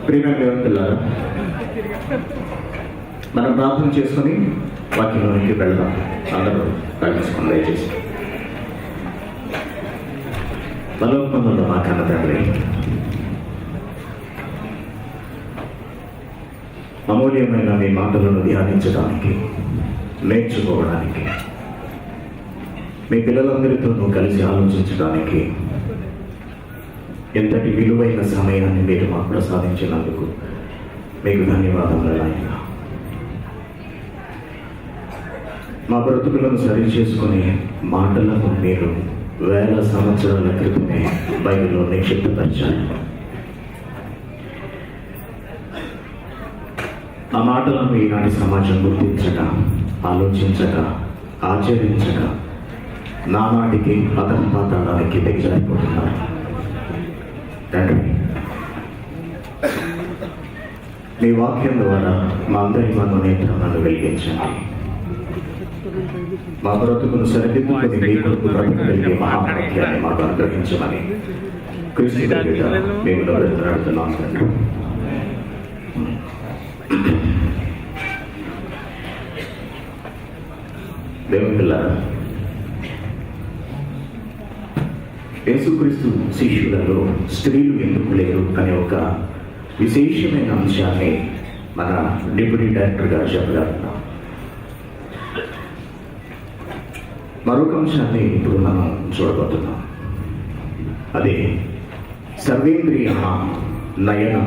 ప్రియమైన దేవుని పిల్లారా, మనం ప్రార్థన చేసుకొని వాక్యంలోనికి వెళ్దాం. అందరూ ప్రార్థించుకుని దయచేసి. బలోపంలో మా కన్న తండ్రి, అమూల్యమైన మీ మాటలను ధ్యానించడానికి, నేర్చుకోవడానికి, మీ పిల్లలందరితోనూ కలిసి ఆలోచించడానికి ఎంతటి విలువైన సమయాన్ని మీరు మాకు ప్రసాదించినందుకు మీకు ధన్యవాదములు నాయన. మా బ్రతుకులను సరి చేసుకునే మాటలను మీరు వేల సంవత్సరాల క్రితమే బైబిల్లో నిక్షిప్తపరిచారు. ఆ మాటలను ఈనాటి సమాజం గుర్తించక, ఆలోచించక, ఆచరించక నానాటికి అధపాతాళానికి దిగజారిపోతున్నారు. తండ్రి, మీ వాక్యం ద్వారా మా అందరి మనోనేత్రాలను వెలిగించండి. మా బ్రతుకును సరిదిద్దుకుని మీ కొరకు బ్రతకగలిగే మహాభాగ్యాన్ని మాకు అనుగ్రహించమని క్రీస్తు పేరిట మేము బ్రతుకుతున్నాం తండ్రి. దేవుని పిల్లారా, యేసుక్రీస్తు శిష్యులలో స్త్రీలు ఎందుకు లేరు అనే ఒక విశేషమైన అంశాన్ని మన డిప్యూటీ డైరెక్టర్ గారు చెప్పగలుగుతాం. మరొక అంశాన్ని ఇప్పుడు మనం చూడబోతున్నాం. అదే సర్వేంద్రియ నయన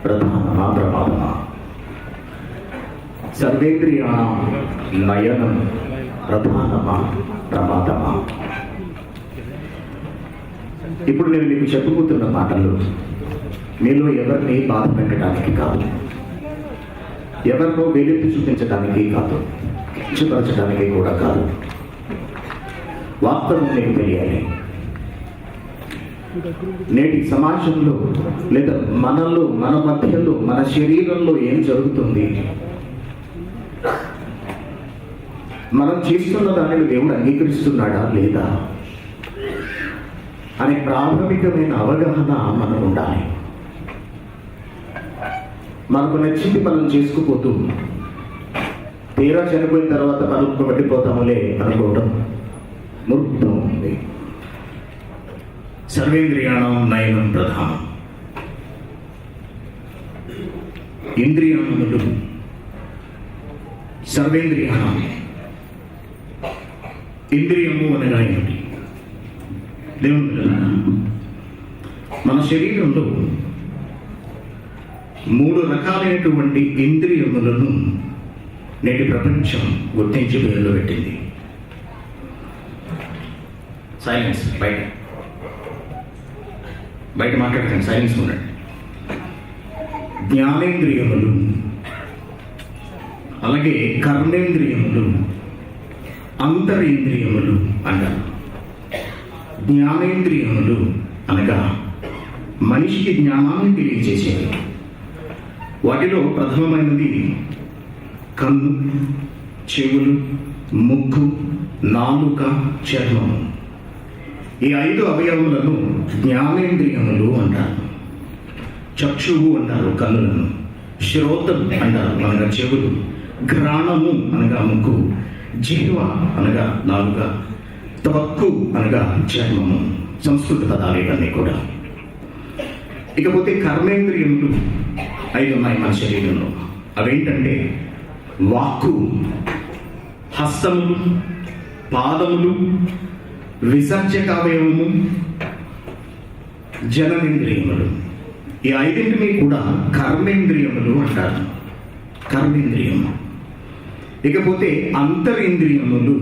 ప్రధానమా ప్రమాదమా? సర్వేంద్రియ నయనం ప్రధానమా ప్రమాదమా? ఇప్పుడు నేను మీకు చెప్పుకుంటున్న మాటలు మీలో ఎవరిని బాధ పెట్టడానికి కాదు, ఎవరినో వేలెత్తి చూపించడానికి కాదు, కించపరచడానికి కూడా కాదు. వాస్తవం మీకు తెలియాలి. నేటి సమాజంలో లేదా మనలో, మన మధ్యలో, మన శరీరంలో ఏం జరుగుతుంది, మనం చేస్తున్న దానిని దేవుడు అంగీకరిస్తున్నాడా లేదా అనే ప్రాథమికమైన అవగాహన మనం ఉండాలి. మనకు నచ్చింది మనం చేసుకుపోతూ తీరా చనిపోయిన తర్వాత మనకు పట్టిపోతాములే అనుకోవడం మూర్ఖం ఉంది. సర్వేంద్రియాణం నయనం ప్రధానం. ఇంద్రియాణములు సర్వేంద్రియాణం. ఇంద్రియము అనగా ఏమిటి? దేవుని మన శరీరంలో 3 రకాలైనటువంటి ఇంద్రియములను నేటి ప్రపంచం గుర్తించి పేర్లు పెట్టింది. సైలెన్స్, బయట మాట్లాడకండి, సైలెన్స్ ఉండండి. జ్ఞానేంద్రియములు, అలాగే కర్మేంద్రియములు, అంతరేంద్రియములు అంటారు. జ్ఞానేంద్రియములు అనగా మనిషికి జ్ఞానాన్ని తెలియజేసేవి. వాటిలో ప్రథమమైనది కన్ను, చెవులు, ముక్కు, నాలుక, చర్మము. ఈ 5 అవయవములను జ్ఞానేంద్రియములు అంటారు. చక్షువు అంటారు కన్నులను, శ్రోతం అంటారు అనగా చెవులు, ఘ్రాణము అనగా ముక్కు, జిహ్వ అనగా నాలుక, త్వక్కు అనగా చర్మము. సంస్కృత పదాలు ఇవన్నీ కూడా. ఇకపోతే కర్మేంద్రియములు 5 ఉన్నాయి మన శరీరంలో. అవేంటంటే వాక్కు, హస్తములు, పాదములు, విసర్జకావయవము, జననేంద్రియములు. ఈ 5 కూడా కర్మేంద్రియములు అంటారు. కర్మేంద్రియము. ఇకపోతే అంతరింద్రియములు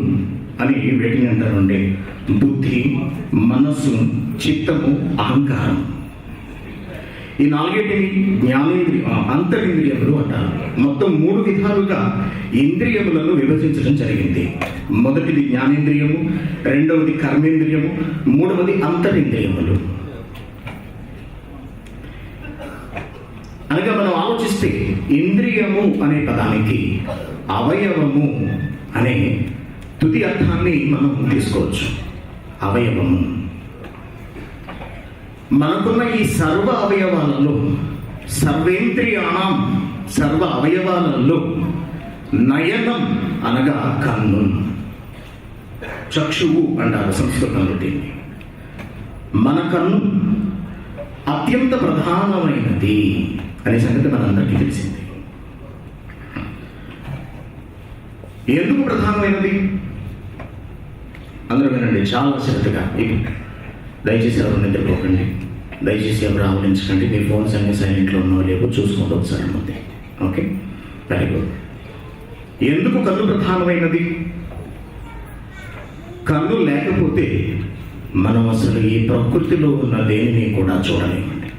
అని వేటిని అంటారు అంటే బుద్ధి, మనస్సు, చిత్తము, అహంకారం. ఈ 4 అంతరింద్రియములు అంటారు. మొత్తం 3 విధాలుగా ఇంద్రియములను విభజించడం జరిగింది. మొదటిది జ్ఞానేంద్రియము, రెండవది కర్మేంద్రియము, మూడవది అంతరింద్రియములు. అనగా మనం ఆలోచిస్తే ఇంద్రియము అనే పదానికి అవయవము అనే తుది అర్థాన్ని మనం తీసుకోవచ్చు. అవయవము. మనకున్న ఈ సర్వ అవయవాలలో సర్వేంద్రియాణం, సర్వ అవయవాలలో నయనం అనగా కన్ను, చక్షువు అంటారు సంస్కృతంలో దీన్ని. మన కన్ను అత్యంత ప్రధానమైనది అనే సంగతి మనందరికీ తెలిసింది. ఎందుకు ప్రధానమైనది? అందరూ వినండి చాలా శ్రద్ధగా. దయచేసి ఎవరు నిద్రపోకండి, దయచేసి ఎవరు ఆవరించకండి. మీ ఫోన్స్ అన్ని సైలెంట్లో ఉన్నో లేవో చూసుకోండి ఒకసారి ముందే. Okay, very good. ఎందుకు కన్ను ప్రధానమైనది? కన్ను లేకపోతే మనం అసలు ఈ ప్రకృతిలో ఉన్న దేనిని కూడా చూడలేమండి.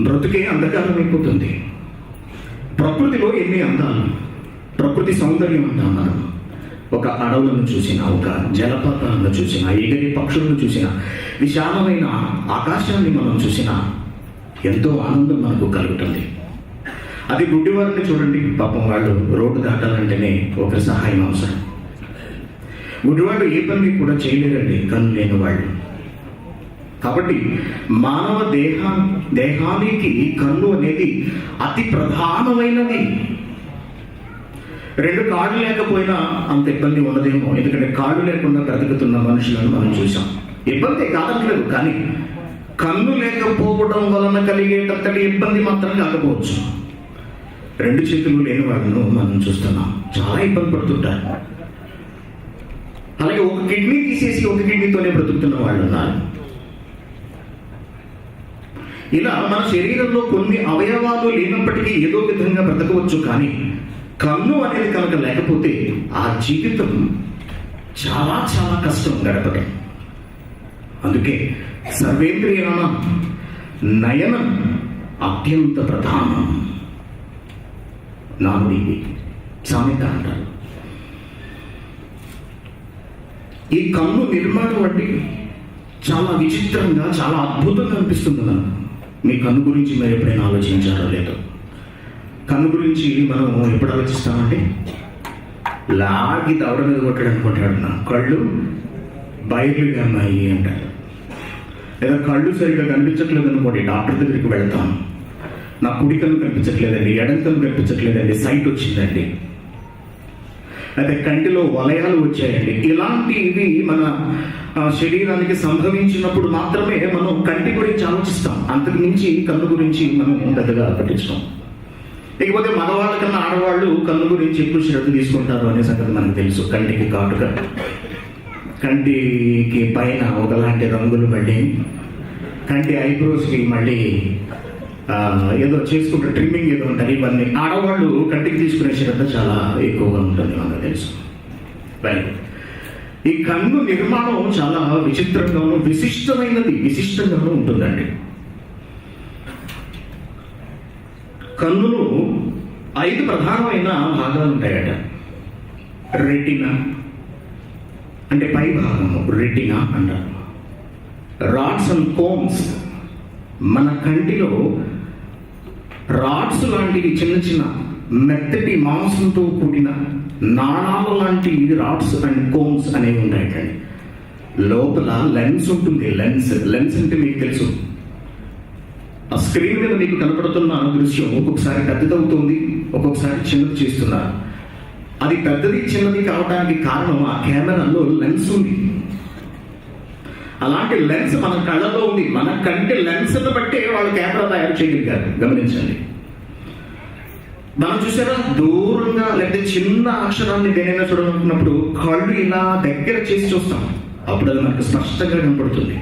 బ్రతుకే అంధకారం అయిపోతుంది. ప్రకృతిలో ఎన్ని అందాలు, ప్రకృతి సౌందర్యం అంటాం మనం. ఒక అడవులను చూసిన, ఒక జలపాతాలను చూసిన, ఎగిరే పక్షులను చూసిన, విశాలమైన ఆకాశాన్ని మనం చూసిన ఎంతో ఆనందం మనకు కలుగుతుంది. అది గుడ్డివారిని చూడండి, పాపం వాళ్ళు రోడ్డు దాటాలంటేనే ఒక సహాయం అవసరం. గుడ్డివాళ్ళు ఏ పని కూడా చేయలేరండి కన్ను లేని వాళ్ళు. కాబట్టి మానవ దేహానికి కన్ను అనేది అతి ప్రధానమైనది. రెండు కాళ్ళు లేకపోయినా అంత ఇబ్బంది ఉండదేమో, ఎందుకంటే కాళ్ళు లేకుండా బ్రతుకుతున్న మనుషులను మనం చూసాం. ఇబ్బంది కాదట్లేదు, కానీ కన్ను లేకపోవడం వలన కలిగేటంతటి ఇబ్బంది మాత్రం కాకపోవచ్చు. రెండు చేతులు లేని వాళ్ళను మనం చూస్తున్నాం, చాలా ఇబ్బంది పడుతుంటారు. అలాగే ఒక కిడ్నీ తీసేసి ఒక కిడ్నీతోనే బ్రతుకుతున్న వాళ్ళు ఉన్నారు. ఇలా మన శరీరంలో కొన్ని అవయవాలు లేనప్పటికీ ఏదో విధంగా బ్రతకవచ్చు, కానీ కన్ను అనేది కనుక లేకపోతే ఆ జీవితం చాలా చాలా కష్టం గడపడం. అందుకే సర్వేంద్రియాణం నయనం అత్యంత ప్రధానం. నానుడి సామెత అంటారు. ఈ కన్ను నిర్మాణం అంటే చాలా విచిత్రంగా, చాలా అద్భుతంగా అనిపిస్తుంది మనకు. మీ కన్ను గురించి మీరు ఎప్పుడైనా ఆలోచించారో లేదో? కన్ను గురించి మనం ఎప్పుడు ఆలోచిస్తామంటే, లాగి దవడ మీద కొట్టాడు అనుకుంటాడు. కళ్ళు బయలుగా ఉన్నాయి అంటారు. లేదా కళ్ళు సరిగ్గా కనిపించట్లేదు అనుకోండి, డాక్టర్ దగ్గరికి వెళ్తాం. నా కుడి కన్ను కనిపించట్లేదండి, ఎడం కన్ను కనిపించట్లేదండి, సైట్ వచ్చిందండి, అయితే కంటిలో వలయాలు వచ్చాయండి. ఇలాంటివి మన శరీరానికి సంభవించినప్పుడు మాత్రమే మనం కంటి గురించి ఆలోచిస్తాం. అంతకు మించి కన్ను గురించి మనం పెద్దగా పట్టించాం. ఇకపోతే మగవాళ్ళ కన్నా ఆడవాళ్ళు కన్ను గురించి ఎక్కువ శ్రద్ధ తీసుకుంటారు అనే సంగతి మనకు తెలుసు. కంటికి కాటుగా, కంటికి పైన ఒకలాంటి రంగులు మళ్ళీ, కంటి ఐబ్రోస్కి మళ్ళీ ఏదో చేసుకుంటే ట్రిమ్మింగ్ ఏదో ఉంటారు. ఇవన్నీ ఆడవాళ్ళు కంటికి తీసుకునే శ్రద్ధ చాలా ఎక్కువగా ఉంటుంది మనకు తెలుసు. ఈ కన్ను నిర్మాణం చాలా విచిత్రంగాను విశిష్టంగాను ఉంటుందండి. కన్నులో 5 ప్రధానమైన భాగాలు ఉంటాయట. రెటినా అంటే పై భాగము, రెటినా అంటారు. రాడ్స్ అండ్ కోన్స్, మన కంటిలో రాడ్స్ లాంటివి చిన్న చిన్న మెత్తటి మాంసంతో కూడిన నాణాలు లాంటి రాడ్స్ అండ్ కోన్స్ అనేవి ఉంటాయండి. లోపల లెన్స్ ఉంటుంది. లెన్స్ అంటే మీకు తెలుసు, ఆ స్క్రీన్ మీద మీకు కనపడుతున్న దృశ్యం ఒక్కొక్కసారి పెద్దదవుతుంది, ఒక్కొక్కసారి చిన్నది చేస్తున్నారు. అది పెద్దది చిన్నది కావడానికి కారణం ఆ కెమెరాలో లెన్స్ ఉంది. అలాంటి లెన్స్ మన కళ్ళలో ఉంది. మన కంటి లెన్స్ను బట్టే వాళ్ళు కెమెరా తయారు చేయగలిగారు. గమనించండి. మనం చూసారా, దూరంగా లేకపోతే చిన్న అక్షరాన్ని దేనైనా చూడాలనుకున్నప్పుడు కళ్ళు ఇలా దగ్గర చేసి చూస్తాం, అప్పుడు అది మనకు స్పష్టంగా కనపడుతుంది.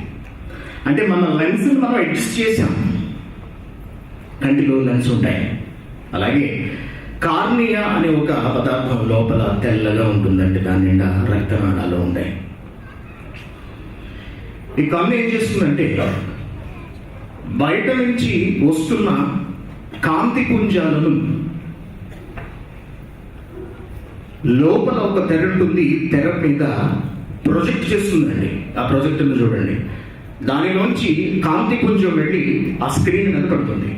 అంటే మన లెన్స్ని మనం అడ్జస్ట్ చేసాం. కంటిలో లెన్స్ ఉంటాయి. అలాగే కార్నియా అనే ఒక పదార్థం లోపల తెల్లగా ఉంటుందండి, దాని నిండా రక్తనాళాలు ఉంటాయి. ఈ కన్ను ఏం చేస్తుందంటే, బయట నుంచి వస్తున్న కాంతి పుంజాలను లోపల ఒక తెర ఉంటుంది, తెర మీద ప్రొజెక్ట్ చేస్తుందండి. ఆ ప్రొజెక్టర్ను చూడండి, దానిలోంచి కాంతి పుంజం వెళ్ళి ఆ స్క్రీన్ మీద పడుతుంది.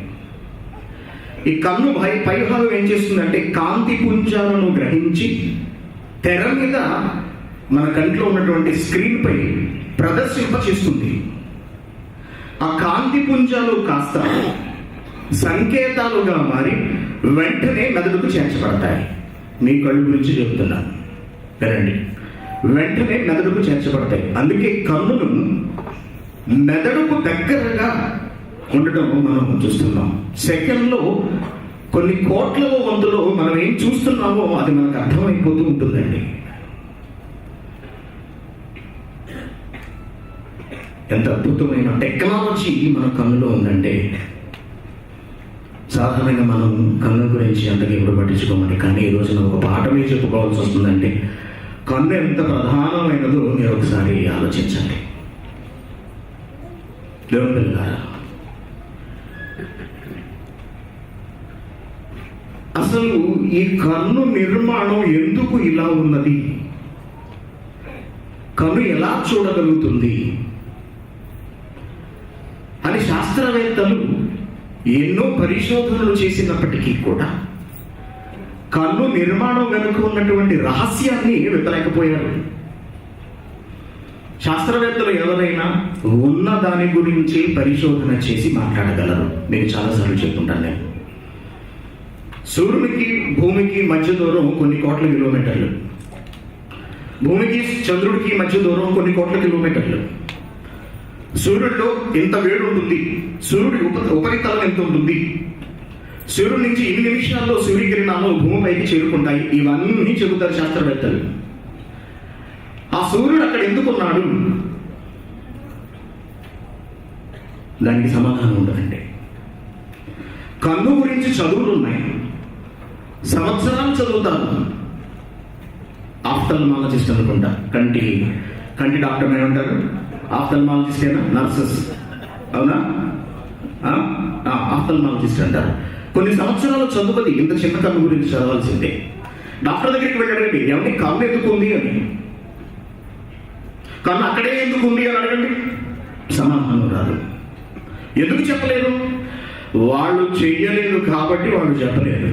ఈ కన్ను పైభాగం ఏం చేస్తుందంటే, కాంతి పుంజాలను గ్రహించి తెర మీద మన కంట్లో ఉన్నటువంటి స్క్రీన్ పై ప్రదర్శింప చేస్తుంది. ఆ కాంతి పుంజాలు కాస్త సంకేతాలుగా మారి వెంటనే మెదడుకు చేర్చబడతాయి. మీ కళ్ళు గురించి చెప్తున్నాను వినండి. వెంటనే మెదడుకు చేర్చబడతాయి. అందుకే కన్నును మెదడుకు దగ్గరగా ఉండటం మనం చూస్తున్నాం. సెకండ్లో కొన్ని కోట్ల వంతులో మనం ఏం చూస్తున్నామో అది మనకు అర్థమైపోతూ ఉంటుందండి. ఎంత అద్భుతమైన టెక్నాలజీ మన కన్నులో ఉందంటే, సాధారణంగా మనం కన్ను గురించి అంతగా ఎప్పుడు పట్టించుకోమని, కానీ ఈ రోజున ఒక పాఠమే చెప్పుకోవాల్సి వస్తుందంటే కన్ను ఎంత ప్రధానమైనదో మీరు ఒకసారి ఆలోచించండి. దేవుని పిల్లలారా, అసలు ఈ కన్ను నిర్మాణం ఎందుకు ఇలా ఉన్నది? కన్ను ఎలా చూడగలుగుతుంది అని శాస్త్రవేత్తలు ఎన్నో పరిశోధనలు చేసినప్పటికీ కూడా కన్ను నిర్మాణం వెనుక ఉన్నటువంటి రహస్యాన్ని వెతలేకపోయారు. శాస్త్రవేత్తలు ఎవరైనా ఉన్న దాని గురించి పరిశోధన చేసి మాట్లాడగలరు. నేను చాలాసార్లు చెప్తుంటాను. నేను సూర్యునికి భూమికి మధ్య దూరం కొన్ని కోట్ల కిలోమీటర్లు, భూమికి చంద్రుడికి మధ్య దూరం కొన్ని కోట్ల కిలోమీటర్లు. సూర్యుడిలో ఎంత వేడి ఉంటుంది, సూర్యుడి ఉపరితలం ఎంత ఉంటుంది, సూర్యుడి నుంచి ఎన్ని నిమిషాల్లో సూర్యకిరణాలు భూమిపైకి చేరుకుంటాయి, ఇవన్నీ చెబుతారు శాస్త్రవేత్తలు. ఆ సూర్యుడు అక్కడ ఎందుకున్నాడు? దానికి సమాధానం ఉండదండి. కన్ను గురించి చదువులు ఉన్నాయి, సంవత్సరాలు చదువుతారు. ఆఫ్థల్మాలజిస్ట్ అనుకుంటా, కంటి డాక్టర్ ఏమంటారు? ఆఫ్థల్మాలజిస్ట్ ఏనా? నర్సెస్, అవునా? ఆఫ్థల్మాలజిస్ట్ అంటారు. కొన్ని సంవత్సరాలు చదువుకొని ఇంత చిన్న కన్ను గురించి చదవాల్సిందే. డాక్టర్ దగ్గరికి వెళ్ళాడండి, ఏమంటే కన్ను ఎందుకు ఉంది అని. కన్ను అక్కడే ఎందుకు ఉంది అని అడగండి, సమాధానం రాదు. ఎందుకు చెప్పలేరు? వాళ్ళు చెయ్యలేదు కాబట్టి వాళ్ళు చెప్పలేరు.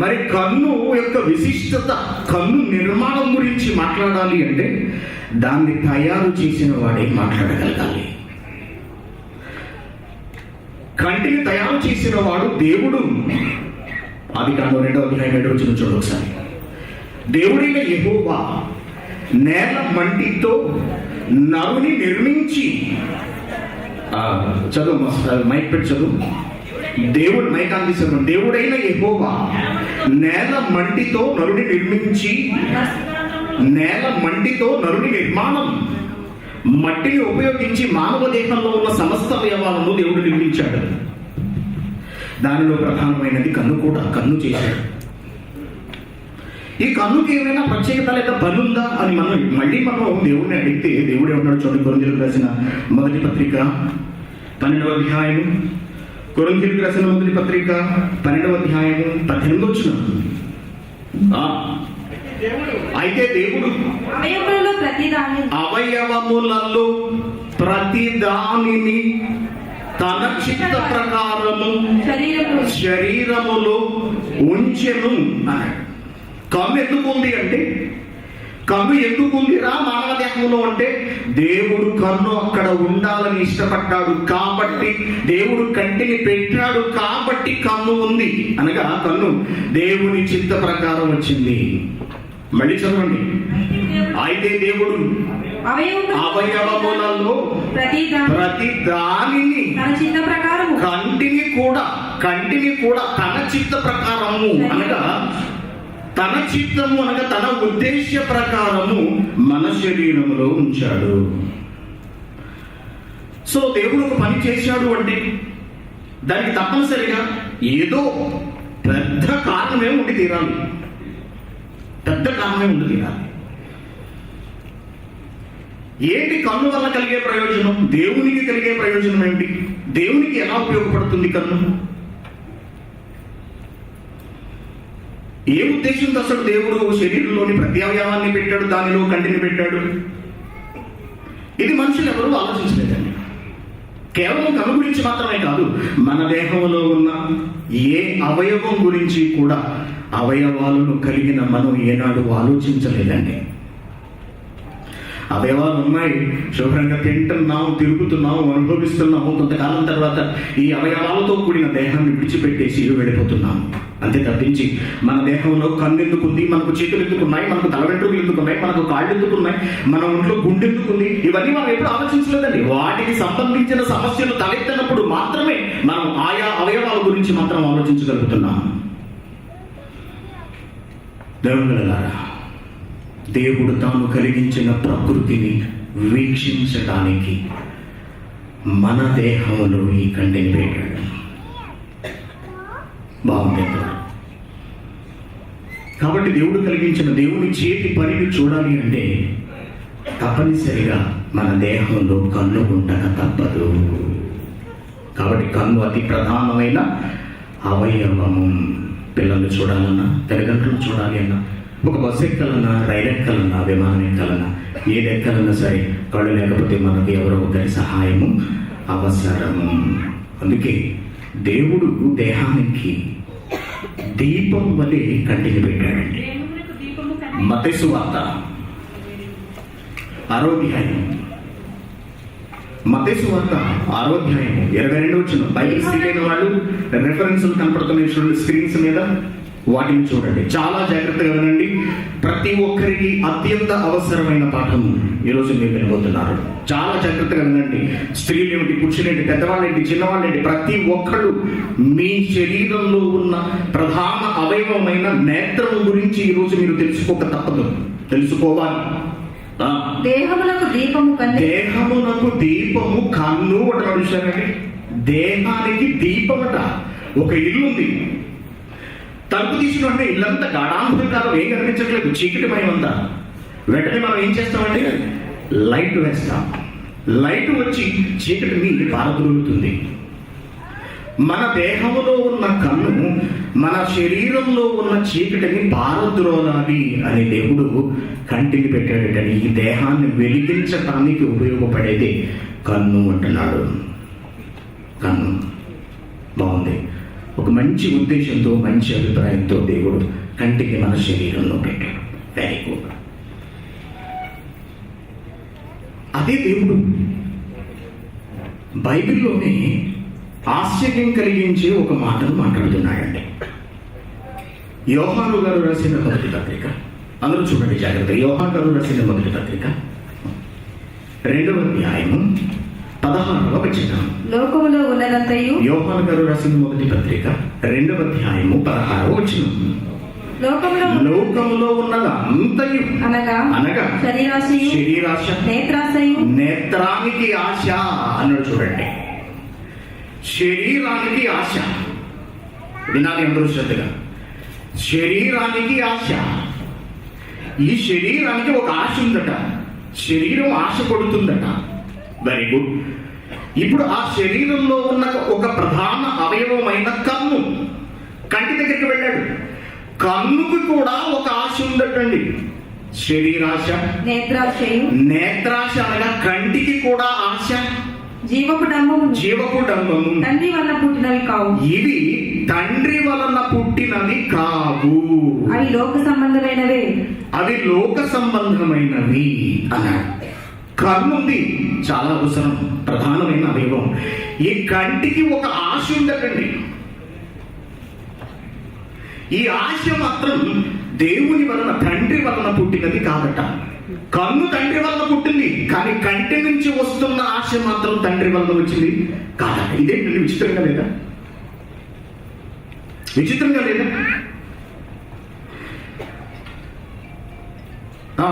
మరి కన్ను యొక్క విశిష్టత, కన్ను నిర్మాణం గురించి మాట్లాడాలి అంటే దాన్ని తయారు చేసిన వాడే మాట్లాడగలగాలి. కంటిని తయారు చేసిన వాడు దేవుడు. ఆదికాండం 2వ అధ్యాయం 7వ వచనం చూడండి ఒకసారి. దేవుడైన యెహోవా నేల మంటితో నరుని నిర్మించి, చదువు మైక్ పెట్టి చదువు. దేవుడు మైక్ అందిస్తాను. దేవుడైన యెహోవా నేల మంటితో నరుని నిర్మించి, నేల మంటితో నరుని నిర్మాణం, మట్టిని ఉపయోగించి మానవ దేహంలో ఉన్న సమస్త అవయవాలను దేవుడు నిర్మించాడు. దానిలో ప్రధానమైనది కన్ను కూడా. కన్ను చేశాడు. ఈ కన్నుకి ఏమైనా ప్రత్యేకత లేదా పని ఉందా అని మళ్ళీ మనం దేవుడిని అడిగితే దేవుడు ఏమన్నాడు చూడండి. కొరింథీయులకు రాసిన మొదటి పత్రిక 12వ అధ్యాయం, కొరింథీయులకు రాసిన మొదటి పత్రిక 12వ అధ్యాయం 18వ వచనం. అయితే దేవుడు అవయవములలో ప్రతి దానిని తన చిత్త ప్రకారము శరీరములో ఉంచెను అన్నాడు. కన్ను ఎందుకు ఉంది అంటే, కన్ను ఎందుకు ఉందిరా మానవ దేహంలో అంటే, దేవుడు కన్ను అక్కడ ఉండాలని ఇష్టపడ్డాడు కాబట్టి, దేవుడు కంటిని పెట్టాడు కాబట్టి కన్ను ఉంది. అనగా కన్ను దేవుని చిత్త ప్రకారం వచ్చింది. మళ్ళీ చదవండి. అయితే దేవుడు అవయవములలో ప్రతి దానిని కంటిని కూడా తన చిత్త ప్రకారము అనగా తన చిత్తము అనగా తన ఉద్దేశ ప్రకారము మన శరీరంలో ఉంచాడు. సో దేవుడు ఒక పని చేశాడు అంటే దానికి తప్పనిసరిగా ఏదో పెద్ద కారణమే ఉండి తీరాలి. పెద్ద కారణమే ఉండి తీరాలి. ఏంటి కన్ను వల్ల కలిగే ప్రయోజనం? దేవునికి కలిగే ప్రయోజనం ఏంటి? దేవునికి ఎలా ఉపయోగపడుతుంది కన్ను? ఏ ఉద్దేశంతో అసలు దేవుడు శరీరంలోని ప్రతి అవయవాన్ని పెట్టాడు, దానిలో కంటిని పెట్టాడు? ఇది మనుషులు ఎవరు ఆలోచించలేదండి. కేవలం కన్ను గురించి మాత్రమే కాదు, మన దేహంలో ఉన్న ఏ అవయవం గురించి కూడా, అవయవాలను కలిగిన మనం ఏనాడు ఆలోచించలేదండి. అవయవాలు ఉన్నాయి, శుభ్రంగా తింటున్నాము, తిరుగుతున్నాము, అనుభవిస్తున్నాము. కొంతకాలం తర్వాత ఈ అవయవాలతో కూడిన దేహాన్ని విడిచిపెట్టేసి వెళ్ళిపోతున్నాము. అంతే తప్పించి మన దేహంలో కన్ను ఎందుకుంది, మనకు చేతులు ఎందుకున్నాయి, మనకు తల వెంట్రుకలు ఎందుకున్నాయి, మనకు కాళ్ళు ఎందుకున్నాయి, మన ఒంట్లో గుండె ఎందుకుంది, ఇవన్నీ మనం ఎప్పుడు ఆలోచించలేదండి. వాటికి సంబంధించిన సమస్యలు తలెత్తినప్పుడు మాత్రమే మనం ఆయా అవయవాల గురించి మాత్రం ఆలోచించగలుగుతున్నాం. దేవులారా, దేవుడు తాను కలిగించిన ప్రకృతిని వీక్షించడానికి మన దేహంలో ఈ కంటిని పెట్టాడు. బాగుంది కదా? కాబట్టి దేవుడు కలిగించిన దేవుని చేతి పనిని చూడాలి అంటే తప్పనిసరిగా మన దేహంలో కన్ను ఉండక తప్పదు. కాబట్టి కన్ను అతి ప్రధానమైన అవయవము. పిల్లలు చూడాలన్నా, తల్లిదండ్రులు చూడాలి అన్నా, ఒక బస్సు ఎక్కాలన్నా, రైలు ఎక్కాలన్నా, విమానం ఎక్కాలన్నా, ఏది ఎక్కాలన్నా సరే కళ్ళు లేకపోతే మనకు ఎవరో ఒకరి సహాయము అవసరము. అందుకే దేవుడు దేహానికి దీపం వలె కంటిని పెట్టాడండి. మత్తయి సువార్త 6వ అధ్యాయం, మత్తయి సువార్త 6వ అధ్యాయం 22వ బైబిల్ స్క్రీన్ వాళ్ళు రెఫరెన్సులు కనపడుతున్నాయి స్క్రీన్స్ మీద, వాటిని చూడండి. చాలా జాగ్రత్తగా వినండి. ప్రతి ఒక్కరికి అత్యంత అవసరమైన పాఠం ఈరోజు మీరు వినబోతున్నారు. చాలా జాగ్రత్తగా వినండి. స్త్రీలు ఏమిటి, పురుషులేంటి, పెద్దవాళ్ళేంటి, చిన్నవాళ్ళేంటి, ప్రతి ఒక్కళ్ళు మీ శరీరంలో ఉన్న ప్రధాన అవయవమైన నేత్రం గురించి ఈరోజు మీరు తెలుసుకోక తప్పదు, తెలుసుకోవాలి. దేహమునకు దీపము కన్ను. దేహమునకు దీపము కన్ను అంటారు. విషయాన్ని దేహానికి దీపమట. ఒక ఇల్లు ఉంది, తలుపు తీసుకుంటే ఇల్లంతా గాఢాంధకారం, ఏం కనిపించట్లేదు, చీకటిమయమంతా. వెంటనే మనం ఏం చేస్తామంటే లైట్ వేస్తాం. లైట్ వచ్చి చీకటిని పారద్రోలుతుంది. మన దేహంలో ఉన్న కన్ను మన శరీరంలో ఉన్న చీకటిని పారద్రోలాలి అని దేవుడు కంటిని పెట్టాడటని. ఈ దేహాన్ని వెలిగించటానికి ఉపయోగపడేది కన్ను అంటున్నాడు. కన్ను బాగుంది. ఒక మంచి ఉద్దేశంతో, మంచి అభిప్రాయంతో దేవుడు కంటికి మన శరీరంలో పెట్టాడు. Very good. అదే దేవుడు బైబిల్లోనే ఆశ్చర్యం కలిగించే ఒక మాటను మాట్లాడుతున్నాడండి. యోహాను గారు రాసిన మొదటి పత్రిక, అందరూ చూడండి జాగ్రత్త. యోహాను గారు రాసిన మొదటి పత్రిక 2వ అధ్యాయము 16వ వచనం. లోకములో ఉన్నదంతయు. యోహాను గారు రాసిన మొదటి పత్రిక 2వ అధ్యాయము 16వ వచనం. లోకములో ఉన్నదంతయు అనగా శరీరాశ, నేత్రానికి ఆశ అన్నాడు. చూడండి, శరీరానికి ఆశ. వినాలి అందరూ శ్రద్ధగా. శరీరానికి ఆశ. ఈ శరీరానికి ఒక ఆశ ఉందట. శరీరం ఆశ పడుతుందట. Very good. ఇప్పుడు ఆ శరీరంలో ఉన్న ఒక ప్రధాన అవయవమైన కన్ను, కంటి దగ్గరికి వెళ్ళాడు. కన్నుకు కూడా ఒక ఆశ ఉందటండి. శరీరాశ, నేత్రాశ అనగా కంటికి కూడా ఆశ. జీవపు డంబము తండ్రి వలన పుట్టినవి కావు. ఇవి తండ్రి వలన పుట్టినవి కావు. అవి లోక సంబంధమైనవే. అవి లోక సంబంధమైనవి అన్నాడు. కన్నుంది, చాలా అవసరం, ప్రధానమైన అవయవం. ఈ కంటికి ఒక ఆశ ఉండకండి. ఈ ఆశ మాత్రం దేవుని వలన, తండ్రి వలన పుట్టినది కాదట. కన్ను తండ్రి వలన పుట్టింది, కానీ కంటి నుంచి వస్తున్న ఆశ మాత్రం తండ్రి వలన వచ్చింది కాదట. ఇదేంటండి, విచిత్రంగా లేదా? విచిత్రంగా లేదా?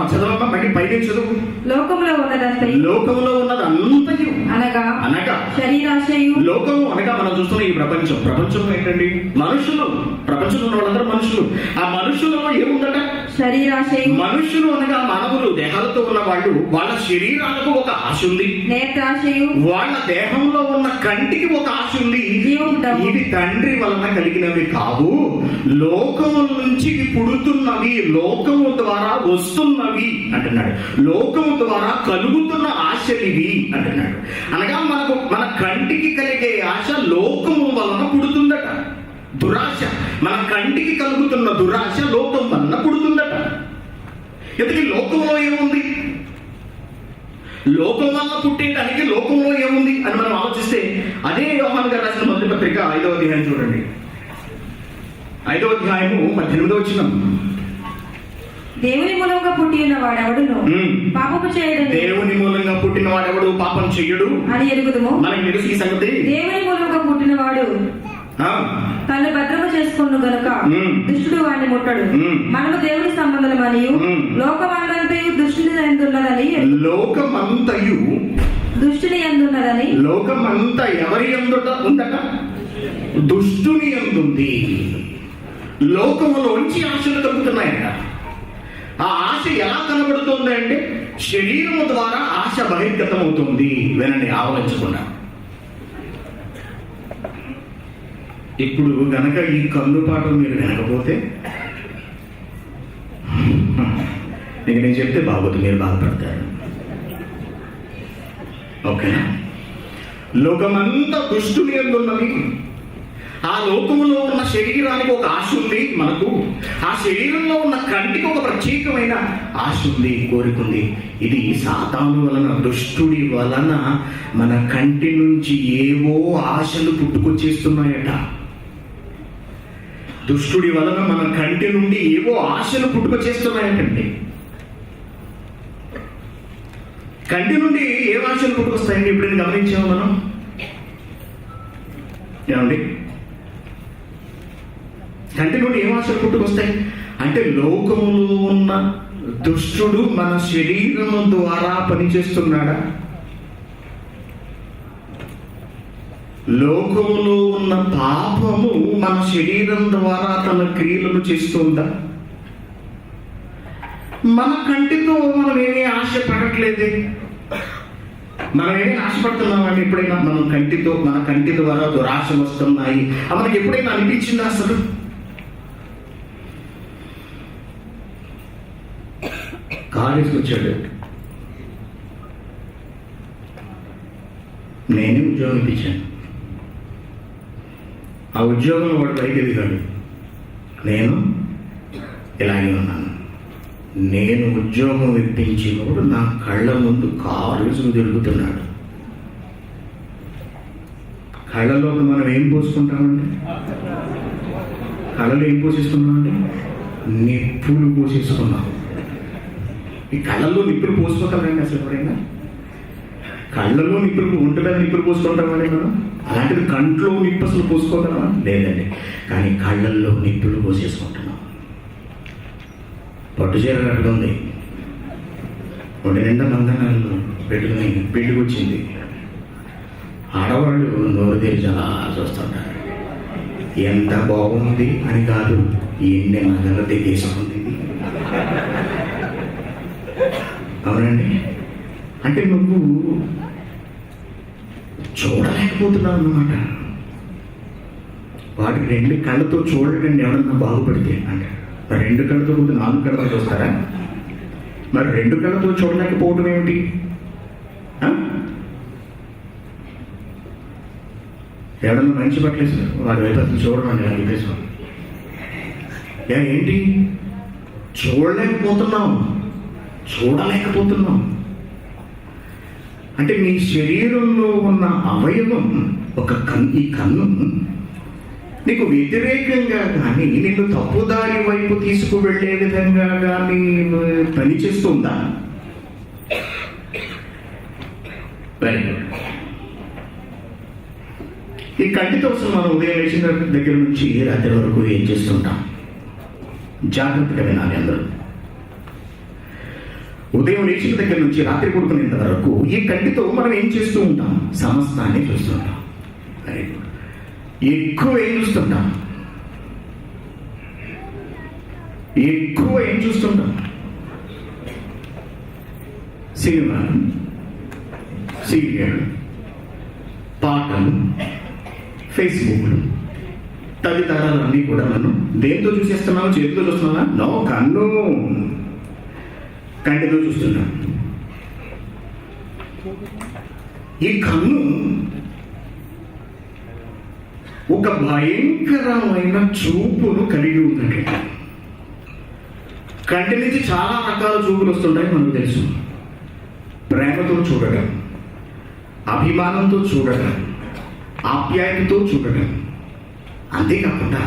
చదవమ్మా, మళ్ళీ పైకి చదువు. లోకములో ఉన్నదంతయు అనగా శరీరాశయు. లోకము అనగా మనం చూస్తున్న ఈ ప్రపంచం ఏంటండి? మనుషులు. ప్రపంచంలో ఉన్న వాళ్ళందరూ మనుషులు. ఆ మనుషులలో ఏముందట? శరీరాశయు. మనుషులు అనగా మానవులు, దేహాలతో ఉన్న వాళ్ళు, వాళ్ళ శరీరాలకు ఒక ఆశ ఉంది. నేత్రాశయు. వాళ్ళ దేహంలో ఉన్న కంటికి ఒక ఆశ ఉంది. ఇవి తండ్రి వలన కలిగినవి కావు, లోకము నుంచి పుడుతున్నవి, లోకము ద్వారా వస్తున్నవి అంటున్నాడు. లోకము ద్వారా కలుగుతున్న ఆశలివి అంటున్నాడు. అనగా మన కంటికి కలిగే ఆశ లోకము వలన పుడుతుందట. దురాశ, మన కంటికి కలుగుతున్న దురాశ లోకం వలన పుడుతుందట. ఎందుకు? లోకంలో ఏముంది? లోకం వల్ల పుట్టేయడానికి లోకంలో ఏముంది అని మనం ఆలోచిస్తే అదే యోహాను గారు రాసిన మొదటి పత్రిక 5వ అధ్యాయం చూడండి. 5వ అధ్యాయము 18వ వచనం. దేవుని మూలంగా పుట్టిన వాడెవడును పాపము చేయడు. దేవుని మూలంగా పుట్టిన వాడెవడు పాపం చెయ్యడు అని ఎరుగుదుము. మనకి తెలుసు ఈ సంగతి. దేవుని మూలంగా పుట్టిన వాడు తను భద్రము చేసుకును గనుక దుష్టుడు వాడిని ముట్టడు. మనము దేవుని సంబంధమనియు లోకమంతయు దుష్టుని ఎందున్నదని దుష్టుని ఎందున్నదని లోకమంతా ఎవరి ఎందుట ఉందట? దుష్టుని ఎందుంది. లోకములోంచి ఆశలు కలుగుతున్నాయట. ఆ ఆశ ఎలా కనబడుతుంది అంటే శరీరము ద్వారా ఆశ బహిర్గతం అవుతుంది. వినండి, ఆలోచించకుండా. ఇప్పుడు గనక ఈ కన్ను పాటలు మీరు వినకపోతే ఇక నేను చెప్తే బాగోదు, మీరు బాధపడతారు. ఓకేనా? లోకమంతా దుష్టుని ఎందున్నది. ఆ లోకములో ఉన్న శరీరానికి ఒక ఆశ ఉంది మనకు. ఆ శరీరంలో ఉన్న కంటికి ఒక ప్రత్యేకమైన ఆశ ఉంది, కోరికుంది. ఇది సాతాను వలన, దుష్టుడి వలన మన కంటి నుంచి ఏవో ఆశలు పుట్టుకొచ్చేస్తున్నాయట. దుష్టుడి వలన మన కంటి నుండి ఏవో ఆశలు పుట్టుకొచ్చేస్తున్నాయటండి. కంటి నుండి ఏ ఆశలు పుట్టుకొస్తాయండి? ఇప్పుడు గమనించాము మనం. ఏమండి, కంటి నుండి ఏం ఆశలు పుట్టుకొస్తాయి అంటే లోకములో ఉన్న దుష్టుడు మన శరీరం ద్వారా పనిచేస్తున్నాడా? లోకములో ఉన్న పాపము మన శరీరం ద్వారా తన క్రియలను చేస్తుందా? మన కంటితో మనం ఏమీ ఆశపడట్లేదే. మనం ఏమీ ఆశపడుతున్నామండి? ఎప్పుడైనా మనం మన కంటి ద్వారా దురాశలు వస్తున్నాయి మనకి ఎప్పుడైనా అనిపించిందా? అసలు కాలేజీకి వచ్చాడు, నేనే ఉద్యోగం ఇప్పించాను. ఆ ఉద్యోగంలో వాడు పైకి ఎదిగాడు, నేను ఇలాగే ఉన్నాను. నేను ఉద్యోగం ఇప్పించినప్పుడు నా కళ్ళ ముందు కాలేజీలు తిరుగుతున్నాడు. కళ్ళలో మనం ఏం పోసుకుంటామండి? కళ్ళలో ఏం పోసేసుకున్నామండి? నిప్పులు పోసేసుకున్నాం. ఈ కళ్ళల్లో నిప్పులు పోసుకోగలండి అసలు ఎప్పుడైనా? కళ్ళల్లో నిప్పులు, ఒంటి మీద నిప్పులు పోసుకుంటామండి మనం. అలాంటిది కంట్లో నిప్పు అసలు పోసుకోగలమా? లేదండి. కానీ కళ్ళల్లో నిప్పులు పోసేసుకుంటున్నాం. పట్టుచీర కట్టుకుంది, ఒంటి నిండా బంధనాలు పెట్టుకుని పెళ్లికి వచ్చింది. ఆడవాళ్ళు నోరు తెరిచి అలా చూస్తుంటారు. ఎంత బాగుంది అని కాదు, ఎన్ని నగలు తెగేసుకుంది. అవునండి. అంటే నువ్వు చూడలేకపోతున్నావు అన్నమాట. వాటికి 2 కళ్ళతో చూడకండి ఎవరన్నా బాగుపడితే అంటే. మరి 2 కళ్ళతో పోతే 4 కళ్ళతో చూస్తారా? మరి 2 కళ్ళతో చూడలేకపోవడం ఏమిటి? ఎవరన్నా మంచి పట్టలేసారు వాడి వైపు అసలు చూడడం అండి నా ఉద్దేశం. ఏంటి చూడలేకపోతున్నాం అంటే నీ శరీరంలో ఉన్న అవయవం ఈ కన్ను నీకు వ్యతిరేకంగా కానీ నిన్ను తప్పుదారి వైపు తీసుకువెళ్ళే విధంగా కానీ పనిచేస్తుందా? Very good. ఈ కంటితో మనం ఉదయం లేచిన దగ్గర నుంచి రాత్రి వరకు ఏం చేస్తుంటాం? జాగ్రత్తగా వినాలి అందరూ. ఉదయం లేచిన దగ్గర నుంచి రాత్రి పడుకునేంత వరకు ఈ కంటితో మనం ఏం చేస్తూ ఉంటాం? సమస్తాన్ని చూస్తుంటాం. Very good. ఎక్కువ ఏం చూస్తుంటాం? సినిమా, సీరియల్, పాటలు, ఫేస్బుక్లు తదితరాలన్నీ కూడా మనం దేంతో చూసేస్తున్నాము? చేతితో చూస్తున్నామా? నో, కంటితో చూస్తున్నాం. ఈ కన్ను ఒక భయంకరమైన చూపును కలిగి ఉందండి. కంటి నుంచి చాలా రకాల చూపులు వస్తుంటాయి మనకు తెలుసు. ప్రేమతో చూడడం, అభిమానంతో చూడడం, ఆప్యాయతతో చూడడం. అంతేకాకుండా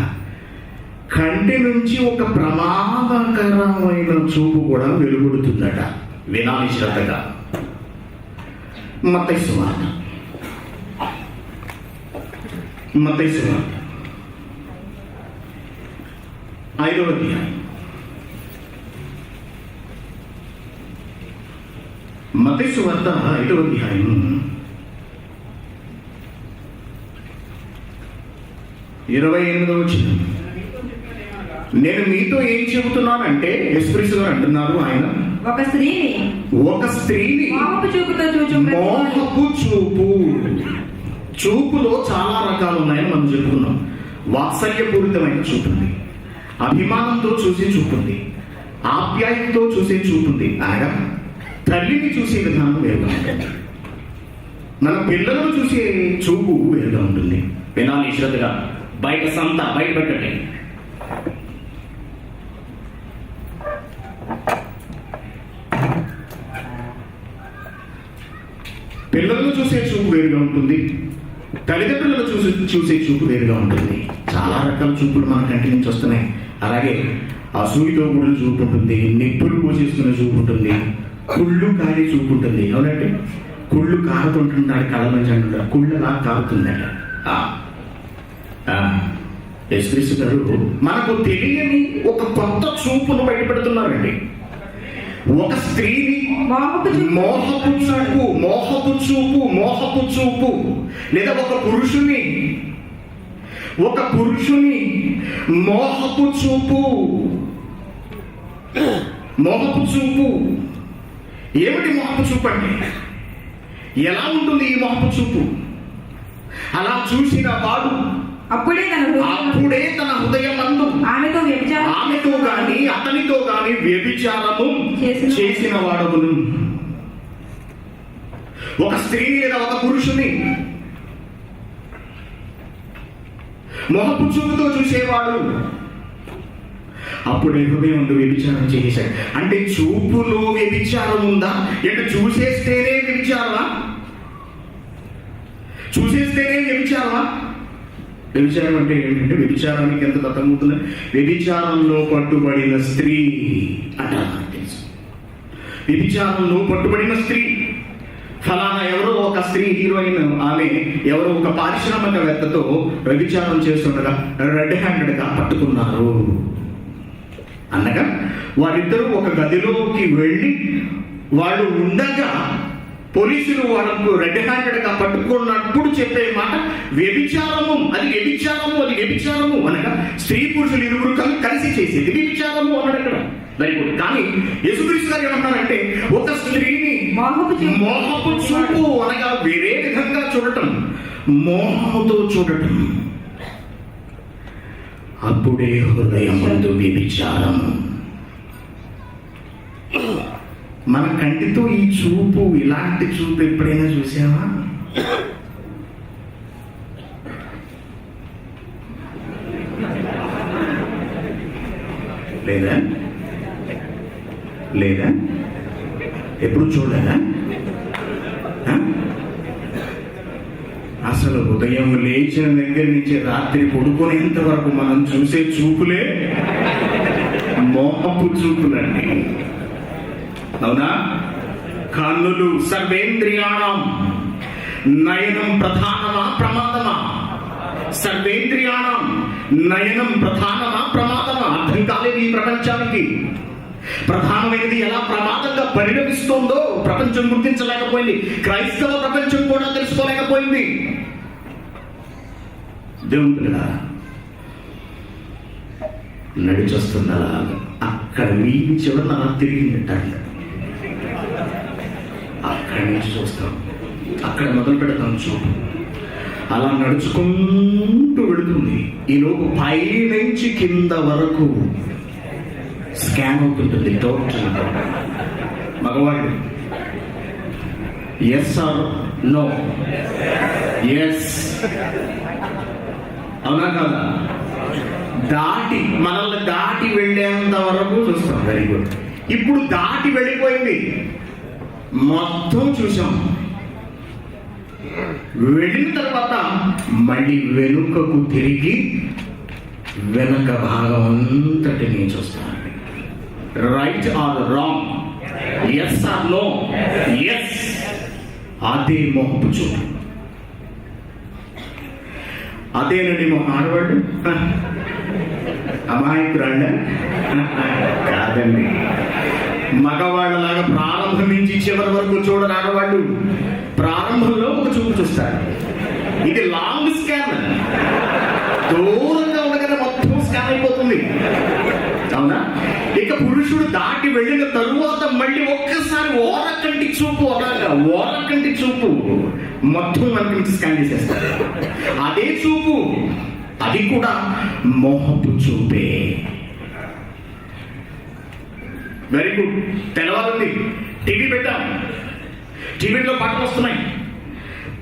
కంటి నుంచి ఒక ప్రమాదకరమైన చూపు కూడా వెలువడుతుందట. వినాలి శ్రద్ధగా. మత్తయి సువార్త 5వ అధ్యాయం. మత్తయి సువార్త 5వ అధ్యాయం 28వ వచనం. నేను మీతో ఏం చెబుతున్నానంటే, యేసుక్రీస్తు గారు అంటున్నారు, ఆయన ఒక స్త్రీని మోహపు చూపుతో మోహపు చూపు. చూపులో చాలా రకాలు ఉన్నాయని మనం చెప్పుకున్నాం. వాత్సల్యపూరితమైన చూపు ఉంది, అభిమానంతో చూసే చూపు ఉంది, ఆప్యాయతతో చూసే చూపు ఉంది. ఆయన తల్లిని చూసే విధానం వేరుగా ఉంటుంది, మన పిల్లలను చూసే చూపు వేరుగా ఉంటుంది. వినాలి శ్రద్ధగా. బయట పెట్టండి. పిల్లలను చూసే చూపు వేరుగా ఉంటుంది, తల్లిదండ్రులను చూసే చూపు వేరుగా ఉంటుంది. చాలా రకాల చూపులు మన కంటి నుంచి వస్తున్నాయి. అలాగే అసూయతో కూడిన చూపు ఉంటుంది, నిప్పులు పోసేసుకునే చూపు ఉంటుంది, కుళ్ళు కారే చూపు ఉంటుంది. అవునంటే కుళ్ళు కారుతుంటున్నాడు, కళ్ళ నుంచి అంటున్నారు, కుళ్ళలా కారుతుందట. యేసుక్రీస్తు గారు మనకు తెలియని ఒక కొత్త చూపును బయటపెడుతున్నారండి. ఒక స్త్రీని మోహపు చూపు, లేదా ఒక పురుషుని మోహపు చూపు. ఏమిటి మోహపు చూపు అంటే? ఎలా ఉంటుంది ఈ మోహపు చూపు? అలా చూసిన వాడు అప్పుడే తన హృదయమందు ఆమెతో గాని అతనితో గాని వ్యభిచారము చేసిన వాడవును. ఒక స్త్రీని లేదా ఒక పురుషుని మోహపు చూపుతో చూసేవాడు అప్పుడే హృదయం వ్యభిచారం చేశాడు. అంటే చూపులో వ్యభిచారం ఉందా? అంటే చూసేస్తేనే వ్యభిచారమా? వ్యభిచారం అంటే ఏంటంటే, వ్యభిచారానికి ఎంత అర్థమవుతుంది? వ్యభిచారంలో పట్టుబడిన స్త్రీ అంటారు. తెలుసు, వ్యభిచారంలో పట్టుబడిన స్త్రీ. ఫలానా ఎవరో ఒక స్త్రీ హీరోయిన్, ఆమె ఎవరో ఒక పారిశ్రామికవేత్తతో వ్యభిచారం చేస్తుండగా రెడ్ హ్యాండెడ్గా పట్టుకున్నారు అనగా, వారిద్దరూ ఒక గదిలోకి వెళ్ళి వాళ్ళు ఉండగా పోలీసులు వాళ్ళకు రెడ్ హ్యాండెడ్గా పట్టుకున్నప్పుడు చెప్పే మాట వ్యభిచారము. అది వ్యభిచారము అనగా స్త్రీ పురుషులు ఇరువురు కలిసి చేసేది వ్యభిచారము అన్నాడు అక్కడ. Very good. కానీ యేసుక్రీస్తు గారు ఏమన్నారంటే, ఒక స్త్రీని మోహపు చూపు అనగా వేరే విధంగా చూడటం, మోహముతో చూడటం, అప్పుడే హృదయమందు వ్యభిచారము. మన కంటితో ఈ చూపు, ఇలాంటి చూపు ఎప్పుడైనా చూసావా? లేదా ఎప్పుడు చూడలేదా? అసలు ఉదయం లేచిన దగ్గర నుంచి రాత్రి పడుకునేంత వరకు మనం చూసే చూపులే మోహపు చూపులండి. అవునా? కన్నులు సర్వేంద్రియాణం నయనం ప్రధానమా ప్రమాదమా? సర్వేంద్రియాణం నయనం ప్రధానమా ప్రమాదమా? అర్థం కాలేదు ఈ ప్రపంచానికి. ప్రధానమైనది ఎలా ప్రమాదంగా పరిణమిస్తోందో ప్రపంచం గుర్తించలేకపోయింది, క్రైస్తవ ప్రపంచం కూడా తెలుసుకోలేకపోయింది. దేవుడా, నడిచొస్తుందా అక్కడ వీధి చివరన తిరిగిందంటారు. అక్కడి నుంచి చూస్తాం, అక్కడ మొదలు పెడతాం చూపు. అలా నడుచుకుంటూ వెళుతుంది. ఈలోపు పై నుంచి కింద వరకు స్కాన్ అవుతుంటుంది. టోటల్ మగవాడు ఎస్ ఆర్ నో, ఎస్ అవునా కదా? మనల్ని దాటి వెళ్ళేంత వరకు చూస్తాం. Very good. ఇప్పుడు దాటి వెళ్ళిపోయింది. మొత్తం చూసాం. వెళ్ళిన తర్వాత మళ్ళీ వెనుకకు తిరిగి వెనక భాగం అంతటిని చూస్తానండి. Right or wrong, yes or no, yes. అదే మొహపు చూపు, అదేనండి మొహం. ఆడవాళ్ళు అమాయకురాళ్ళ కాదండి. మగవాళ్ళలాగా ప్రారంభం నుంచి చివరి వరకు చూడరు ఆడవాళ్ళు. ప్రారంభంలో ఒక చూపు చూస్తారు. ఇది లాంగ్ స్కాన్. దూరంగా ఉండగానే మొత్తం స్కాన్ అయిపోతుంది, అవునా? ఇక పురుషుడు దాటి వెళ్ళిన తరువాత మళ్ళీ ఒక్కసారి ఓరకంటి చూపు, అలాగా ఓరకంటి చూపు మొత్తం అనిపించి స్కాన్ చేసేస్తారు. అదే చూపు, అది కూడా మోహపు చూపే. Very good. తెలవాలండి. టీవీ పెట్టాం, టీవీలో పాటలు వస్తున్నాయి.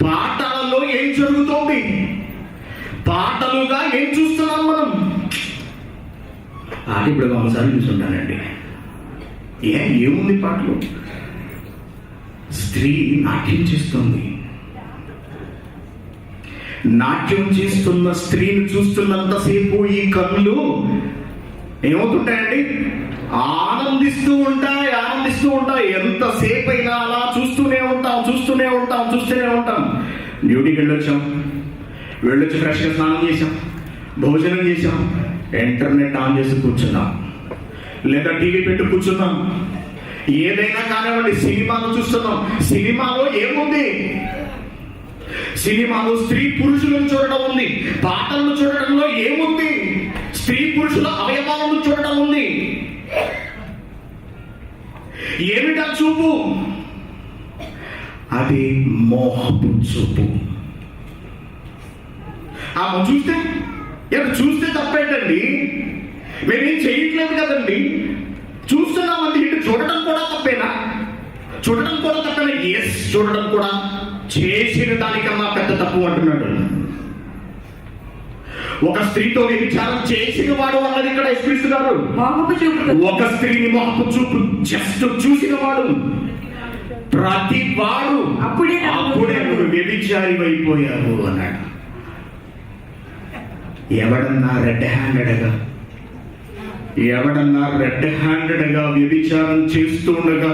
పాటలలో ఏం జరుగుతోంది? పాటలుగా ఏం చూస్తున్నాం మనం? పాట ఇప్పుడు 100 సార్లు చూస్తుంటానండి. ఏముంది పాటలు? స్త్రీ నాట్యం చేస్తుంది. నాట్యం చేస్తున్న స్త్రీని చూస్తున్నంతసేపు ఈ కళ్ళు ఏమవుతుంటాయండి? ఆనందిస్తూ ఉంటాయి. ఎంతసేపు అయినా అలా చూస్తూనే ఉంటాం. డ్యూటీకి వెళ్ళొచ్చి ఫ్రెష్గా స్నానం చేసాం, భోజనం చేసాం, ఇంటర్నెట్ ఆన్ చేసి కూర్చున్నాం, లేదా టీవీ పెట్టి కూర్చున్నాం. ఏదైనా కానివ్వండి, సినిమాను చూస్తున్నాం. సినిమాలో ఏముంది? సినిమాలో స్త్రీ పురుషులను చూడడం ఉంది. పాటలను చూడడంలో ఏముంది? స్త్రీ పురుషుల అవయవాలను చూడడం ఉంది. ఏమిటా చూపు? అది మోహపు చూపు. చూస్తే తప్పేంటండి? మేమేం చేయట్లేదు కదండి, చూస్తున్నామండి. ఇటు చూడటం కూడా తప్పేనా? ఎస్, చూడడం కూడా చేసిన దానికన్నా పెద్ద తప్పు అంటున్నాడు. ఒక స్త్రీతో వ్యభిచారం చేసిన వాడు అన్నది ఇక్కడ యేసుక్రీస్తు గారు. ఒక స్త్రీని మోహపు చూపు జస్ట్ చూసిన వాడు, ప్రతి వాడు అప్పుడే నువ్వు వ్యభిచారి అయిపోయావు అన్నాడు. ఎవడన్నా రెడ్ హ్యాండెడ్గా వ్యభిచారం చేస్తూ ఉండగా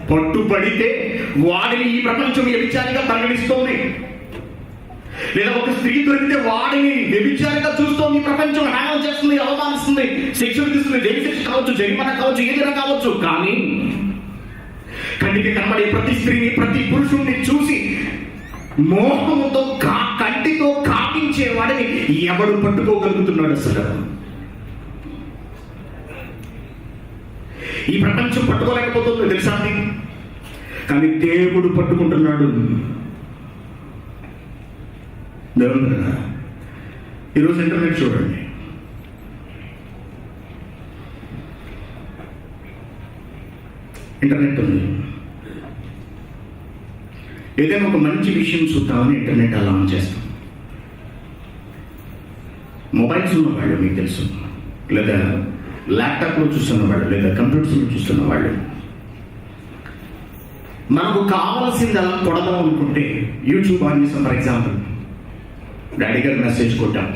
పట్టుబడితే వాడిని ఈ ప్రపంచం వ్యభిచారిగా పరిగణిస్తోంది. లేదా ఒక స్త్రీ దొరికితే వాడిని వ్యభిచారిగా చూస్తోంది. ప్రపంచం హ్యాండిల్ చేస్తుంది, అవమానిస్తుంది, శిక్ష విధిస్తుంది. జైలు శిక్ష కావచ్చు, జరిమానా కావచ్చు, ఏదైనా కావచ్చు. కానీ కంటికి కనబడే ప్రతి స్త్రీని, ప్రతి పురుషుణ్ణి చూసి మోహముతో కంటితో కాపించే వాడిని ఎవడు పట్టుకోగలుగుతున్నాడు? అసలు ఈ ప్రపంచం పట్టుకోలేకపోతుంది, తెలుసా? కానీ దేవుడు పట్టుకుంటున్నాడు. దేవుడు కదా. ఈరోజు ఇంటర్నెట్ చూడండి. ఇంటర్నెట్ ఉంది. ఏదైనా ఒక మంచి విషయం చూద్దామని ఇంటర్నెట్ అలా ఆన్ చేస్తాం. మొబైల్స్ ఉన్నవాళ్ళు మీకు తెలుసు, లేదా ల్యాప్టాప్లో చూస్తున్నవాళ్ళు, లేదా కంప్యూటర్స్లో చూస్తున్నవాళ్ళు, మనకు కావాల్సింది అలా కొడదాం అనుకుంటే యూట్యూబ్ ఆన్ చేస్తాం. ఫర్ ఎగ్జాంపుల్, డాడీ గారి మెసేజ్ కొట్టాం.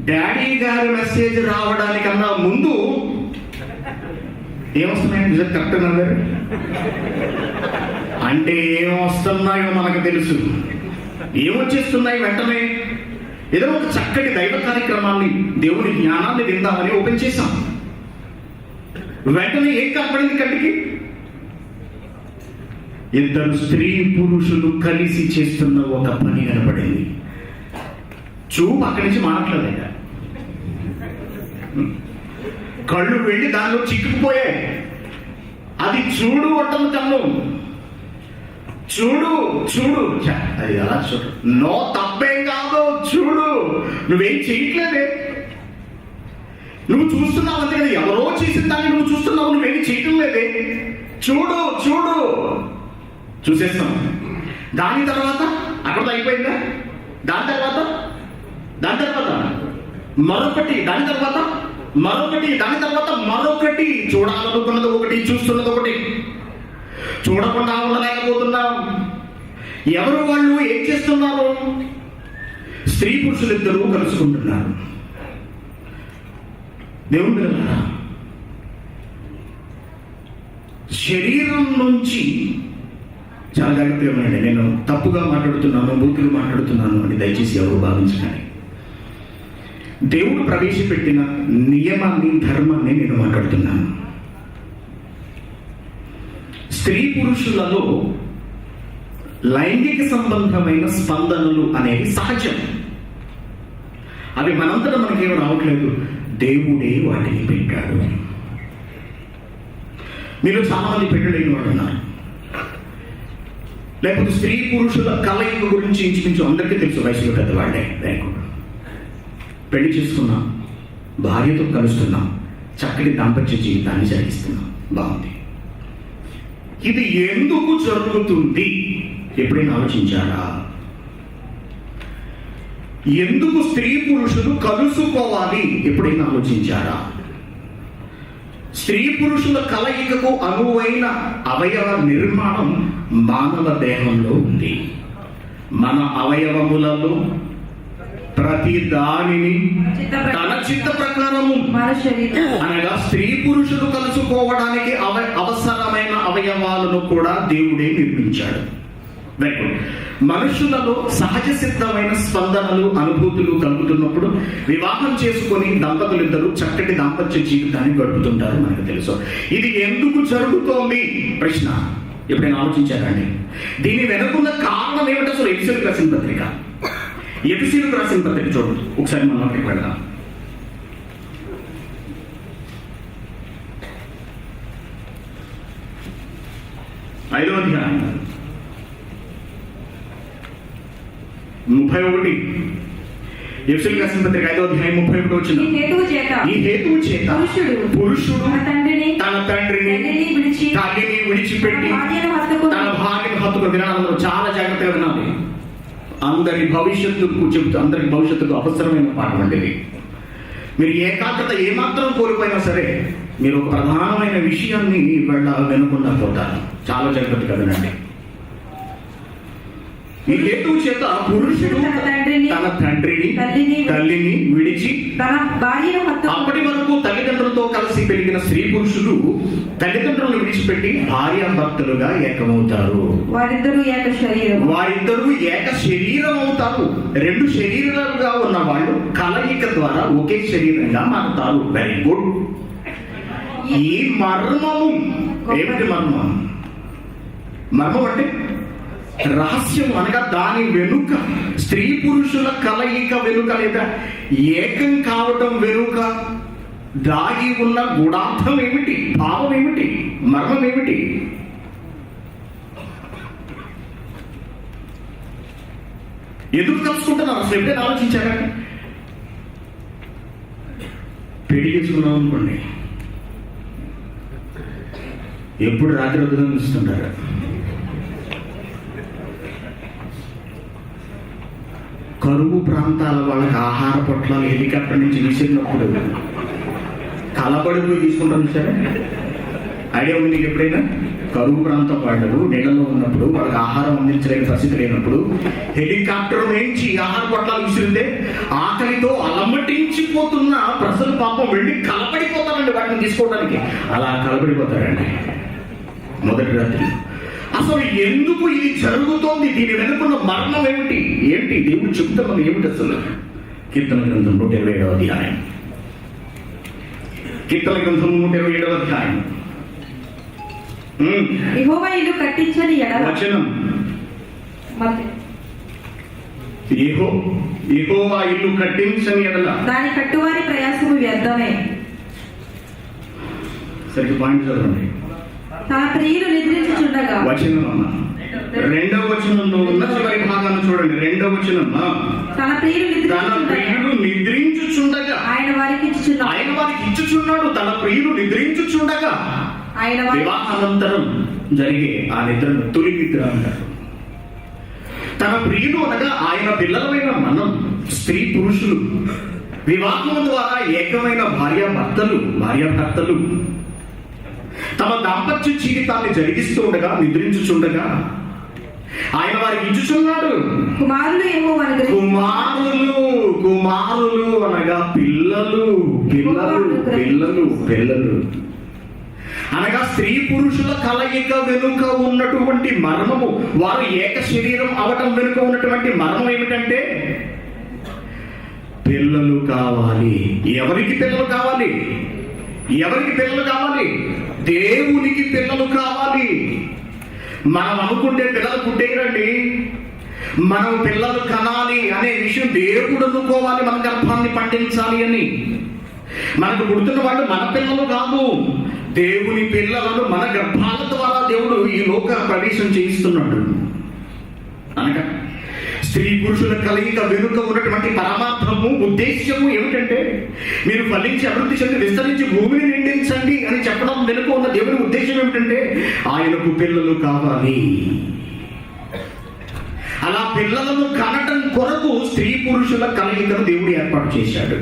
డాడీ గారి మెసేజ్ రావడానికన్నా ముందు ఏమొస్తున్నాయి? కరెక్ట్ అన్నారు అంటే ఏమొస్తున్నాయో మనకు తెలుసు. ఏమొచ్చేస్తున్నాయి? వెంటనే ఏదైనా ఒక చక్కటి దైవ కార్యక్రమాన్ని, దేవుని జ్ఞానాన్ని విందామని ఓపెన్ చేశాం. వెంటనే ఏం కనపడింది కంటికి? ఇద్దరు స్త్రీ పురుషులు కలిసి చేస్తున్న ఒక పని కనపడింది. చూపు అక్కడి నుంచి మాట్లాడలేక కళ్ళు వెళ్ళి దానిలో చిక్కుకుపోయాయి. అది చూడు అంటుంది కన్ను. చూడు అది అలా చూడు. నో, తప్పేం కాదు, చూడు. నువ్వేం చేయట్లేదే, నువ్వు చూస్తున్నావు అంతే కదా. ఎవరో చేసిన దాన్ని నువ్వు చూస్తున్నావు, నువ్వేం చేయటం లేదే. చూడు చూసేస్తాం. దాని తర్వాత అక్కడ అయిపోయిందా? దాని తర్వాత మరొకటి, దాని తర్వాత మరొకటి, దాని తర్వాత మరొకటి. చూడాలనుకున్నది ఒకటి, చూస్తున్నది ఒకటి. చూడకుండా ఉండలేకపోతున్నాం. ఎవరు వాళ్ళు ఏం చేస్తున్నారు? స్త్రీ పురుషులిద్దరూ కలుసుకుంటున్నారు. దేవుని పిల్లలారా, శరీరం నుంచి చాలా జాగ్రత్తగా ఉండండి. నేను తప్పుగా మాట్లాడుతున్నాను, బూతులు మాట్లాడుతున్నాను అని దయచేసి ఎవరు భావించకండి. దేవుడు ప్రవేశపెట్టిన నియమాన్ని, ధర్మాన్ని నేను మాట్లాడుతున్నాను. స్త్రీ పురుషులలో లైంగిక సంబంధమైన స్పందనలు అనేవి సహజం. అవి మనంతటా మనకేమో రావట్లేదు, దేవుడే వాటిని పెట్టాడు. మీరు చాలా మంది పెట్టలేని వాడు ఉన్నారు. లేకపోతే స్త్రీ పురుషుల కలయిక గురించి ఇంచుమించు అందరికీ తెలుసు, వయసులో పెద్దవాళ్లే లేకుండా. పెళ్లి చేసుకున్నాం, భార్యతో కలుస్తున్నాం, చక్కటి దాంపత్య జీవితాన్ని జరిగిస్తున్నాం, బాగుంది. ఇది ఎందుకు జరుగుతుంది ఎప్పుడైనా ఆలోచించారా? ఎందుకు స్త్రీ పురుషులు కలుసుకోవాలి ఎప్పుడైనా ఆలోచించారా? స్త్రీ పురుషుల కలయికకు అనువైన అవయవ నిర్మాణం మానవ దేహంలో ఉంది. మన అవయవములలో ప్రతి దానిని తన చిత్త ప్రకారము అనగా స్త్రీ పురుషులు కలుసుకోవడానికి అవసరమైన అవయవాలను కూడా దేవుడే నిర్మించాడు. మనుషులలో సహజ సిద్ధమైన స్పందనలు, అనుభూతులు కలుగుతున్నప్పుడు వివాహం చేసుకొని దంపతులిద్దరూ చక్కటి దాంపత్య జీవితాన్ని గడుపుతుంటారు, మనకు తెలుసు. ఇది ఎందుకు జరుగుతోంది ప్రశ్న ఎప్పుడైనా ఆలోచించారండి? దీని వెనుకున్న కారణం ఏమిటో అసలు ఎఫెసీయులకు రాసిన పత్రిక, ఎఫెసీయులకు రాసిన పత్రిక చూడండి ఒకసారి. మనం అక్కడికి వెళ్దాం. ఐదవ అధ్యాయం 31. ఎఫెసీయులకు రాసిన పత్రిక 5వ అధ్యాయం 31 వచనం. ఈ హేతువు చేత పురుషుడు తన తండ్రిని తల్లిని విడిచిపెట్టి తన భార్యను హత్తుకుని. వినాలందరూ చాలా జాగ్రత్తగా వినాలి. అందరికి భవిష్యత్తుకు అవసరమైన పాఠం అంటే ఇది. మీరు ఏకాగ్రత ఏమాత్రం కోల్పోయినా సరే మీరు ఒక ప్రధానమైన విషయాన్ని వినకుండా పోతారు. చాలా జాగ్రత్తగా వినండి. ఈ హేతువు చేత పురుషుడు తన తండ్రిని తల్లిని విడిచి అప్పటి వరకు తల్లిదండ్రులతో కలిసి పెరిగిన స్త్రీ పురుషులు తల్లిదండ్రులను విడిచిపెట్టి భార్యాభర్తలుగా ఏకమవుతారు. వారిద్దరూ ఏక శరీరం అవుతారు. రెండు శరీరాలుగా ఉన్న వాళ్ళు కలయిక ద్వారా ఒకే శరీరంగా మారుతారు. Very good. ఈ మర్మము ఏమిటి? మర్మం అంటే రహస్యం, అనగా దాని వెనుక, స్త్రీ పురుషుల కలయిక వెనుక లేదా ఏకం కావటం వెనుక దాగి ఉన్న గుడార్థం ఏమిటి? భావం ఏమిటి? మర్మం ఏమిటి? ఎందుకు కలుసుకుంటున్నారు అసలు ఎప్పుడైనా ఆలోచించారా? పెళ్లి చేసుకున్నాం అనుకోండి, ఎప్పుడు రాత్రి వద్దని చూస్తుంటారు. కరువు ప్రాంతాల వాళ్ళకి ఆహార పొట్లాలు హెలికాప్టర్ నుంచి విసిరినప్పుడు కలబడిపోయి తీసుకుంటాను సరే. ఐడియా ఉంది నీకు ఎప్పుడైనా? కరువు ప్రాంతం వాళ్ళు నీళ్ళలో ఉన్నప్పుడు వాళ్ళకి ఆహారం అందించలేని పరిస్థితి లేనప్పుడు హెలికాప్టర్ నుంచి ఆహార పొట్లాలు విసిరితే ఆకలితో అలమటించిపోతున్న ప్రజలు పాపం వెళ్ళి కలబడిపోతారండి వాటిని తీసుకోవడానికి. అలా కలబడిపోతారండి మొదటి రాత్రి. అసలు ఎందుకు ఇది జరుగుతోంది? దీని వెనుకున్న మరణం ఏమిటి? దేవుడు చెప్తామని ఏమిటి అసలు? కీర్తన గ్రంథం 127వ అధ్యాయం. కీర్తన గ్రంథం 127వ అధ్యాయం యెహోవా ఇల్లు కట్టించని ఎడల వచనం. యెహోవా ఇల్లు కట్టించని ఎడల దాని కట్టువారి ప్రయాసము వ్యర్థమే. సరిగ్గా పాయింట్ చదవండి. తన ప్రియులు నిద్రించుచుండగా, వచనం 2వ వచనంలో ఉన్న చివరి భాగాన్ని చూడండి. 2వ వచనం, తన ప్రియులు నిద్రించుచుండగా ఆయన వారికి ఇచ్చుచున్నాడు. తన ప్రియులు నిద్రించుచుండగా ఆయన వివాహానంతరం జరిగే ఆ నిద్రను తొలి నిద్ర అంటారు. తన ప్రియులు అనగా ఆయన పిల్లలమైన మనం, స్త్రీ పురుషులు వివాహం ద్వారా ఏకమైన భార్యాభర్తలు తమ దాంపత్య జీవితాన్ని జరిగిస్తూ ఉండగా, నిద్రించుచుండగా ఆయన వారికి ఇచ్చుచున్నాడు కుమారులు యెహోవాను కుమారులు అనగా పిల్లలు అనగా స్త్రీ పురుషుల కలయిక వెనుక ఉన్నటువంటి మర్మము, వారు ఏక శరీరం అవటం వెనుక ఉన్నటువంటి మర్మం ఏమిటంటే పిల్లలు కావాలి. ఎవరికి పిల్లలు కావాలి? దేవునికి పిల్లలు కావాలి. మనం అనుకుంటే పిల్లలు పుట్టేరండి. మనం పిల్లలు కనాలి అనే విషయం దేవుడు అనుకోవాలి. మన గర్భాన్ని పండించాలి అని. మనకు పుడుతున్న వాళ్ళు మన పిల్లలు కాదు, దేవుని పిల్లలను మన గర్భాల ద్వారా దేవుడు ఈ లోక ప్రవేశం చేయిస్తున్నాడు. అనగా స్త్రీ పురుషుల కలయిక వెనుక ఉన్నటువంటి పరమాత్మము, ఉద్దేశ్యము ఏమిటంటే మీరు ఫలించి అభివృద్ధి చెంది విస్తరించి భూమిని నిండించండి అని చెప్పడం వెనుక ఉన్న దేవుని ఉద్దేశం ఏమిటంటే ఆయనకు పిల్లలు కావాలి. అలా పిల్లలను కనటం కొరకు స్త్రీ పురుషుల కలయికను దేవుడు ఏర్పాటు చేశాడు.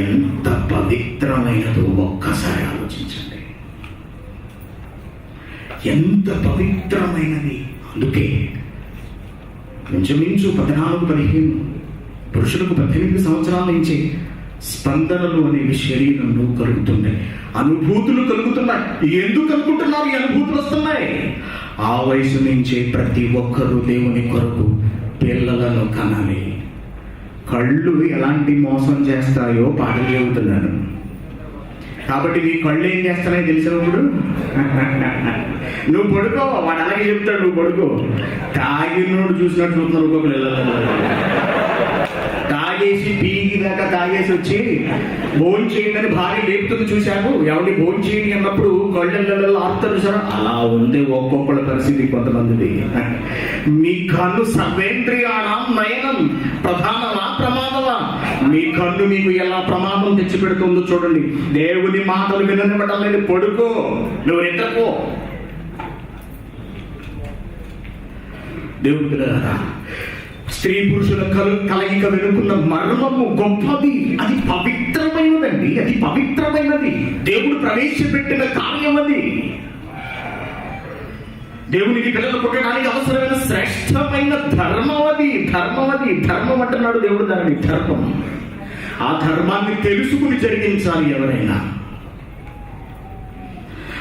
ఎంత పవిత్రమైనదో ఒక్కసారి ఆలోచించండి. ఎంత పవిత్రమైనది. అందుకే ఇంచుమించు 14-15 పురుషులకు 18 సంవత్సరాల నుంచి స్పందనలు అనేవి శరీరంలో కలుగుతున్నాయి, అనుభూతులు కలుగుతున్నాయి. ఎందుకు అనుకుంటున్నారు ఈ అనుభూతులు వస్తున్నాయి? ఆ వయసు నుంచే ప్రతి ఒక్కరూ దేవుని కొరకు పిల్లలను కనాలి. కళ్ళు ఎలాంటి మోసం చేస్తాయో పాటలు చెబుతున్నాను. కాబట్టి నీ కళ్ళు ఏం చేస్తానో తెలిసినప్పుడు నువ్వు పడుకో, వాడు అలాగే చెప్తాడు, నువ్వు పడుకో. తాగినోడు చూసినట్టు చూస్తున్నారు ఒక్కొక్కరు. తాగేసి పీకి దాకా తాగేసి వచ్చి భోజనం చేయండి భార్య లేపుతుంది చూశాను. ఎవరిని భోజనం చేయండి అన్నప్పుడు కళ్ళల్లో ఆపుతారు సార్. అలా ఉంది ఒక్కొక్కళ్ళ పరిస్థితి కొంతమందిది. మీ కన్ను సర్వేంద్రియాణం నయనం ప్రధానమా ప్రమాదమా? మీ కన్ను మీకు ఎలా ప్రమాదం తెచ్చిపెడుతుందో చూడండి. దేవుని మాటలు విననివ్వడం లేదు. పడుకో, నువ్వు నిద్రపో. దేవుడి పిల్లలారా, స్త్రీ పురుషుల కలయిక వెనుకున్న మర్మము గొప్పది. అది పవిత్రమైనదండి. అది పవిత్రమైనది. దేవుడు ప్రవేశపెట్టిన కార్యం అది. దేవునికి పిల్లలు పుట్టడానికి అవసరమైన శ్రేష్టమైన ధర్మం అది. ధర్మం అంటున్నాడు దేవుడు దానిని. ధర్మం. ఆ ధర్మాన్ని తెలుసుకుని జరిగించాలి ఎవరైనా.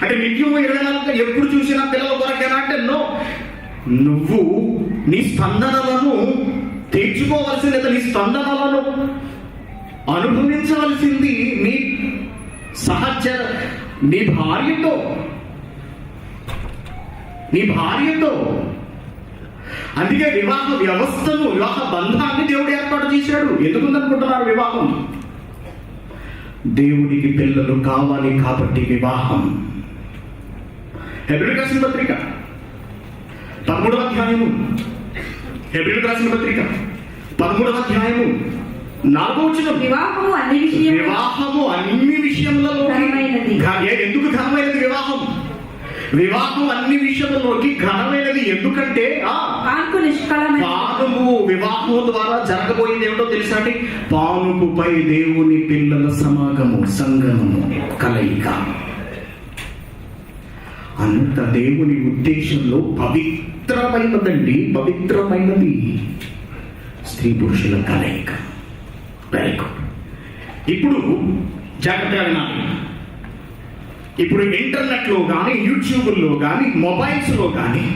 అంటే నిత్యం 24 ఎప్పుడు చూసినా పిల్లల కొరకేనా అంటే నో. నువ్వు నీ స్పందనలను తీర్చుకోవాల్సింది, నీ స్పందనలను అనుభవించవలసింది నీ నీ భార్యతో. అందుకే వివాహ వ్యవస్థను, వివాహ బంధాన్ని దేవుడు ఏర్పాటు చేశాడు. ఎందుకుందనుకుంటున్నారు? వివాహం దేవుడికి పిల్లలు కావాలి కాబట్టి వివాహం. హెబ్రీయులకు రాసిన పత్రిక 13వ అధ్యాయము, హెబ్రీయులకు రాసిన పత్రిక 13వ అధ్యాయము 4వ వచనం. వివాహము అన్ని విషయములలో ఎందుకు ఘనమైనది? వివాహం అన్ని విషయములోకి ఘనమైనది. ఎందుకంటే పానుపు వివాహం ద్వారా జరగబోయేది ఏమిటో తెలుసా అండి? పానుపుపై దేవుని పిల్లల సమాగము, సంగమము, కలయిక. అంత దేవుని ఉద్దేశంలో పవిత్రమైనదండి. పవిత్రమైనది స్త్రీ పురుషుల కలయిక. Very good. ఇప్పుడు జాగ్రత్తగా వినాలి. ఇప్పుడు ఇంటర్నెట్లో కానీ, యూట్యూబ్లో కానీ, మొబైల్స్లో కానీ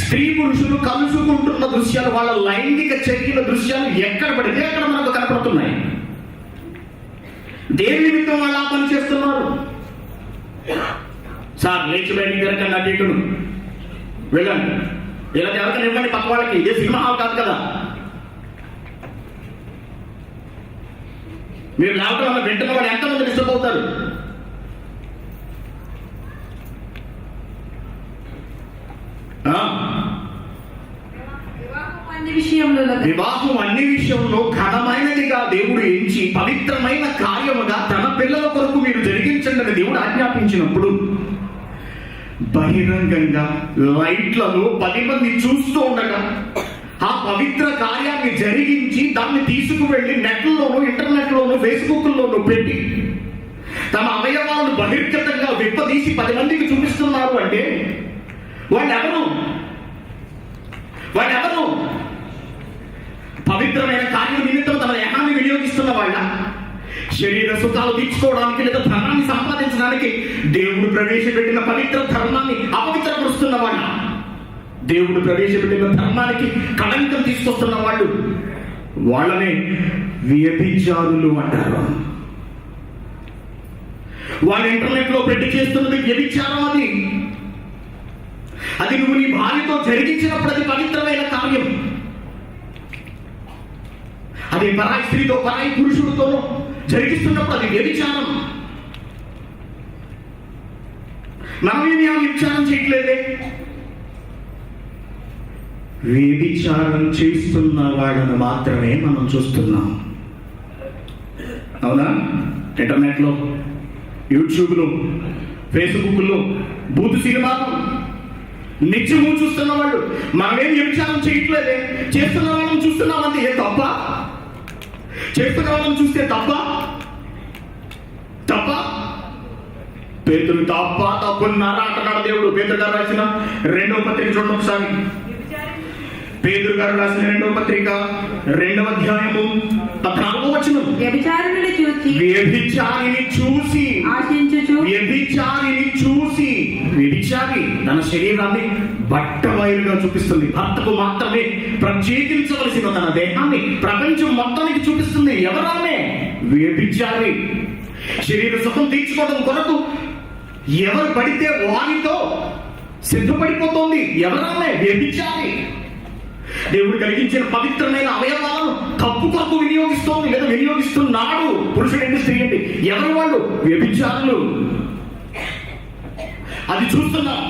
స్త్రీ పురుషులు కలుసుకుంటున్న దృశ్యాలు, వాళ్ళ లైంగిక చర్యల దృశ్యాలు ఎక్కడ పడితే అక్కడ మనకు కనపడుతున్నాయి. దేని నిమిత్తం వాళ్ళు ఆ పని చేస్తున్నారు? సార్ లేచి బయటికి తిరగండి, అటు ఇటును వెళ్ళండి, ఇలా ఎవరికైనా ఇవ్వండి పక్క వాళ్ళకి. ఇదే సినిమా హాల్ కాదు కదా. మీరు లేవటం వల్ల వింటున్న వాళ్ళు ఎంతమంది డిస్టర్బ్ అవుతారు? వివాహం అన్ని విషయంలో ఘనమైనదిగా దేవుడు ఎంచి పవిత్రమైన కార్యముగా తన పిల్లల కొరకు మీరు జరిగించండి అని దేవుడు ఆజ్ఞాపించినప్పుడు బహిరంగంగా లైట్లలో 10 మంది చూస్తూ ఉండగా ఆ పవిత్ర కార్యాన్ని జరిగించి దాన్ని తీసుకువెళ్ళి నెట్లోను, ఇంటర్నెట్లోను, ఫేస్బుక్లోను పెట్టి తమ అవయవాలను బహిర్గతంగా విప్పదీసి 10 మందికి చూపిస్తున్నారు అంటే వాళ్ళెవరు పవిత్రమైన కార్యం నిమిత్తం తమ దేహాన్ని వినియోగిస్తున్న వాళ్ళ, శరీర సుఖాలు తీర్చుకోవడానికి లేదా ధనాన్ని సంపాదించడానికి దేవుడు ప్రవేశపెట్టిన పవిత్ర ధర్మాన్ని అపవిత్రపరుస్తున్న వాళ్ళ, దేవుడు ప్రవేశపెట్టిన ధర్మానికి కళంకం తీసుకొస్తున్న వాళ్ళు, వాళ్ళనే వ్యభిచారులు అంటారు. వాళ్ళు ఇంటర్నెట్ లో పెట్టి చేస్తున్నది వ్యభిచారం. అది నువ్వు నీ భార్యతో జరిగించినప్పుడు అది పవిత్రమైన కార్యం. అది పరాయి స్త్రీతో పరాయి పురుషుడితోనూ జరిగిస్తున్నప్పుడు అది వ్యభిచారం. మనమేమి ఆ వ్యభిచారం చేయట్లేదే. వ్యభిచారం చేస్తున్న వాళ్ళను మాత్రమే మనం చూస్తున్నాం. అవునా? ఇంటర్నెట్లో, యూట్యూబ్లో, ఫేస్బుక్లో బూతు సినిమాలు నిత్యము చూస్తున్న వాళ్ళు. మనమేం వ్యభిచారం చేయట్లేదే. చేస్తున్న వాళ్ళని చూస్తున్నామంటే ఏ తప్ప? చేస్తున్న వాళ్ళని చూస్తే తప్ప? పేతురు తప్పున్నారా అంటున్నాడు దేవుడు. పేతురు గారు రాసిన 2వ పత్రిక చూడండి ఒకసారి. పేతురు గారు రాసిన 2వ పత్రిక 2వ అధ్యాయము 14వ వచనం. వ్యభిచారిని చూసి వ్యభిచారి తన శరీరాన్ని బట్టబయలుగా చూపిస్తుంది. భర్తకు మాత్రమే ప్రత్యేకించవలసిన తన దేహాన్ని ప్రపంచం మొత్తానికి చూపిస్తుంది. ఎవరామే? వ్యభిచారి. శరీర సుఖం తీర్చుకోవడం కొరకు ఎవరు పడితే వారితో సిద్ధపడిపోతుంది. ఎవరామే? వ్యభిచారి. దేవుడు కలిగించిన పవిత్రమైన అవయవాలను తప్పు కొరకు వినియోగిస్తోంది లేదా వినియోగిస్తున్నాడు. పురుషుడు స్త్రీ ఏంటి? ఎవరు వాళ్ళు? వ్యభిచారులు. అది చూస్తున్నారు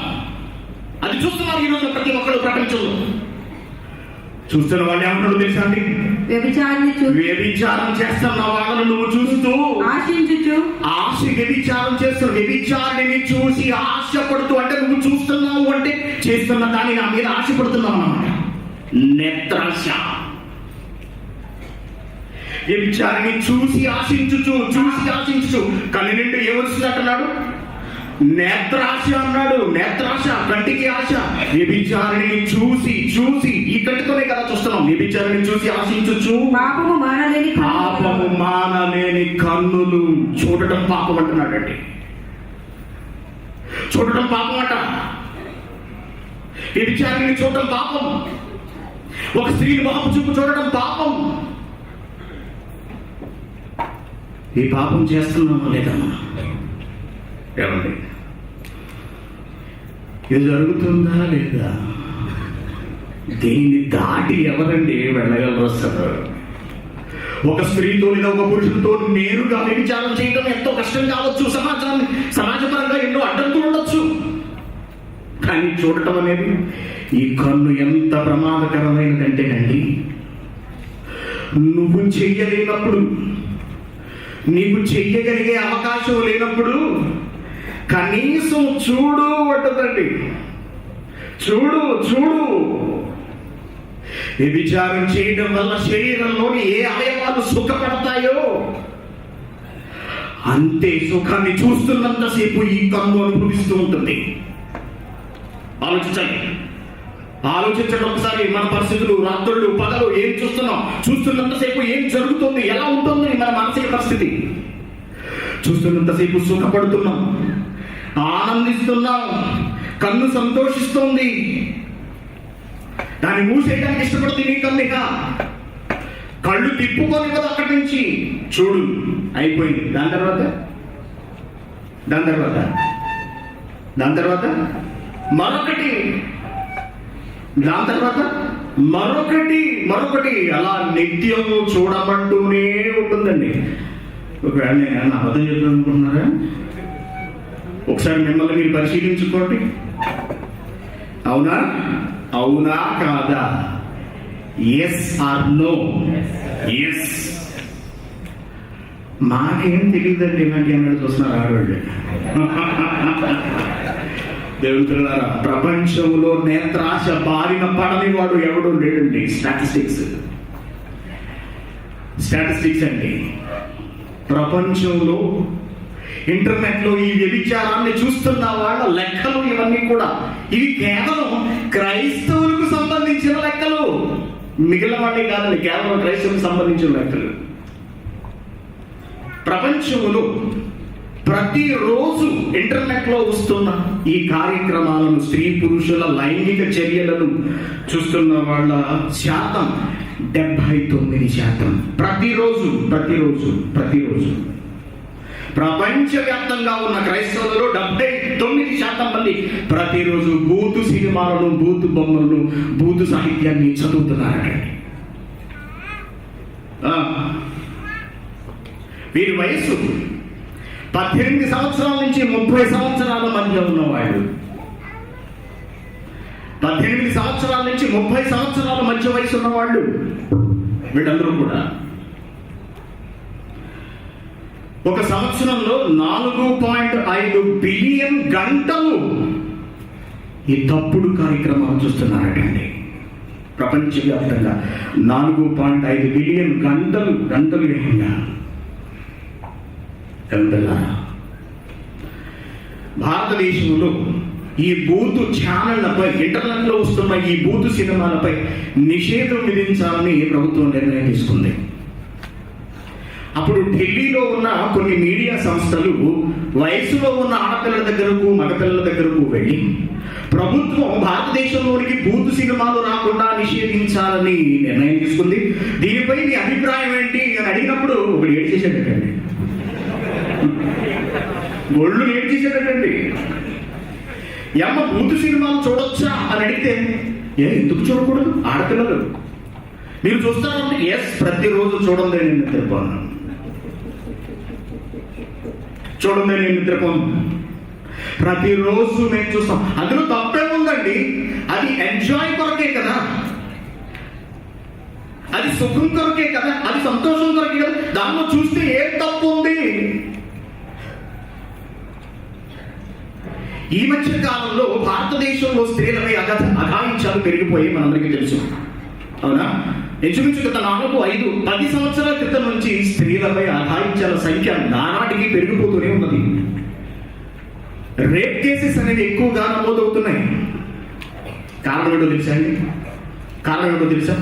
ఈరోజు ప్రతి ఒక్కరు ప్రపంచంలో. చూస్తున్న వాళ్ళు ఏమంటాడు తెలుసా అండి? వ్యభిచారం చేస్తున్న వాళ్ళను నువ్వు చూస్తూ వ్యభిచారం చేస్తున్న వ్యభిచారిని చూసి ఆశపడుతూ, అంటే నువ్వు చూస్తున్నావు అంటే చేస్తున్న దాన్ని నా మీద ఆశపడుతున్నావు అన్నమాట. నేత్రాశ. వ్యభిచారిని చూసి ఆశించుచు కన్ను నిండి ఏమొస్తుంది అంటున్నాడు? నేత్రాశ అన్నాడు. నేత్రాశ, కంటికి ఆశ. వ్యభిచారిని చూసి ఈ కంటితోనే కదా చూస్తున్నాం. వ్యభిచారిని చూసి ఆశించుచు పాపము మానలేని కన్నులు. చూడటం పాపం అంటున్నాడండి. చూడటం పాపం అంట. వ్యభిచారిని చూడటం పాపం. ఒక స్త్రీని బాబు చూపు చూడటం పాపం. ఈ పాపం చేస్తున్నామా లేదా? ఏమండి, ఇది జరుగుతుందా లేదా? దీన్ని దాటి ఎవరండి వెళ్ళగలరు? అసలు ఒక స్త్రీతో లేదా ఒక పురుషులతో నేరుగా వ్యభిచారం చేయడం ఎంతో కష్టం కావచ్చు. సమాజపరంగా ఎన్నో అడ్డంకులు ఉండొచ్చు. కానీ చూడటం అనేది, ఈ కన్ను ఎంత ప్రమాదకరమైనదంటేనండి, నువ్వు చెయ్యలేనప్పుడు, నీకు చెయ్యగలిగే అవకాశం లేనప్పుడు కనీసం చూడు అంటుందండి. చూడు. వ్యభిచారం చేయడం వల్ల శరీరంలోని ఏ అవయవాలు సుఖపడతాయో అంతే సుఖాన్ని చూస్తున్నంతసేపు ఈ కన్ను అనుభవిస్తూ ఉంటుంది. ఆలోచించండి ఒకసారి. మన పరిస్థితులు, రాత్రులు పగలు ఏం చూస్తున్నంతసేపు ఏం జరుగుతుంది, ఎలా ఉంటుంది మన మానసిక పరిస్థితి? చూస్తున్నంతసేపు సుఖపడుతున్నాం, ఆనందిస్తున్నాం, కన్ను సంతోషిస్తోంది. దాన్ని మూసేయడానికి ఇష్టపడుతుంది నీ కన్నుగా. కళ్ళు తిప్పుకొని కదా అక్కడి నుంచి. చూడు, అయిపోయింది. దాని తర్వాత మరొకటి, దాని తర్వాత మరొకటి అలా నిత్యము చూడమంటూనే ఉంటుందండి. ఒకవేళ నేను అబద్ధం చెప్పాలనుకుంటున్నారా? ఒకసారి మిమ్మల్ని మీరు పరిశీలించుకోండి. అవునా కాదా? Yes or no? ఎస్. మాకేం తెలియదండి. ఇలాంటి అన్నట్టు చూస్తున్నారు ఆడవాళ్ళు. దేవుని పిల్లలారా, ప్రపంచంలో నేత్రాశ బారిన పడని వాడు ఎవడు లేడండి. స్టాటిస్టిక్స్ అండి. ప్రపంచంలో ఇంటర్నెట్లో ఈ వ్యభిచారాన్ని చూస్తున్న వాళ్ళ లెక్కలు ఇవన్నీ కూడా ఇవి కేవలం క్రైస్తవులకు సంబంధించిన లెక్కలు, మిగిలిన వాళ్ళే కాదండి, కేవలం క్రైస్తవులకు సంబంధించిన లెక్కలు. ప్రపంచంలో ప్రతిరోజు ఇంటర్నెట్లో వస్తున్న ఈ కార్యక్రమాలను, స్త్రీ పురుషుల లైంగిక చర్యలను చూస్తున్న వాళ్ళ శాతం 79%. ప్రతిరోజు ప్రపంచవ్యాప్తంగా ఉన్న క్రైస్తవులలో 79% మంది ప్రతిరోజు బూతు సినిమాలను, బూతు బొమ్మలను, బూతు సాహిత్యాన్ని చదువుతున్నారండి. వీరి వయస్సు 18 సంవత్సరాల నుంచి 30 సంవత్సరాల మధ్య ఉన్నవాళ్ళు, 18 సంవత్సరాల నుంచి 30 సంవత్సరాల మధ్య వయసు ఉన్నవాళ్ళు, వీళ్ళందరూ కూడా ఒక సంవత్సరంలో 4.5 బిలియన్ గంటలు ఈ తప్పుడు కార్యక్రమాలు చూస్తున్నారటండి. ప్రపంచవ్యాప్తంగా 4.5 బిలియన్ గంటలు ఏమైనా భారతదేశంలో ఈ బూతు ఛానళ్లపై, ఇంటర్నెట్లో వస్తున్న ఈ బూతు సినిమాలపై నిషేధం విధించాలని ప్రభుత్వం నిర్ణయం తీసుకుంది. అప్పుడు ఢిల్లీలో ఉన్న కొన్ని మీడియా సంస్థలు వయసులో ఉన్న ఆడపిల్లల దగ్గరకు, మగపిల్లల దగ్గరకు వెళ్ళి ప్రభుత్వం భారతదేశంలోనికి బూతు సినిమాలు రాకుండా నిషేధించాలని నిర్ణయం తీసుకుంది. దీనిపై మీ అభిప్రాయం ఏంటి అని అడిగినప్పుడు ఒకటి ఏడ్చేసేటండి, ఒళ్ళు నేర్చేసేటండి. ఎమ్మ బూతు సినిమాలు చూడొచ్చా అని అడిగితే, ఎందుకు చూడకూడదు, ఆడపిల్లలు మీరు చూస్తారంటే, ఎస్ ప్రతిరోజు చూడండి నేను నిద్రపోను, చూడండి నేను నిద్రపోను, ప్రతిరోజు మేము చూస్తాం. అందులో తప్పే ఉందండి, అది ఎంజాయ్ కొరకే కదా, అది సుఖం కొరకే కదా, అది సంతోషం కొరకే కదా, దానిలో చూస్తే ఏం తప్పు ఉంది? ఈ మధ్య కాలంలో భారతదేశంలో స్త్రీలపై అఘాయిత్యాలు పెరిగిపోయి మనందరికీ తెలుసు, అవునా? ఇంచుమించు గత 4-5-10 సంవత్సరాల క్రితం నుంచి స్త్రీలపై అఘాయిత్యాల సంఖ్య నానాటికి పెరిగిపోతూనే ఉన్నది. రేప్ కేసెస్ అనేవి ఎక్కువగా నమోదవుతున్నాయి. కారణం ఏంటో తెలుసా?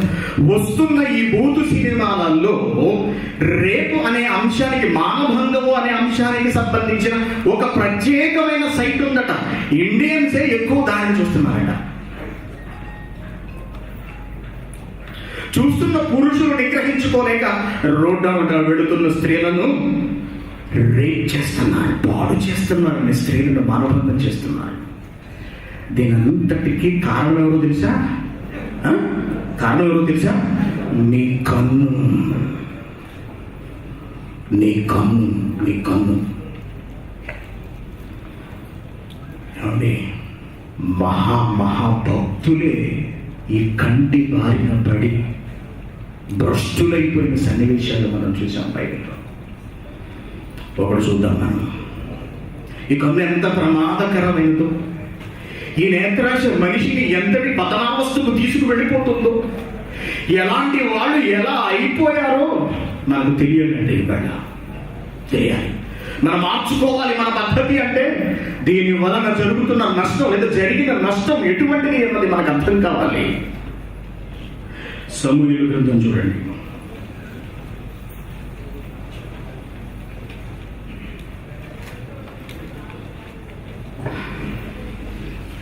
వస్తున్న ఈ బూతు సినిమాలలో రేపు అనే అంశానికి, మానభంగము అనే అంశానికి సంబంధించిన ఒక ప్రత్యేకమైన సైట్ ఉందట. ఇండియన్సే ఎక్కువ దానిని చూస్తున్నారట. చూస్తున్న పురుషులు నిగ్రహించుకోలేక రోడ్డు వెళుతున్న స్త్రీలను రేప్ చేస్తున్నారు, పాడు చేస్తున్నారని, స్త్రీలను మానభంగం చేస్తున్నారు. దీనంతటికీ కారణం ఎవరో తెలుసా? నీ కన్ను. మహాభక్తులే ఈ కంటి బారిన పడి భ్రష్టులైపోయిన సన్నివేశాలు మనం చూసాం బైబిల్లో. ఒకటి చూద్దాం మనం. ఈ కన్ను ఎంత ప్రమాదకరమైనదో, ఈ నేత్రాశ మనిషిని ఎంతటి పతనావస్థకు తీసుకు వెళ్ళిపోతుందో, ఎలాంటి వాళ్ళు ఎలా అయిపోయారో మనకు తెలియాలంటే ఇవాళ తెలియాలి. మనం మార్చుకోవాలి మన పద్ధతి. అంటే దీని వలన జరుగుతున్న నష్టం లేదా జరిగిన నష్టం ఎటువంటిది అన్నది మనకు అర్థం కావాలి. సమూయేలు గ్రంథం చూడండి.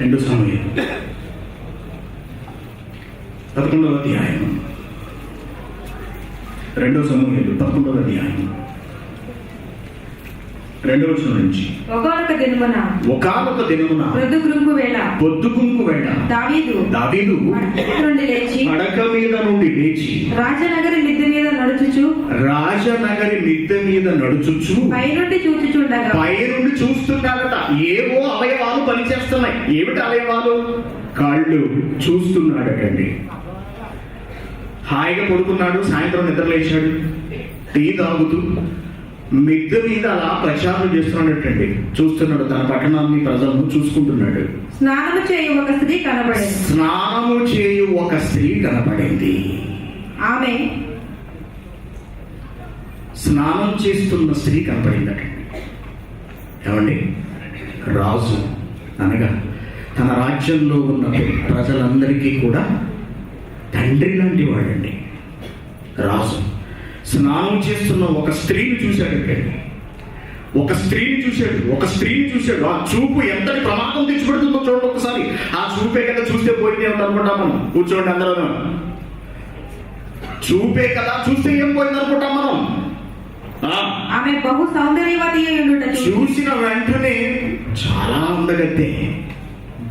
రెండు సమూయేలు 11వ అధ్యాయం. 2 సమూయేలు 11వ అధ్యాయం 2వ వచనం నుంచి. ఒకానొక దినమున పొద్దుగుంకు వేళ దావీదు పడక మీద నుండి లేచి రాజనగరి మిద్దె మీద నడుచుచు పైనుండి చూస్తున్నాడట. ఏవో అవయవాలు పనిచేస్తున్నాయి. ఏమిటి అవయవాలు? కాళ్ళు. చూస్తున్నాడటండి. హాయిగా పడుకున్నాడు, సాయంత్రం నిద్ర లేచాడు, టీ తాగుతూ మిద్దె మీద అలా ప్రచారం చేస్తున్నాడటండి. చూస్తున్నాడు, తన పట్టణాన్ని, ప్రజలను చూసుకుంటున్నాడు. స్నానము చేయు ఒక స్త్రీ కనపడింది. ఆమె స్నానం చేస్తున్న స్త్రీ కనపడిందటండి. ఏమండి, రాజు అనగా తన రాజ్యంలో ఉన్న ప్రజలందరికీ కూడా తండ్రి లాంటి వాడండి. రాజు స్నానం చేస్తున్న ఒక స్త్రీని చూశాడండి. ఒక స్త్రీని చూశాడు. ఆ చూపు ఎంతటి ప్రమాదం తెచ్చిపెడుతుందో చూడండి ఒకసారి. ఆ చూపే కదా చూస్తే పోయింది ఏమిటి అనుకుంటాం మనం. కూర్చోండి అందరూ. చూపే కదా చూస్తే ఏం పోయింది అనుకుంటాం మనం. ఆమె బహు సౌందర్యవతి చూసిన వెంటనే చాలా అందగత్తే,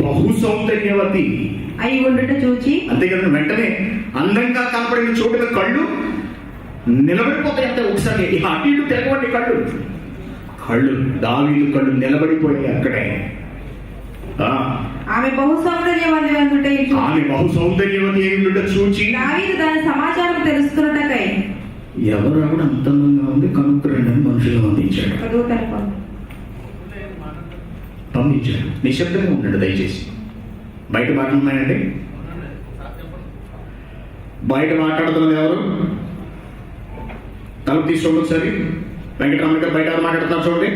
బహు సౌందర్యవతి అయి ఉండుట చూచి, అంతే కదా, వెంటనే అందంగా కనపడిన చోటున కళ్ళు నిలబడిపోతాయి. అంటే ఒకసారి అటు ఇటు తిరగవండి కళ్ళు దావీదు కళ్ళు నిలబడిపోయాయి అక్కడే. ఆమె బహు సౌందర్యవతి అయి ఉండుట చూచి దావీదు దాని సమాచారం తెలుసుకున్నటకై ఎవరు ఆవిడ అంత అందంగా ఉంది కనుక్కురండి అని మనుషులు పంపించాడు. నిశ్శబ్దంగా ఉన్నాడు దయచేసి. బయట మాట్లాడుతున్నాయండి. బయట మాట్లాడుతున్నది ఎవరు? తలుపు తీసుకోండి ఒకసారి. వెంకటరామ గారు బయట ఎవరు మాట్లాడుతున్నారు చూడండి.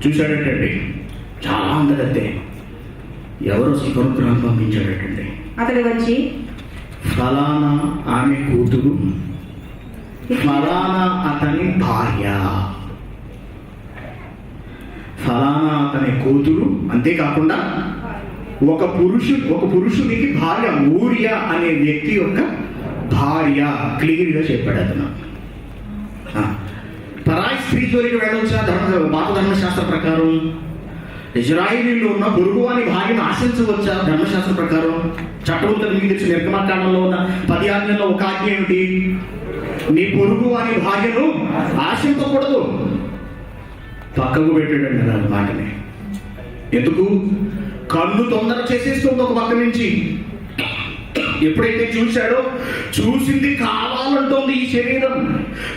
చూశాడటండి, చాలా అందగత్తే. ఎవరు కనుక్కురాని పంపించాడటండి. అతడు వచ్చి ఫలానా ఆమె కూతురు, ఫలానా అతని భార్య, ఫలానా అతని కూతురు, అంతేకాకుండా ఒక పురుషునికి భార్య, ఊరియా అనే వ్యక్తి యొక్క భార్య. క్లియర్గా చెప్పాడు అతను. పరాయి స్త్రీ జోలికి వెళ్ళవచ్చా? పాత ధర్మశాస్త్ర ప్రకారం ఇజ్రాయిలీలో ఉన్న పొరుగువాని భార్యను ఆశించవచ్చా? ధర్మశాస్త్ర ప్రకారం చట్టవంతుల మీకు తెలిసిన నిర్గమకాండంలో ఉన్న 10 ఆజ్ఞల్లో ఒక ఆజ్ఞ ఏమిటి? నీ పొరుగువాని భార్యను ఆశించకూడదు. పక్కకు పెట్టాడండి అలా మాటని. ఎందుకు? కన్ను తొందర చేసేస్తుంది ఒక పక్క నుంచి. ఎప్పుడైతే చూశాడో చూసింది కావాలంటోంది ఈ శరీరం.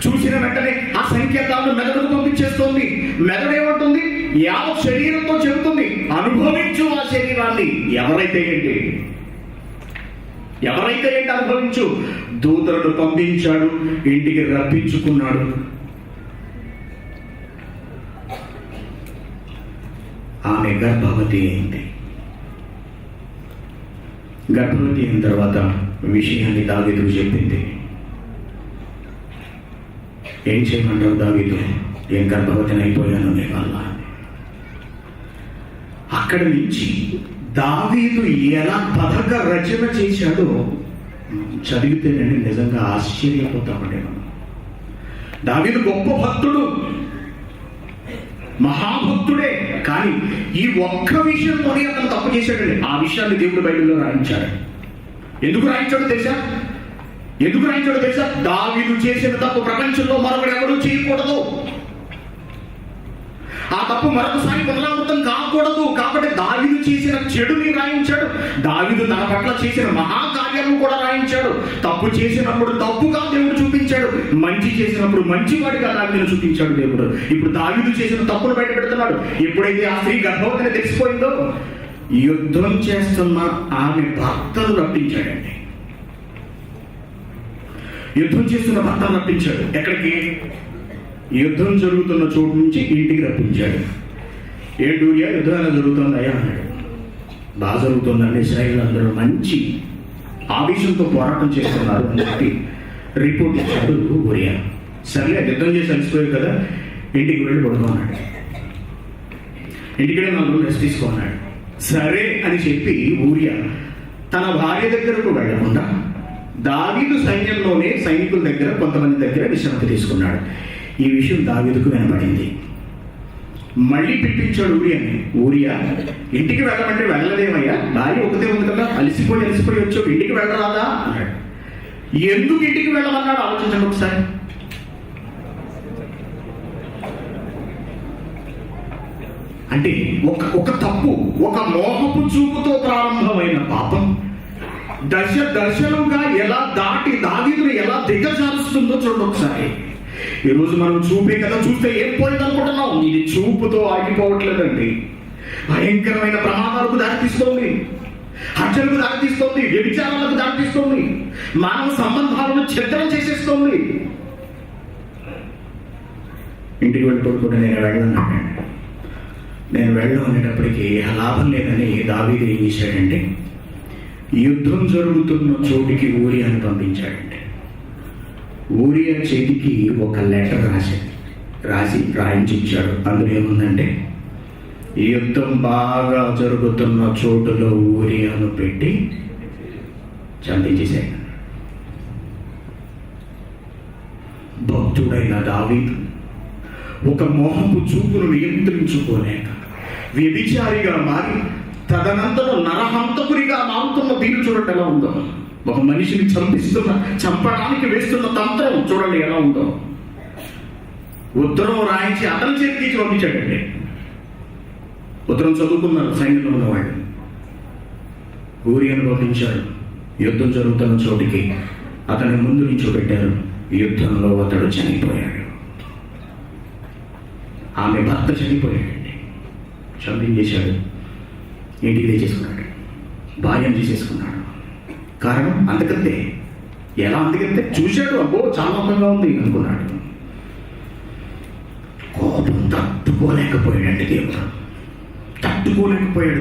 చూసిన వెంటనే ఆ సంకేతాలను మెదడుకు పంపించేస్తోంది. మెదడు ఏమంటుంది? యావత్ శరీరంతో చెబుతుంది, అనుభవించు ఆ శరీరాన్ని. ఎవరైతే ఏంటి అనుభవించు. దూతలను పంపించాడు, ఇంటికి రప్పించుకున్నాడు. ఆమె గర్భవతి అయింది. గర్భవతి అయిన తర్వాత విషయాన్ని దావీదుకు చెప్పింది. ఏం చేయమంటావు దావీదు? ఏం గర్భవతిని అయిపోయాను నీ వల్ల. అక్కడి నుంచి దావీదు ఎలా పథక రచన చేశాడో చదివితేనండి నిజంగా ఆశ్చర్యపోతామండి మనం. దావీదు గొప్ప భక్తుడు, మహాభక్తుడే. కానీ ఈ ఒక్క విషయంలోనే అతను తప్పు చేశాడండి. ఆ విషయాన్ని దేవుడు బైబిల్లో రాయించాడు. ఎందుకు రాయించాడో తెలుసా? దావీదు చేసిన తప్పు ప్రపంచంలో మరొకడు ఎవరు చేయకూడదు. ఆ తప్పు మరొకసారి పునరావృతం కాకూడదు. కాబట్టి దావీదు చేసిన చెడుని రాయించాడు. దావీదు తన పట్ల చేసిన మహాకార్యాలను కూడా రాయించాడు. తప్పు చేసినప్పుడు తప్పుగా దేవుడు చూపించాడు, మంచి చేసినప్పుడు మంచివాడిగా దావీదును చూపించాడు దేవుడు. ఇప్పుడు దావీదు చేసిన తప్పును బయట పెడుతున్నాడు. ఎప్పుడైతే ఆ స్త్రీ గర్భవతిని తెలిసిపోయిందో యుద్ధం చేస్తున్న ఆమె భర్తను రప్పించాడండి. యుద్ధం చేస్తున్న భర్తను రప్పించాడు. ఎక్కడికి? యుద్ధం జరుగుతున్న చోటు నుంచి ఇంటికి రప్పించాడు. ఊరియా యుద్ధం ఎలా జరుగుతుందయ్యా అన్నాడు. బాగా జరుగుతుందండి, ఇశ్రాయేలు అందరూ మంచి ఆవేశంతో పోరాటం చేస్తున్నారు అని చెప్పి రిపోర్ట్ ఇచ్చాడు ఊరియా. సర్లే, యుద్ధం చేసి అలసిపోయాడు కదా, ఇంటికి వెళ్ళి పడుకున్నాడు. ఇంటికి వెళ్ళి 4 రోజులు రెస్ట్ తీసుకున్నాడు. సరే అని చెప్పి ఊరియా తన భార్య దగ్గరకు వెళ్ళకుండా దావీదు సైన్యంలోనే సైనికుల దగ్గర కొంతమంది దగ్గర విశ్రాంతి తీసుకున్నాడు. ఈ విషయం దావీదుకు వినపడింది. మళ్ళీ పిలిపించాడు ఊరియా. ఇంటికి వెళ్ళమంటే వెళ్ళలేమయ్యా, భార్య ఒకతే ఉంది కదా, అలసిపోయి వచ్చావు, ఇంటికి వెళ్ళరాదా అన్నాడు. ఎందుకు ఇంటికి వెళ్ళమన్నాడు ఆలోచించండి ఒకసారి. అంటే ఒక తప్పు, ఒక మోహపు చూపుతో ప్రారంభమైన పాపం దశలుగా ఎలా దాటి దావీదును ఎలా దిగజారుస్తుందో చూడండి ఒకసారి. ఈరోజు మనం చూపే కదా, చూస్తే ఏం పోయింది అనుకుంటున్నాం. ఇది చూపుతో ఆగిపోవట్లేదండి, భయంకరమైన ప్రమాదాలకు దారితీస్తోంది. హత్యలకు దారితీస్తోంది, వ్యభిచారాలకు దారితీస్తోంది, మానవ సంబంధాలను ఛిద్రం చేసేస్తోంది. ఇంటికి వెళ్ళిపోకుండా నేను వెళ్ళడం అనేటప్పటికీ లాభం లేదని దావీదు ఏం చేశాడంటే యుద్ధం జరుగుతున్న చోటికి ఊరియాను పంపించాడంటే ఊరియా చేతికి ఒక లెటర్ రాయించి ఇచ్చాడు. అందులో ఏముందంటే యుద్ధం బాగా జరుగుతున్న చోటులో ఊరియాను పెట్టి చంపించేశాడు. భక్తుడైన దావీదు ఒక మోహపు చూపును నియంత్రించుకోలేక వ్యభిచారిగా మారి తదనంతరం నరహంతకుడిగా మారుతున్న తీరు చూడండి ఎలా ఉందో. ఒక మనిషిని చంపడానికి వేస్తున్న తంత్రం చూడండి ఎలా ఉందో. ఉత్తరం రాయించి అతని చేతికి పంపించాడండి. ఉత్తరం చదువుకున్నారు సైన్యంలో ఉన్నవాళ్ళు. ఊరియాను పంపించారు. యుద్ధం జరుగుతున్న చోటికి అతని ముందు నిల్చోబెట్టారు. యుద్ధంలో అతడు చనిపోయాడు. ఆమె భర్త చనిపోయాడండి. చంపించేశాడు. ఇంటికి తెచ్చేసుకున్నాడు. భార్యను తీసేసుకున్నాడు. కారణం అందుకంతే. ఎలా అందుకంతే? చూశాడు, అబ్బో చాలా అందంగా ఉంది అనుకున్నాడు. కోపం తట్టుకోలేకపోయాడు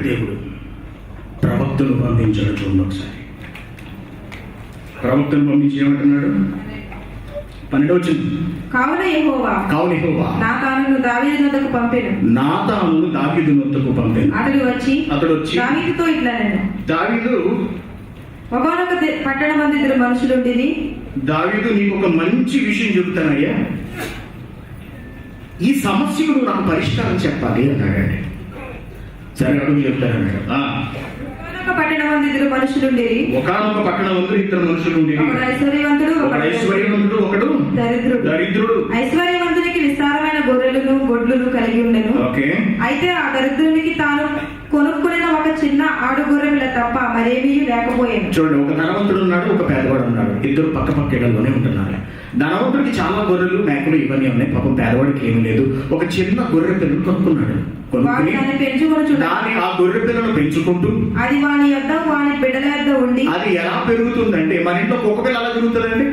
దేవుడు. ప్రవక్తను పంపించాడు. చూడండి ఒకసారి. ప్రవక్తను పంపించి ఏమంటున్నాడు? 12 వచ్చింది. కావున యెహోవా నాతానును దావీదు నొద్దకు పంపెను. అతడు వచ్చి దావీదుతో ఇట్లా నేను దావీదు ఒకనొక పట్టణమందు 2 మనుషులుండిరి. దావీదు నీకు ఒక మంచి విషయం చెబుతానయ్యా, ఈ సమస్యకు నువ్వు నాకు పరిష్కారం చెప్పాలి అన్నాడండి. సరే అడుగు చెప్తానన్నాడు. ఒకనొక పట్టణమందు 2 మనుషులుండిరి. ఒకనొక పట్టణమందు 2 మనుషులుండిరి. ఒకడు ఐశ్వర్యవంతుడు, ఒకడు దరిద్రుడు. ఐశ్వర్యవంతునికి విస్తారమైన గొర్రెలను గొడ్లను కలిగి ఉండెను. అయితే ఆ దరిద్రునికి తాను కొనుక్కునే ఒక చిన్న ఆడు గొర్రెల తప్ప మరేమీ లేకపోయాను. చూడండి, ఒక ధనవంతుడు ఉన్నాడు, ఒక పేదవాడు ఉన్నాడు. ఇద్దరు పక్క పక్క ఇళ్లలోనే ఉంటున్నారు. ధనవంతుడికి చాలా గొర్రెలు మేకలు ఇవన్నీ ఉన్నాయి. పాపం పేదవాడికి ఏమీ లేదు. ఒక చిన్న గొర్రె పిల్లలు కొనుక్కున్నాడు. దాని ఆ గొర్రె పిల్లలను పెంచుకుంటూ అది వాని యొద్ద వాని బిడ్డల యొద్ద ఉండి అది ఎలా పెరుగుతుందంటే మన ఇంట్లో కుక్క పిల్ల ఎలా పెరుగుతుందండి?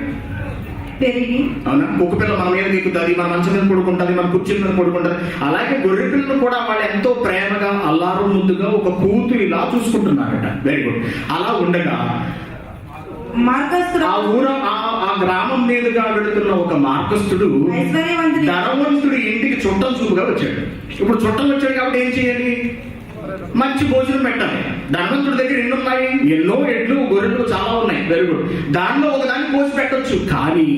పెరిగి. అవునా? కుక్క పిల్ల మన మీద ఎక్కుతుంది, మన మంచం మీద పడుకుంటుంది, మన కుర్చీ మీద పడుకుంటుంది. అలాగే గొర్రె పిల్లలు కూడా వాళ్ళు ఎంతో ప్రేమగా అల్లారు ముద్దుగా ఒక కూతు ఇలా చూసుకుంటున్నారట. Very good. అలా ఉండగా మార్గస్థుడు, ఆ గ్రామం మీదుగా వెళుతున్న ఒక మార్గస్థుడు ధనవంతుడి ఇంటికి చుట్టం చూపుగా వచ్చాడు. ఇప్పుడు చుట్టం వచ్చాడు కాబట్టి ఏం చేయాలి? మంచి భోజనం పెట్టాలి. ధనవంతుడి దగ్గర ఎన్ని ఉన్నాయి? ఎన్నో ఎడ్లు గొర్రెలు చాలా ఉన్నాయి. Very good. దానిలో ఒకదాన్ని పోసి పెట్టొచ్చు. కానీ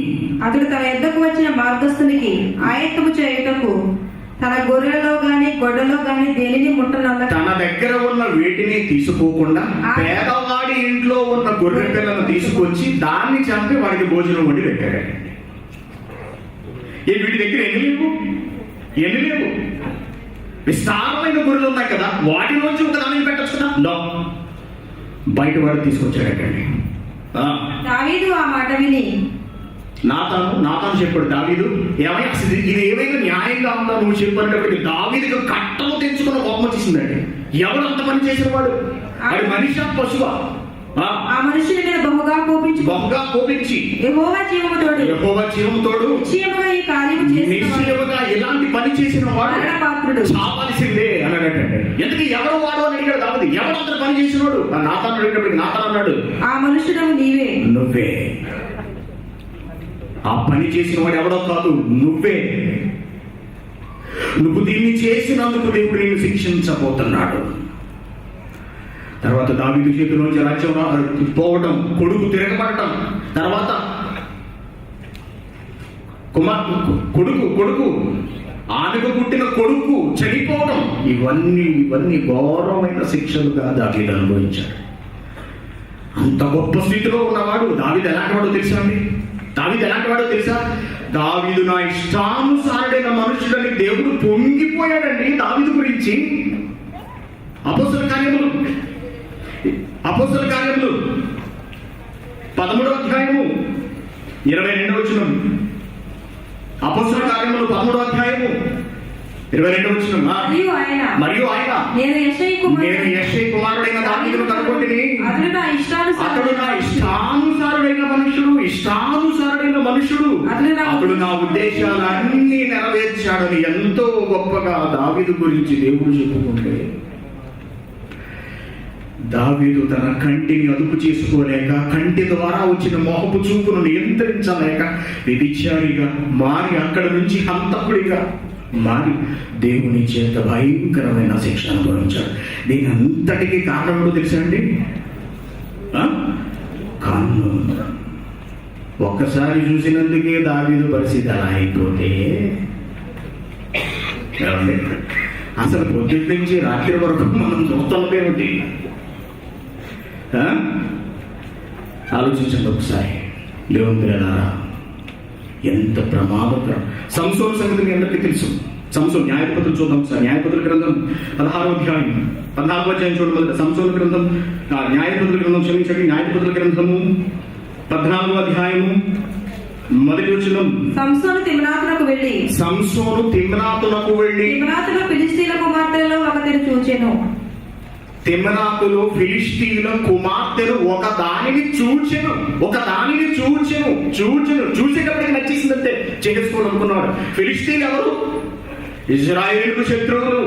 అతడు తన యొద్దకు వచ్చిన మార్గస్థునికి ఆయత్తము చేయుటకు తన గొర్రెలో గాని గొడ్డలో గాని దేనిని ముట్టనల్ల తన దగ్గర ఉన్న వీటిని తీసుకోకుండా పేదవాడి ఇంట్లో ఉన్న గొర్రె పిల్లను తీసుకొచ్చి దాన్ని చంపి వాడికి భోజనం వండి పెట్టాడండి. వీడి దగ్గర ఎన్ని లేవు. విస్తారమైన గొర్రెలు ఉన్నాయి కదా, వాటిలోంచి ఒక దానిని పెట్టచ్చు కదా. బయట వాడు తీసుకొచ్చాడటండి. దావీదు ఆ మాట విని నాతాను చెప్పాడు. దావీదు ఏమైనా ఇది ఏమైనా న్యాయంగా ఉందా నువ్వు చెప్పినప్పటికీ దావీదుకు కట్టలు తెంచుకున్న కోపం వచ్చేసిందండి. ఎవరు అంత పని చేసిన వాడు? అది మనిషి పశువా? ఆ మనుషుని మీద బహుగా కోపించి యెహోవా జీవము తోడు నిశ్చయముగా ఈ కార్యము నిశ్చయముగా ఇలాంటి పని చేసిన వాడు చావాల్సిందే అన్నాడటండి. ఎందుకు ఎవరు వాడు అని అడిగాడు దావీదు. ఎవరు అంత పని చేసినవాడు? నాతాను అడిగినప్పటికీ నాతాను అన్నాడు, ఆ మనుషుడు నువ్వే. ఆ పని చేసిన వాడు ఎవడో కాదు, నువ్వే. నువ్వు దీన్ని చేసినందుకు దేవుడు నిన్ను శిక్షించబోతున్నాడు. తర్వాత దావీదు చేతిలోంచి రాజ్యం పోవటం, కొడుకు తిరగబడటం, తర్వాత కొడుకు ఆమెకు పుట్టిన కొడుకు చనిపోవడం, ఇవన్నీ ఘోరమైన శిక్షలుగా దావీదు అనుభవించాడు. అంత గొప్ప స్థితిలో ఉన్నవాడు దావీదు ఎలాంటి వాడో తెలుసా? దావీదు నా ఇష్టానుసారుడైన మనుషులని దేవుడు పొంగిపోయాడండి దావీదు గురించి. అపోస్తలుల కార్యములు 13వ అధ్యాయము 22వ వచనం. అపోస్తలుల కార్యములు 13వ అధ్యాయము 22వ వచనం. మరియు ఆయన నేను యెష్షయి కుమారుడైన దావీదును కనుగొంటిని, మనుషుడు, అతడు నా ఉద్దేశాలన్నీ నెరవేర్చాడని ఎంతో గొప్పగా దావీదు గురించి దేవుడు చెప్పుకుంటే, దావీదు తన కంటిని అదుపు చేసుకోలేక, కంటి ద్వారా వచ్చిన మోహపు చూపును నియంత్రించలేక వ్యభిచారిగా మారి, అక్కడ నుంచి హంతకుడిగా మారి దేవుని చేత భయంకరమైన శిక్ష అనుభవించాడు. దీని అంతటికీ కారణం ఏంటో తెలుసా అండి? కన్ను. ఒక్కసారి చూసినందుకే దావీదు పరిస్థితి అలా అయిపోతే, అసలు పొద్దుటి నుంచి రాత్రి వరకు మనం చూస్తున్నదేమిటి? ఆలోచించండి ఒకసారి. దేవుని ఎంత ప్రమాదకరం. సంసోను సంగతి మీ అందరికీ తెలుసు. సంసోను న్యాయపతులు చూద్దాం ఒకసారి. న్యాయపతుల గ్రంథం 16వ అధ్యాయం 14వ అధ్యాయం చూడమని. సంసోను గ్రంథం న్యాయపతుల గ్రంథం క్షమించండి, న్యాయపతుల గ్రంథము 14వ అధ్యాయము 1వ వచనం. సంసోను తిమ్నాతునకు వెళ్ళి తిమ్నాతులో ఫిలిష్తీయుల కుమార్తెలలో ఒకతిని చూచెను. తిమ్నాతులో ఫిలిష్తీయుల కుమార్తెను ఒకదానిని చూచెను. చూసేటప్పటికి నచ్చేసిందంటే చేసుకోవాలనుకున్నాడు. ఫిలిష్తీయులు ఎవరు? ఇజ్రాయేలుకు శత్రువులు.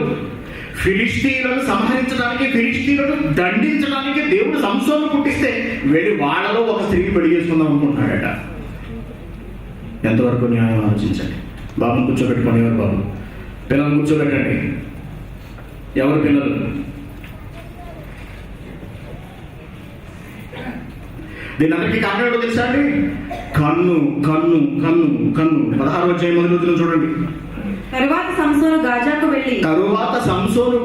ఫిలిష్తీయులను సంహరించడానికి, ఫిలిష్తీయులను దండించడానికి దేవుడు సంసోను పుట్టిస్తే వెళ్ళి వాళ్ళలో ఒక స్త్రీని పెళ్లి చేసుకుందాం అనుకుంటున్నాడట. ఎంతవరకు న్యాయం ఆలోచించండి. బాబుని కూర్చోబెట్టుకోండి. ఎవరు బాబు? పిల్లలు కూర్చోబెట్టండి. ఎవరు పిల్లలు? దీని అందరికీ కారణం ఏంటో తెలుసా అండి? కన్ను. 16వ అధ్యాయం 1వ వచనం చూడండి. తరువాత సంసోను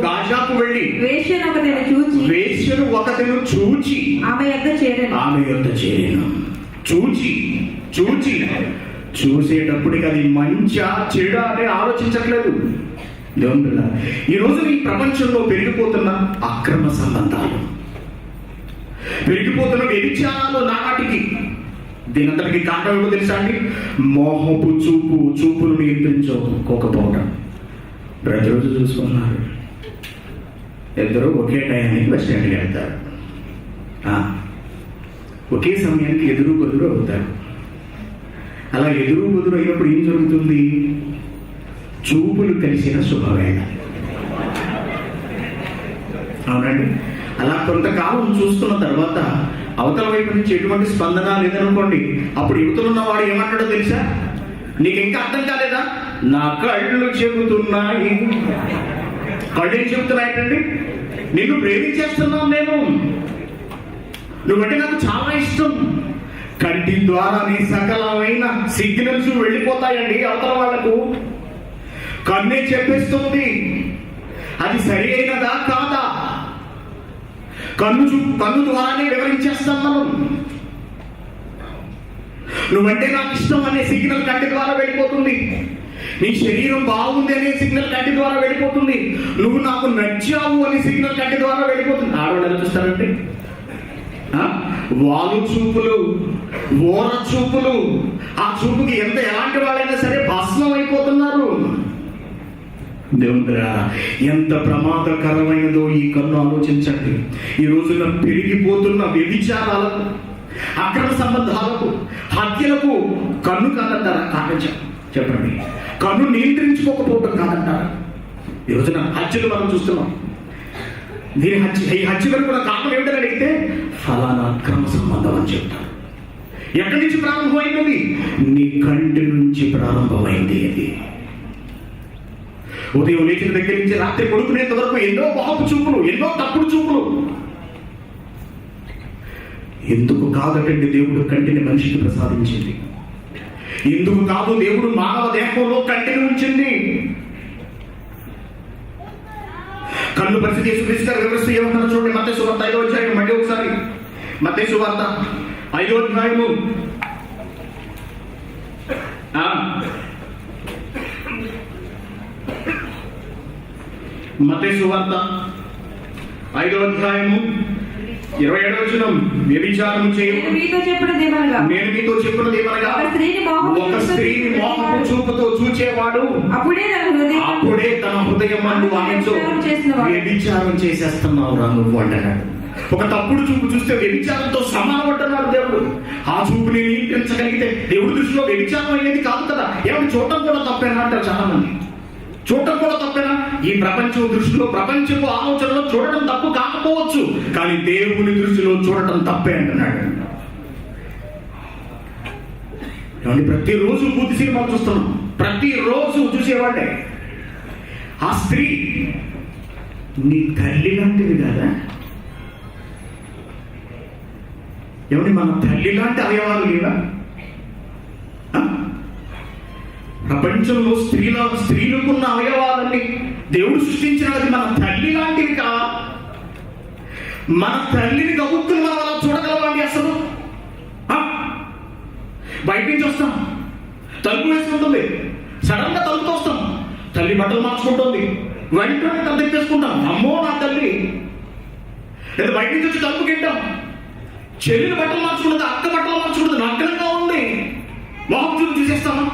గాజాకు వెళ్ళి వేశ్యను ఒకతెను చూచి ఆమె యొద్ద చేరెను. చూసేటప్పటికి అది మంచా చెడా అని ఆలోచించట్లేదు. దేవుని ఈ రోజు ఈ ప్రపంచంలో పెరిగిపోతున్న అక్రమ సంబంధాలు, పెరిగిపోతున్న వ్యభిచారాలు నాటికి దీనంతటికి కారణం ఏమో తెలుసా అండి? మోహపు చూపులు నియంత్రించుకోకపోవడం. ప్రతిరోజు చూసుకున్నారు, ఇద్దరు ఒకే టైంకి బస్ స్టాండ్కి వెళ్తారు, ఒకే సమయానికి ఎదురు బదురు అవుతారు. అలా ఎదురు బదురు అయినప్పుడు ఏం జరుగుతుంది? చూపులు కలిసిన శుభవేళ. అవునండి. అలా కొంతకాలం చూస్తున్న తర్వాత అవతల వైపు నుంచి ఎటువంటి స్పందన లేదనుకోండి, అప్పుడు యువతలున్న వాడు ఏమంటాడో తెలుసా? నీకు ఇంకా అర్థం కాలేదా? నా కళ్ళు చెబుతున్నాయి. కళ్ళు ఏం చెబుతున్నాయండి? నీకు ప్రేమించేస్తున్నాను నేను, నువ్వంటే నాకు చాలా ఇష్టం. కంటి ద్వారా నీ సకలమైన సిగ్నల్స్ వెళ్ళిపోతాయండి అవతల వాళ్లకు. కన్నే చెప్పేస్తుంది అది సరి అయినదా కాదా. కన్ను ద్వారానే వివరించేస్తాం మనం. నువ్వంటే నాకు ఇష్టం అనే సిగ్నల్ కంటి ద్వారా వెళ్ళిపోతుంది. నీ శరీరం బాగుంది అనే సిగ్నల్ కంటి ద్వారా వెళ్ళిపోతుంది. నువ్వు నాకు నచ్చావు అనే సిగ్నల్ కంటి ద్వారా వెళ్ళిపోతుంది. ఆడవాళ్ళు ఎలా చూస్తారంటే వాలు చూపులు, ఓర చూపులు. ఆ చూపుకి ఎలాంటి వాళ్ళైనా సరే భస్మం అయిపోతున్నారు. దేవుడా, ఎంత ప్రమాదకరమైనదో ఈ కన్ను ఆలోచించండి. ఈ రోజున పెరిగిపోతున్న వ్యభిచారాలకు, అక్రమ సంబంధాలకు, హత్యలకు కన్ను కాదంటారా? కారణం చెప్పండి. కన్ను నియంత్రించుకోకపోవడం కాదంటారా? ఈ రోజున హత్యలు మనం చూస్తున్నాం. ఈ హత్యలకు కూడా కారణం ఏమిటని అడిగితే ఫలానా అక్రమ సంబంధం అని చెప్తారు. ఎక్కడి నుంచి ప్రారంభమైంది? నీ కంటి నుంచి ప్రారంభమైంది. అది ఉదయం లేచిన దగ్గర నుంచి రాత్రి పడుకునేంత వరకు ఎన్నో బాపు చూపులు, ఎన్నో తప్పుడు చూపులు. ఎందుకు కాదటండి దేవుడు కంటిని మనిషికి ప్రసాదించింది? ఎందుకు కాదు దేవుడు మానవ దేహంలో కంటిని ఉంచింది? కన్ను పరిస్థితి యేసుక్రీస్తు వివరిస్తూ ఏమన్నారు చూడండి. మత్తయి సువార్త 5వ అధ్యాయం, మళ్ళీ ఒకసారి మత్తయి సువార్త 5వ అధ్యాయము మత్తయి సువార్త 5వ అధ్యాయము 27వ వచనం. వ్యభిచారం చేయు, నేను మీతో చెప్పినది ఏమనగా ఒక స్త్రీని మోహపు చూపుతో చూచేవాడు అప్పుడే తన హృదయం మందు ఆమెతో వ్యభిచారం చేసేస్తున్నావు రా నువ్వు అంటున్నాడు. ఒక తప్పుడు చూపు చూస్తే వ్యభిచారంతో సమానమంటున్నాడు దేవుడు. ఆ చూపుని నియంత్రించగలిగితే దేవుడి దృష్టిలో వ్యభిచారం అయ్యేది కాదు కదా. ఏమని చూడటం కూడా తప్పేనా అంటారు చాలా మంది. చూడటం కూడా తప్పేనా? ఈ ప్రపంచం దృష్టిలో, ప్రపంచపు ఆలోచనలో చూడటం తప్పు కాకపోవచ్చు, కానీ దేవుని దృష్టిలో చూడటం తప్పే అంటున్నాడు. ఏమండి, ప్రతిరోజు పూర్తి సినిమాలు చూస్తున్నాం, ప్రతిరోజు చూసేవాడే. ఆ స్త్రీ నీ తల్లి లాంటిది కదా. ఏమండి, మన తల్లి లాంటి అవయవాలు లేవా? ప్రపంచంలో స్త్రీలకున్న అవయవాలన్నీ దేవుడు సృష్టించినది మన తల్లి లాంటివి కావా? మన తల్లిని గబుక్కుని మనం అలా చూడగలమండి అసలు? బయట నుంచి వస్తాం, తలుపు వేసుకుంటుంది, సడన్ గా తలుపుతో వస్తాం, తల్లి బట్టలు మార్చుకుంటుంది, వెంటనే తల తెప్పేసుకుంటాం, అమ్మో నా తల్లి. లేదా బయట నుంచి వచ్చి తలుపు గింటాం, చెల్లిని బట్టలు మార్చుకుంటుంది, అక్క బట్టలు మార్చుకుంటుంది, నగ్గరంగా ఉంది, మొహం చూసేస్తామా?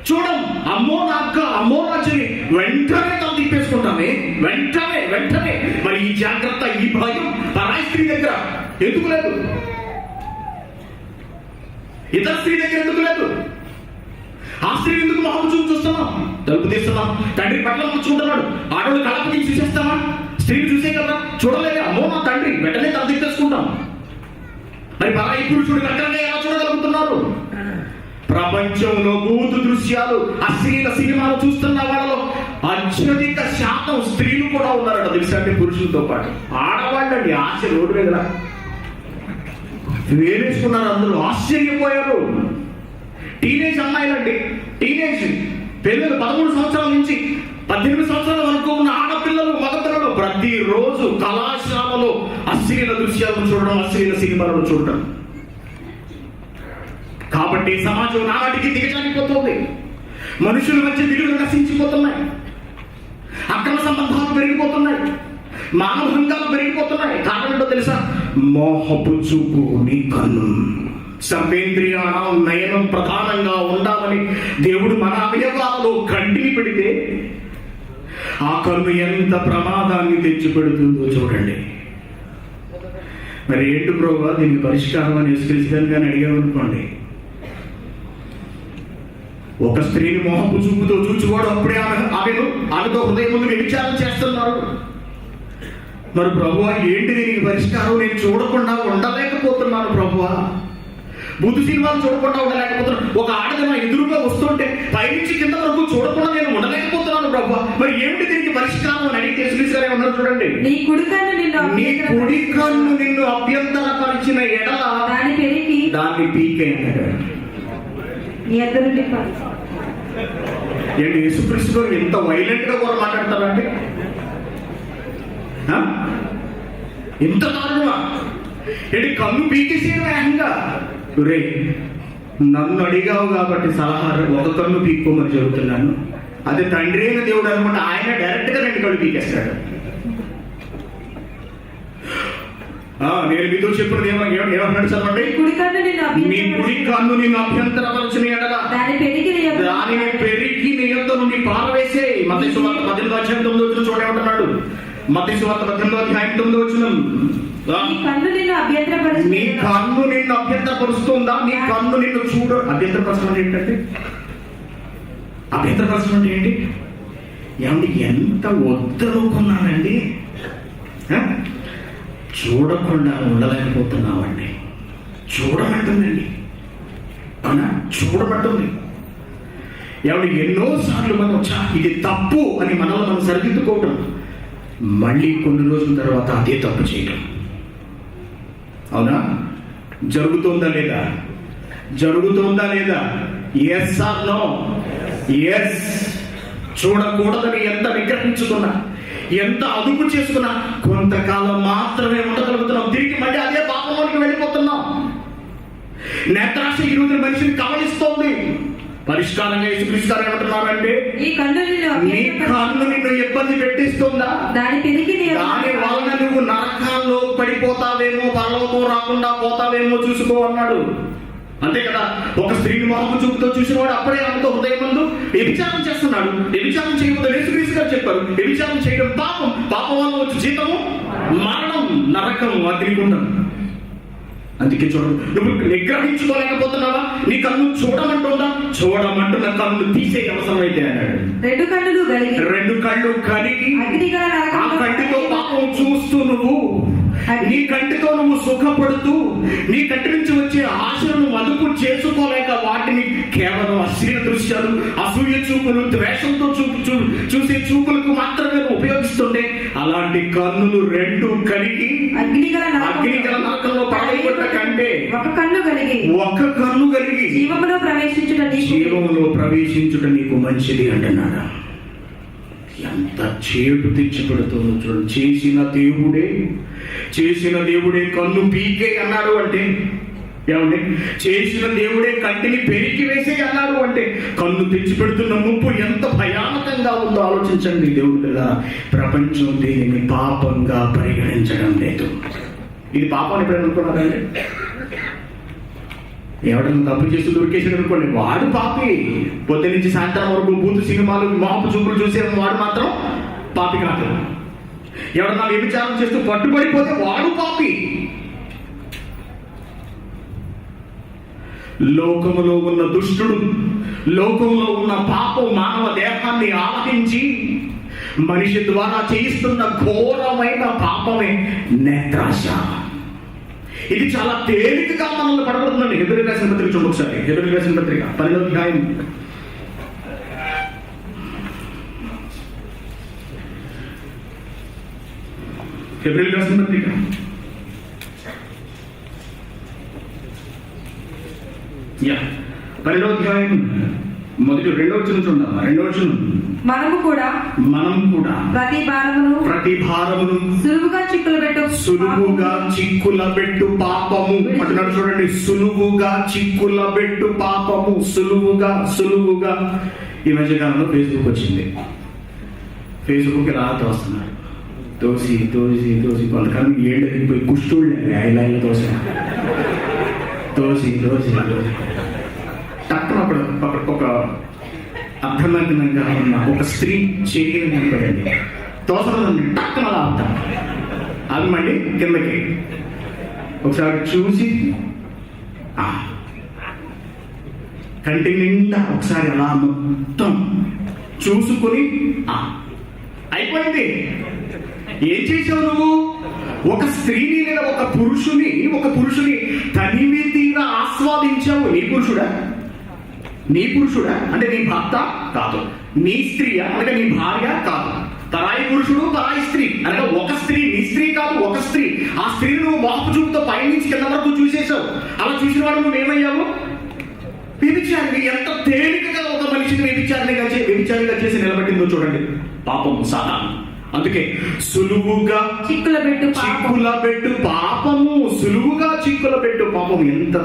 చూడం, అమ్మో నా అక్క, అమ్మో నా చెల్లి, వెంటనే తల తిప్పేసుకుంటామే, వెంటనే. మరి ఈ జాగ్రత్త, ఈ భయం పరాయి స్త్రీ దగ్గర ఎందుకు లేదు? ఇతర స్త్రీ దగ్గర ఎందుకు లేదు? ఆ స్త్రీ ఎందుకు మొహం చూస్తున్నాం, తలుపు తీస్తున్నాం, తండ్రి బట్టలు మార్చుకుంటున్నాడు, ఆడవాళ్ళు కళ్ళకు తీసి చూసేస్తామా? స్త్రీని చూసే కదా, చూడలేదు, అమ్మో నా తండ్రి, వెంటనే తల తిప్పేసుకుంటాం. మరి పరాయి పురుషుడు వెంటనే ఎలా చూడగలుగుతున్నారు? ప్రపంచంలో భూత దృశ్యాలు, అశ్లీల సినిమాలు చూస్తున్న వాళ్ళలో అత్యధిక శాతం స్త్రీలు కూడా ఉన్నారట తెలుసా అండి, పురుషులతో పాటు. ఆడవాళ్ళండి ఆశ రోడ్డు మీద వేరేసుకున్నారు, అందరూ ఆశ్చర్యపోయారు. టీనేజ్ అమ్మాయిలండి, టీనేజ్ పిల్లలు 13 సంవత్సరాల నుంచి 18 సంవత్సరాల వరకు ఉన్న ఆడపిల్లలు, మగపిల్లలు ప్రతిరోజు కళాశాలలో అశ్లీల దృశ్యాలను చూడడం, అశ్లీల సినిమాలను చూడడం. కాబట్టి సమాజం నాటికి దిగజారిపోతుంది, మనుషుల మధ్య విలువలు నశించిపోతున్నాయి, అక్రమ సంబంధాలు పెరిగిపోతున్నాయి, మానభంగాలు పెరిగిపోతున్నాయి. కారణం ఏంటో తెలుసా? మోహపు చూపు నీ కన్ను. సర్వేంద్రియాణం నయనం ప్రధానంగా ఉండాలని దేవుడు మన అవయవాలలో కంటిని పెడితే ఆ కన్ను ఎంత ప్రమాదాన్ని తెచ్చిపెడుతుందో చూడండి. మరి ఏంటి బ్రోవా దీనికి పరిష్కారం అని యేసుక్రీస్తుని అడిగామనుకోండి, ఒక స్త్రీని మోహపు చూపుతో చూచుకోవడం, అప్పుడే ఆమెతో హృదయం ముందు వ్యభిచారం చేస్తున్నారు. మరి ప్రభువా ఏంటి దీనికి పరిష్కారం? నేను చూడకుండా ఉండలేకపోతున్నాను ప్రభువా, బుద్ధి సినిమాలు చూడకుండా ఉండలేకపోతున్నాను. ఒక ఆడది నా ఎదురుగా వస్తుంటే పైనుంచి కింద వరకు చూడకుండా నేను ఉండలేకపోతున్నాను ప్రభువా, మరి ఏమిటి దీనికి పరిష్కారం అని అడిగితే యేసుక్రీస్తు ఉన్నారు చూడండి. నీ కుడి కన్ను నిన్ను అభ్యంతరపరిచిన ఎడల దాన్ని పీకే అన్నాడు. ఏంటి యేసుక్రీస్తు ఎంత వైలెంట్ గా కూడా మాట్లాడతారంటే, ఎంత దారుణమా? ఏంటి కన్ను పీకేసేయడం వేగంగా? రే, నన్ను అడిగావు కాబట్టి సలహా ఒక కన్ను పీక్కోమని చెబుతున్నాను. అదే తండ్రి అయిన దేవుడు అనుకుంటే ఆయన డైరెక్ట్ గా 2 కళ్ళు పీకేస్తాడు. నేను మీతో చెప్పినది ఏమన్నాడు చదవండి. నీ కుడి కన్ను నిన్ను అభ్యంతరపరచుని ఎడల దానిని పెరిగి నీ యొద్ద నుండి పారవేసే. మత్తయి సువార్త 18వ అధ్యాయం 9వ వచనం చూడమంటున్నాడు. మత్తయి సువార్త 18వ అధ్యాయం 9వ వచనం. నీ కన్ను నిన్ను అభ్యంతరపరుస్తుందా? నీ కన్ను నిన్ను చూడు. అభ్యంతరపరచడం ఏంటంటే, అభ్యంతరపరచడం అంటే ఏంటి? ఏమండి ఎంత వద్దనుకున్నానండి, చూడకుండా ఉండలేకపోతున్నామండి. చూడమంటుందండి, అవునా? చూడమంటుంది. ఎవరు ఎన్నోసార్లు మనం ఇది తప్పు అని మనల్ని మనం సరిదిద్దుకోవటం, మళ్ళీ కొన్ని రోజుల తర్వాత అదే తప్పు చేయటం. అవునా? జరుగుతుందా లేదా? Yes or no? ఎస్. చూడకూడదని ఎంత నిగ్రహించుకున్నా, ఎంత అదుపు చేసుకున్నా కొంతకాలం మాత్రమే ఉండగలుగుతున్నాం. తిరిగి మళ్ళీ అదే పాపంలోకి వెళ్ళిపోతున్నాం. నేత్రాశ ఈ రోజు మనిషిని కవలిస్తోంది. పరిష్కారంగా యేసుక్రీస్తు ఏమంటున్నారంటే, నీ కన్ను నిన్ను ఇబ్బంది పెట్టిస్తుందా? దాని వలన నువ్వు నరకాల్లో పడిపోతావేమో, పరలోకం రాకుండా పోతావేమో చూసుకో అన్నాడు. అంతే కదా. ఒక స్త్రీని మొహపు చూపుతో చూసినవాడు అప్పుడే ఆమెతో హృదయం ముందు వ్యభిచారం చేస్తున్నాడు. వ్యభిచారం చేయకపోతే యేసుక్రీస్తు గారు చెప్పారు, వ్యభిచారం చేయడం పాపం, పాపం వల్ల వచ్చి జీతము మరణం. నరకం, అగ్నిగుండం. అందుకే చూడండి, నువ్వు నిగ్రహించుకోలేకపోతున్నావా? నీ కన్ను చూడమంటుందా? చూడమంటున్న కన్ను తీసే అవసరమైతే అన్నాడు. రెండు కళ్ళు కలిగి ఆ కంటితో పాపం చూస్తూ నువ్వు నీ కంటితో నువ్వు సుఖపడుతూ నీ కంటి నుంచి వచ్చే ఆశలను అదుపు చేసుకోలేక వాటిని కేవలం అశ్లీల దృశ్యాలు, అసూయ చూపులు, ద్వేషంతో చూసే చూపులకు మాత్రమే ఉపయోగిస్తుంటే అలాంటి కన్నులు రెండు కలిగి అగ్నిగల నరకంలో పడగొట్ట కంటే ఒక కన్ను కలిగి జీవములో ప్రవేశించుట నీకు మంచిది అంటున్నాడు. ఎంత చేటు తెచ్చిపెడుతుందో చూడండి. చేసిన దేవుడే కన్ను పీకే అన్నాడు అంటే ఏమండి? చేసిన దేవుడే కంటిని పెరికి వేసే అన్నాడు అంటే కన్ను తెచ్చిపెడుతున్న ముప్పు ఎంత భయానకంగా ఉందో ఆలోచించండి. దేవుడు కదా, ప్రపంచం దీనిని పాపంగా పరిగణించడం లేదు. ఇది పాపం ఎప్పుడైనా అనుకున్నారండి? ఎవడన్నా తప్పు చేస్తూ దొరికేసాడు అనుకోండి, వాడు పాపి. పొద్దు నుంచి సాయంత్రం వరకు బూతు సినిమాలు, మాపు చూపులు చూసే వాడు మాత్రం పాపి కాదు. ఎవడన్నా వ్యభిచారం చేస్తూ పట్టుబడిపోతే వాడు పాపి. లోకములో ఉన్న దుష్టుడు, లోకంలో ఉన్న పాపం మానవ దేహాన్ని ఆవహించి మనిషి ద్వారా చేయిస్తున్న ఘోరమైన పాపమే నేత్రాశ. ఇది చాలా తేలికగా మనల్ని పడబడుతుందండి. హెబ్రీయులకు రాసిన పత్రిక చూడండి ఒకసారి. హెబ్రీయులకు రాసిన పత్రిక 10వ అధ్యాయం. హెబ్రీయులకు రాసిన పత్రిక 10వ అధ్యాయం మొదటి 2వ వచనం చూద్దాం. 2వ వచనం, మనము కూడా ప్రతి భారమును సులువుగా చిక్కులబెట్టు పాపము అంటున్నాడు. చూడండి, సులువుగా చిక్కులబెట్టు పాపము. సులువుగా. ఈ మధ్యకాలంలో ఫేస్బుక్ వచ్చింది. ఫేస్బుక్ ఎలా తోస్తున్నారు, తోసి కొంతకాలం ఏళ్ళు ఎదిగిపోయి కుష్టుళ్ళు ఐలైన్లో తోసి టక్కున ఒక అర్థమగ్నంగా ఉన్న ఒక స్త్రీ చేయని నిలబడండి, తోసలండి, టక్కున అలా అవుతాం. అది మళ్ళీ కిందకి ఒకసారి చూసి కంటి నిండా ఒకసారి అలా మొత్తం చూసుకొని అయిపోయింది. ఏం చేసావు నువ్వు? ఒక స్త్రీని లేదా ఒక పురుషుని తనివి తీరా ఆస్వాదించావు. నీ పురుషుడా అంటే నీ భర్త కాదు, నీ స్త్రీయా అనగా నీ భార్య కాదు, తరాయి పురుషుడు తరాయి స్త్రీ అనగా ఒక స్త్రీ, నీ స్త్రీ కాదు, ఒక స్త్రీ. ఆ స్త్రీని నువ్వు మోహపు చూపుతో పైనుంచి కింద వరకు చూసేసావు. అలా చూసిన వాడు నువ్వేమయ్యావు? వ్యభిచారిని. ఎంత తేలికగా ఒక మనిషిని వ్యభిచారిగా చేసి నిలబెట్టిందో చూడండి పాపము, సాధారణ. అందుకే సులువుగా చిక్కులబెట్టు పాపము. సులువుగా చిక్కులబెట్టు పాపం. ఎంత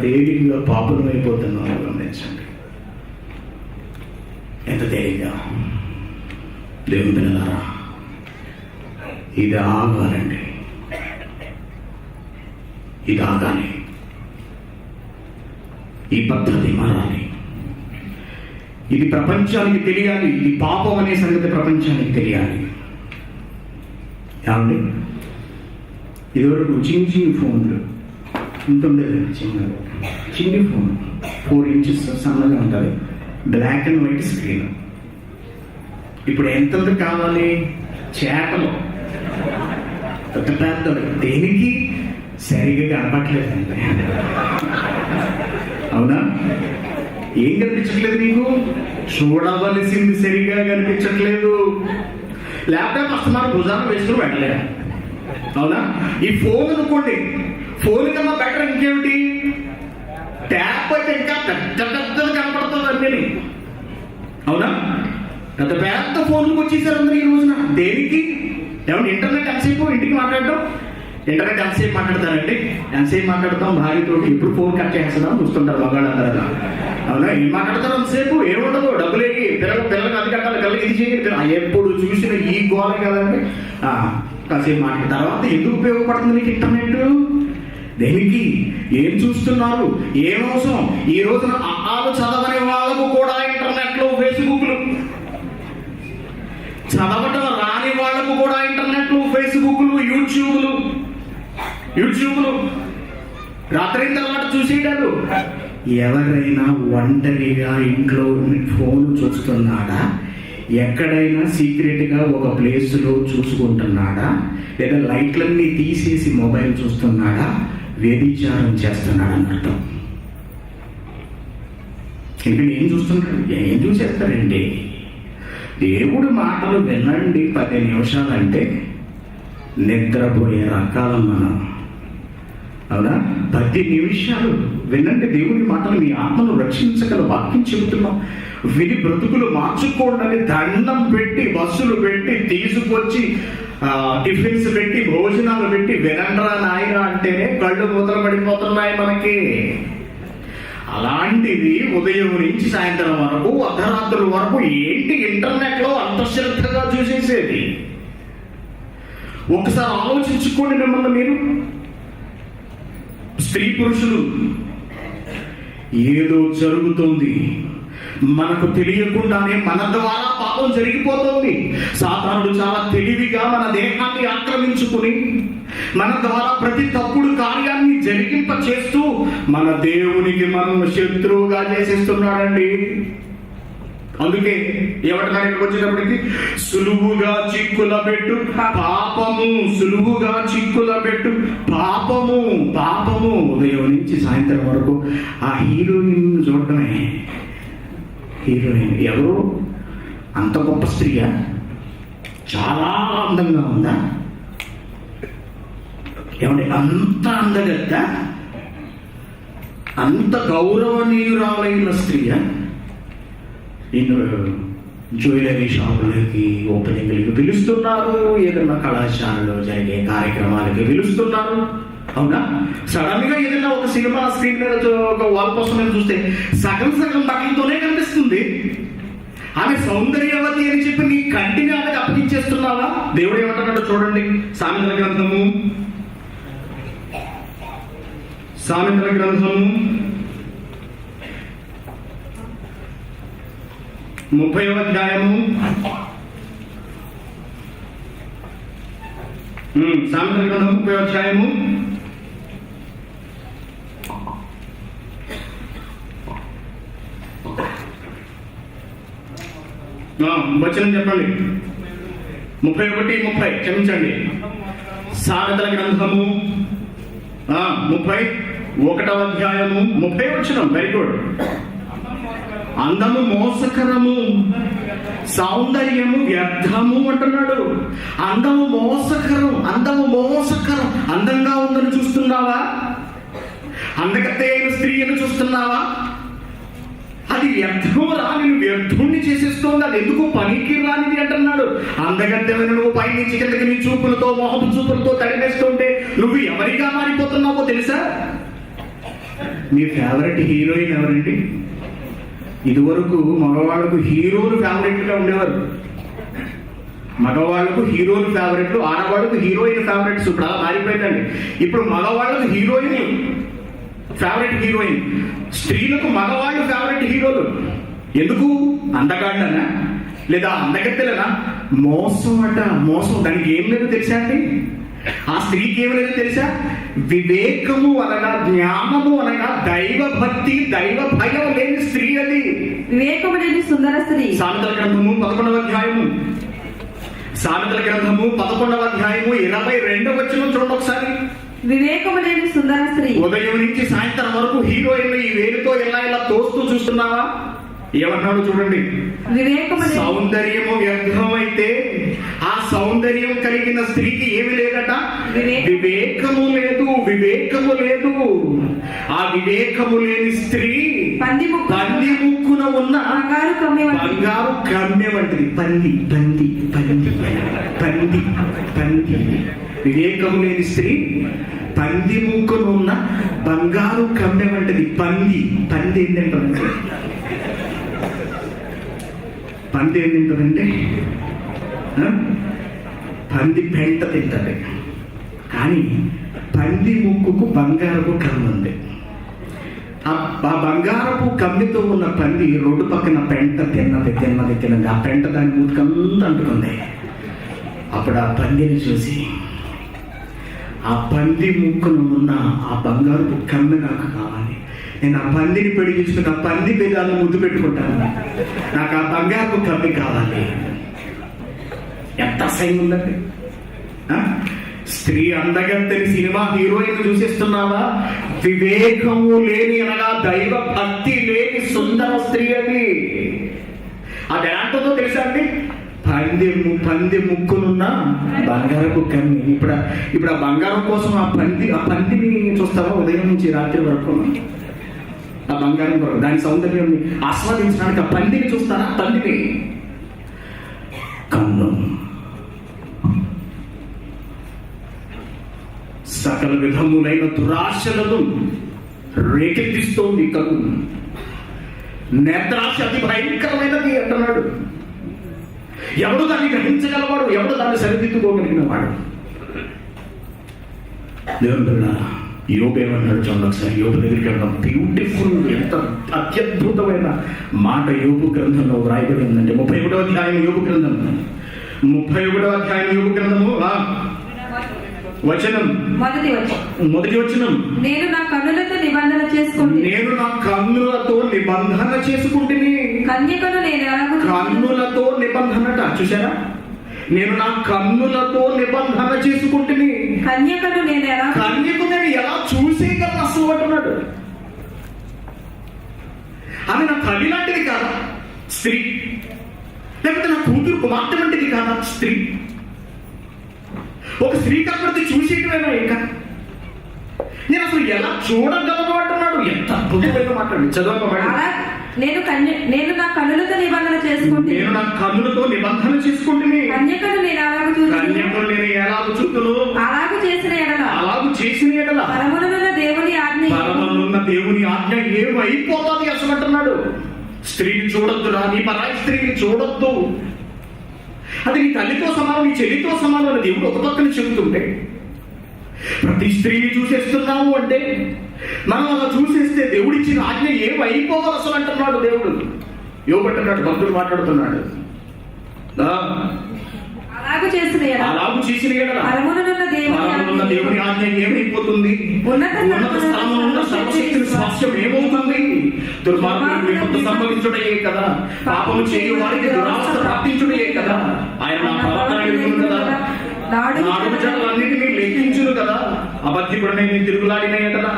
తేలికగా పాపం అయిపోతున్నారో గమనించండి. ఎంత తేలిగ్గా. దేవుని పిల్లలారా, ఇది ఆగాలండి. ఇది ఆగాలి. ఈ పద్ధతి మారాలి. ఇది ప్రపంచానికి తెలియాలి. ఇది పాపం అనే సంగతి ప్రపంచానికి తెలియాలి. ఏమండి, ఇదివరకు చిన్ని ఫోన్లు ఇంత ఉండేది. చిన్ని ఫోన్ 4 ఇంచెస్ సన్నగా ఉంటుంది, బ్లాక్ అండ్ వైట్ స్క్రీన్. ఇప్పుడు ఎంత కావాలి? చేపలు పెద్ద దేనికి సరిగ్గా కనపట్లేదండి. అవునా? ఏం కనిపించట్లేదు నీకు? చూడవలసింది సరిగా కనిపించట్లేదు. ల్యాప్టాప్ అస్తమానం భుజాన్ని వేసుకుని వెళ్ళలే. అవునా? ఈ ఫోన్ అనుకోండి, ఫోన్ కన్నా బెటర్ ఇంకేమిటి? ట్యాప్ అయితే ఇంకా పెద్దది కనపడుతుంది అన్నీ. అవునా? పెద్ద ఫోన్లకు వచ్చేసారు అందరూ ఈ రోజున. దేనికి? ఏమన్నా ఇంటర్నెట్ ఎంతసేపు ఇంటికి మాట్లాడటం? ఇంటర్నెట్ ఎంతసేపు మాట్లాడతారండి? ఎంతసేపు మాట్లాడతాం? భార్యతో ఎప్పుడు ఫోన్ కట్ చేస్తాం చూస్తుంటారు మగాళ్ళందరూ. అవునా? ఏం మాట్లాడతారు అంతసేపు? ఏముండదు, డబ్బులేకి పిల్లలకి అది కట్టాలి, పిల్లలకి ఇది చేయాలి. ఎప్పుడు చూసిన ఈ గోల కదండి. కాసేపు మాట్లాడిన తర్వాత ఎందుకు ఉపయోగపడుతుంది నీకు ఇంటర్నెట్? దేనికి? ఏం చూస్తున్నారు? ఏం అవసరం? ఈ రోజున ఆలు చదవని వాళ్ళకు కూడా ఇంటర్నెట్లో యూట్యూబ్లో రాత్రి తర్వాత చూసేయడాలు. ఎవరైనా ఒంటరిగా ఇంట్లో ఫోన్ చూస్తున్నాడా, ఎక్కడైనా సీక్రెట్గా ఒక ప్లేస్లో చూసుకుంటున్నాడా, లేదా లైట్లన్నీ తీసేసి మొబైల్ చూస్తున్నాడా, వ్యభిచారం చేస్తున్నాడని అర్థం. ఇంకా ఏం చూస్తుంటాడు? ఏం చూసేస్తారండి? దేవుడు మాటలు వినండి 10 నిమిషాలంటే నిద్రపోయే రకాలం మనం. అవునా? 10 నిమిషాలు వినండి దేవుడి మాటలు. మీ ఆత్మను రక్షించగల వాక్యం చెబుతున్నాం. విని బ్రతుకులు మార్చుకోండి. దండం పెట్టి, బస్సులు పెట్టి, తీసుకొచ్చి టిఫిన్స్ పెట్టి, భోజనాలు పెట్టి వినండ్రా నాయన అంటేనే కళ్ళు మూతలు పడిపోతున్నాయి మనకి. అలాంటిది ఉదయం నుంచి సాయంత్రం వరకు, అర్ధరాత్రుల వరకు ఏంటి ఇంటర్నెట్లో అంత శ్రద్ధగా చూసేసేది? ఒకసారి ఆలోచించుకోండి మిమ్మల్ని మీరు. స్త్రీ పురుషులు, ఏదో జరుగుతుంది, మనకు తెలియకుండానే మన ద్వారా పాపం జరిగిపోతుంది. సాతానుడు చాలా తెలివిగా మన దేహాన్ని ఆక్రమించుకుని మన ద్వారా ప్రతి తప్పుడు కార్యాన్ని జరిగింప చేస్తూ మన దేవునికి మనం శత్రువుగా చేసేస్తున్నాడండి. అందుకే ఏమంటున్నారు ఇక్కడికి వచ్చేటప్పటికి? సులువుగా చిక్కుల పెట్టు పాపము, సులువుగా చిక్కుల పెట్టు పాపము. పాపము ఉదయం నుంచి సాయంత్రం వరకు ఆ హీరోయిన్ చూడటమే. హీరోయిన్ ఎవరు? అంత గొప్ప స్త్రీయా? చాలా అందంగా ఉందా? ఏమంటే అంత అందగత్త, అంత గౌరవనీయురాలైన స్త్రీయా? నేను జ్యువెలరీ షాపులకి, ఓపెనింగ్లకి పిలుస్తున్నారు, ఏదైనా కళాశాలలో జరిగే కార్యక్రమాలకి పిలుస్తున్నారు. అవునా? సడన్ గా ఏదైనా ఒక సినిమా స్క్రీన్ మీద ఒక వాల్ పోస్టర్ చూస్తే సగం సగం బట్టలతోనే కనిపిస్తుంది. ఆమె సౌందర్యవతి అని చెప్పి నీ కంటిని ఆమెకు అప్పగించేస్తున్నావా? దేవుడు ఏమంటున్నాడు చూడండి. సామెతల గ్రంథము 30వ అధ్యాయము, సామెతల గ్రంథం 30వ అధ్యాయము 31 చెప్పండి. 31:30 క్షమించండి. సామెతల గ్రంథము 31వ అధ్యాయము 30వ వచనం. Very good. అందము మోసకరము, సౌందర్యము వ్యర్థము అంటున్నాడు. అందము మోసకరం, అందము మోసకరం. అందంగా ఉందని చూస్తున్నావా? అందగత్తే అయిన స్త్రీని చూస్తున్నావా? అది వ్యర్థం రా, నేను వ్యర్థుణ్ణి చేసేస్తోంది. అది ఎందుకు పనికి రానిది అంటున్నాడు. అందగత్తెమైన నువ్వు పైనుంచి కిందకి నీ చూపులతో, మోహపు చూపులతో తడిపేస్తుంటే నువ్వు ఎవరిగా మారిపోతున్నావో తెలుసా? మీ ఫేవరెట్ హీరోయిన్ ఎవరండి? ఇదివరకు మగవాళ్ళకు హీరోలు ఫేవరెట్గా ఉండేవారు. మగవాళ్ళకు హీరోలు ఫేవరెట్లు, ఆడవాళ్ళకు హీరోయిన్ ఫేవరెట్స్. ఇప్పుడు అలా మారిపోయిందండి. ఇప్పుడు మగవాళ్ళకు హీరోయిన్ ఫేవరెట్ హీరోయిన్, స్త్రీలకు మగవాళ్ళు ఫేవరెట్ హీరోలు. ఎందుకు? అందగాళ్ళనా లేదా అందగత్తెలనా? మోసం అట, మోసం. దానికి ఏం లేదు తెలుసా అండి? ఆ స్త్రీకి ఏం లేదు తెలుసా? వివేకము అనగా, జ్ఞానము అనగా, దైవ భక్తి, దైవ భయం లేని స్త్రీ అది. వివేకము లేని సుందర స్త్రీ. సామెతల గ్రంథము 11వ అధ్యాయము, సామెతల గ్రంథము 11వ అధ్యాయము 22వ వచనం చూడండి ఒకసారి. వివేకము లేని సుందర స్త్రీ. ఉదయం నుంచి సాయంత్రం వరకు హీరోయిన్ ఈ వేలుతో ఇలా తోస్తూ చూస్తున్నావా? ఏమన్నాడు చూడండి. సౌందర్యము వ్యర్థమైతే ఆ సౌందర్యం కలిగిన స్త్రీకి ఏమి లేదట? వివేకము లేదు, వివేకము లేదు. ఆ వివేకము లేని స్త్రీ పంది ముక్కున ఉన్న బంగారు కమ్మె వంటిది. పంది పంది పంది పంది పంది. వివేకము లేని స్త్రీ పంది ముక్కున ఉన్న బంగారు కమ్మె వంటిది. పంది పంది ఏంటంటే, పంది ఏం తింటుందంటే, పంది పెంట తింటుంది. కానీ పంది ముక్కుకు బంగారపు కమ్మి ఉంది. ఆ బంగారపు కమ్మితో ఉన్న పంది రోడ్డు పక్కన పెంట తిన్నది తిన్నది తిన్నది. ఆ పెంట దాని మూతికంతా అంటుకుంది. అప్పుడు ఆ పందిని చూసి, ఆ పంది ముక్కును ఉన్న ఆ బంగారు కన్ను నాకు కావాలి. నేను ఆ పందిని పెళ్లి చేసుకుని ఆ పంది పేదాలను ముద్దు పెట్టుకుంటాను. నాకు ఆ బంగారు కన్ను కావాలి. ఎంత అసహ్యం ఉందండి. స్త్రీ అందగత్తని సినిమా హీరోయిన్ చూసేస్తున్నావా? వివేకము లేని అనగా దైవ భక్తి లేని సుందర స్త్రీ అది. అది ఎలాంటిదో తెలుసా అండి? పంది ముక్కునున్న బంగారపు కన్ను. ఇప్పుడు ఆ బంగారం కోసం ఆ పందిని చూస్తావా? ఉదయం నుంచి రాత్రి వరకు ఆ బంగారం కొరకు దాని సౌందర్యాన్ని ఆస్వాదించడానికి ఆ పందిని చూస్తారా? పందిని కన్ను సకల విధములైన దురాశలను రేకెత్తిస్తోంది. కన్ను నేత్రాశ అతి భయంకరమైనది అంటున్నాడు. ఎవడు దాన్ని గ్రహించగలవాడు? ఎవడు దాన్ని సరిదిద్దుకోగలిగిన వాడు? దేవుడు యోగ ఏమన్నాడు చూడండి ఒకసారి. యోగ దగ్గరికి వెళ్దాం. బ్యూటిఫుల్, ఎంత అత్యద్భుతమైన మాట యోగ గ్రంథంలో వ్రాయబడి ఉందంటే 31వ అధ్యాయం యోగ గ్రంథం. 31వ అధ్యాయం యోగ గ్రంథము వచనం మొదటి వచనం. నేను నా కన్నులతో నిబంధన చేసుకుంటుని కన్నులతో నిబంధనట. చూసారా? నేను నా కన్నులతో నిబంధన చేసుకుంటుని. కన్యకను నేను ఎలా చూసేయగలను అసలు అంటున్నాడు. ఆమె నా తల్లి లాంటిది కాదా స్త్రీ? లేకపోతే నా కూతురు కుమార్తె వంటిది కాదా స్త్రీ? ఒక స్త్రీ కాబట్టి చూసేయటమేనా? ఇంకా నేను అసలు ఎలా చూడగలను అంటున్నాడు. ఎంత అద్భుతమైన మాట్లాడి చదవక. నేను నా కన్నులతో నిబంధన చేసుకుంటే కన్యకను నేను ఎలాగూ చూతును అలాగూ చేసిన ఎడల పరమునున్న దేవుని ఆజ్ఞ ఏమైపోతుంది అసలు అంటున్నాడు. స్త్రీని చూడొద్దురా, నీ పరాయి స్త్రీని చూడొద్దు. అది నీ తల్లితో సమానం, నీ చెల్లితో సమానం అని దేవుడు ఒక పక్కన చెబుతుంటే, ప్రతి స్త్రీని చూసేస్తున్నావు అంటే మనం అలా చూసేస్తే దేవుడిచ్చిన ఆజ్ఞ ఏమైపోవాలి అసలు అంటున్నాడు దేవుడు. యోగంటున్నాడు, భక్తుడు మాట్లాడుతున్నాడు. అలాగూ చేసిన దేవుని ఆజ్ఞ ఏమైపోతుంది? ఉన్నత స్థానంలో సర్వశక్తిని స్వాస్థ్యం ఏమవుతుంది? దుర్మార్గులకు విపత్తు సంభవించుటయే కదా, పాపము చేయు వారికి దురావస్థ ప్రాప్తించుటయే కదా. ఆయన నా ప్రవర్తన కదా, నాడుజనులన్నిటినీ లెక్కించును కదా. అబద్ధికుడనే నేను తిరుగులాడిన ఎడలా,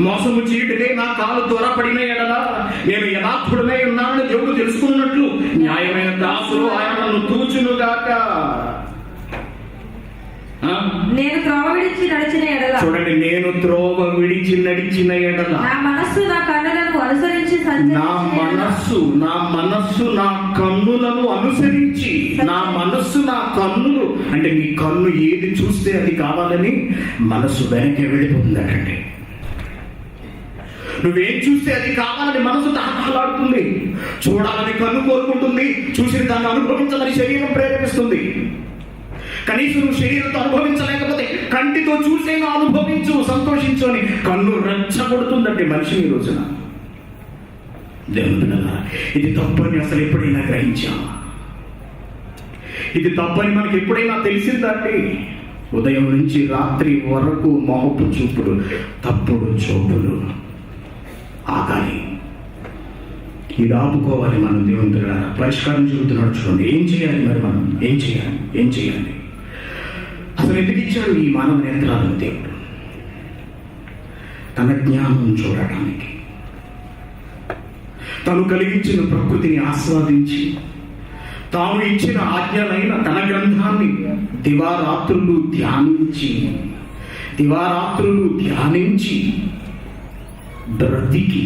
మోసము చీటుకై నా కాలు త్వరపడిన ఎడలా, నేను యథార్థుడనై ఉన్నానని దేవుడు తెలుసుకున్నట్లు న్యాయమైన దాసులు ఆయన నన్ను తూచునుగాక. నేను త్రోవ విడిచి నడిచిన ఎడల, చూడండి, నేను త్రోవ విడిచి నడిచిన ఎడల నా మనస్సు నా కన్నులను అనుసరించి నా కన్నులను అనుసరించి, నా మనస్సు నా కన్నులు అంటే నీ కన్ను ఏది చూస్తే అది కావాలని మనస్సు వెనక్కి వెళ్ళిపోతుందటండి. నువ్వేం చూస్తే అది కావాలని మనసు తహతహలాడుతుంది. చూడాలని కన్ను కోరుకుంటుంది, చూసిన దాన్ని అనుభవించాలని శరీరం ప్రేరేపిస్తుంది. కనీసం నువ్వు శరీరంతో అనుభవించలేకపోతే కంటితో చూసేగా అనుభవించు, సంతోషించు అని కన్ను రెచ్చగొడుతుందంటే మనిషిని ఈ రోజున. దేవుడు, ఇది తప్పని అసలు ఎప్పుడైనా గ్రహించావా? ఇది తప్పని మనకి ఎప్పుడైనా తెలిసిందంటే? ఉదయం నుంచి రాత్రి వరకు మొహపు చూపులు, తప్పుడు చూపులు ఆగాలి. ఇది ఆపుకోవాలి మనం. దేవుడు పరిష్కారం చెబుతున్నాడు. చూడండి, ఏం చేయాలి మరి మనం? ఏం చేయాలి? అసలు ఎందుకు ఇచ్చాడు ఈ మానవ నేత్రాలను దేవుడు? తన జ్ఞానం చూడటానికి, తను కలిగించిన ప్రకృతిని ఆస్వాదించి, తాను ఇచ్చిన ఆజ్ఞలైన తన గ్రంథాన్ని దివారాత్రులు ధ్యానించి బ్రతికి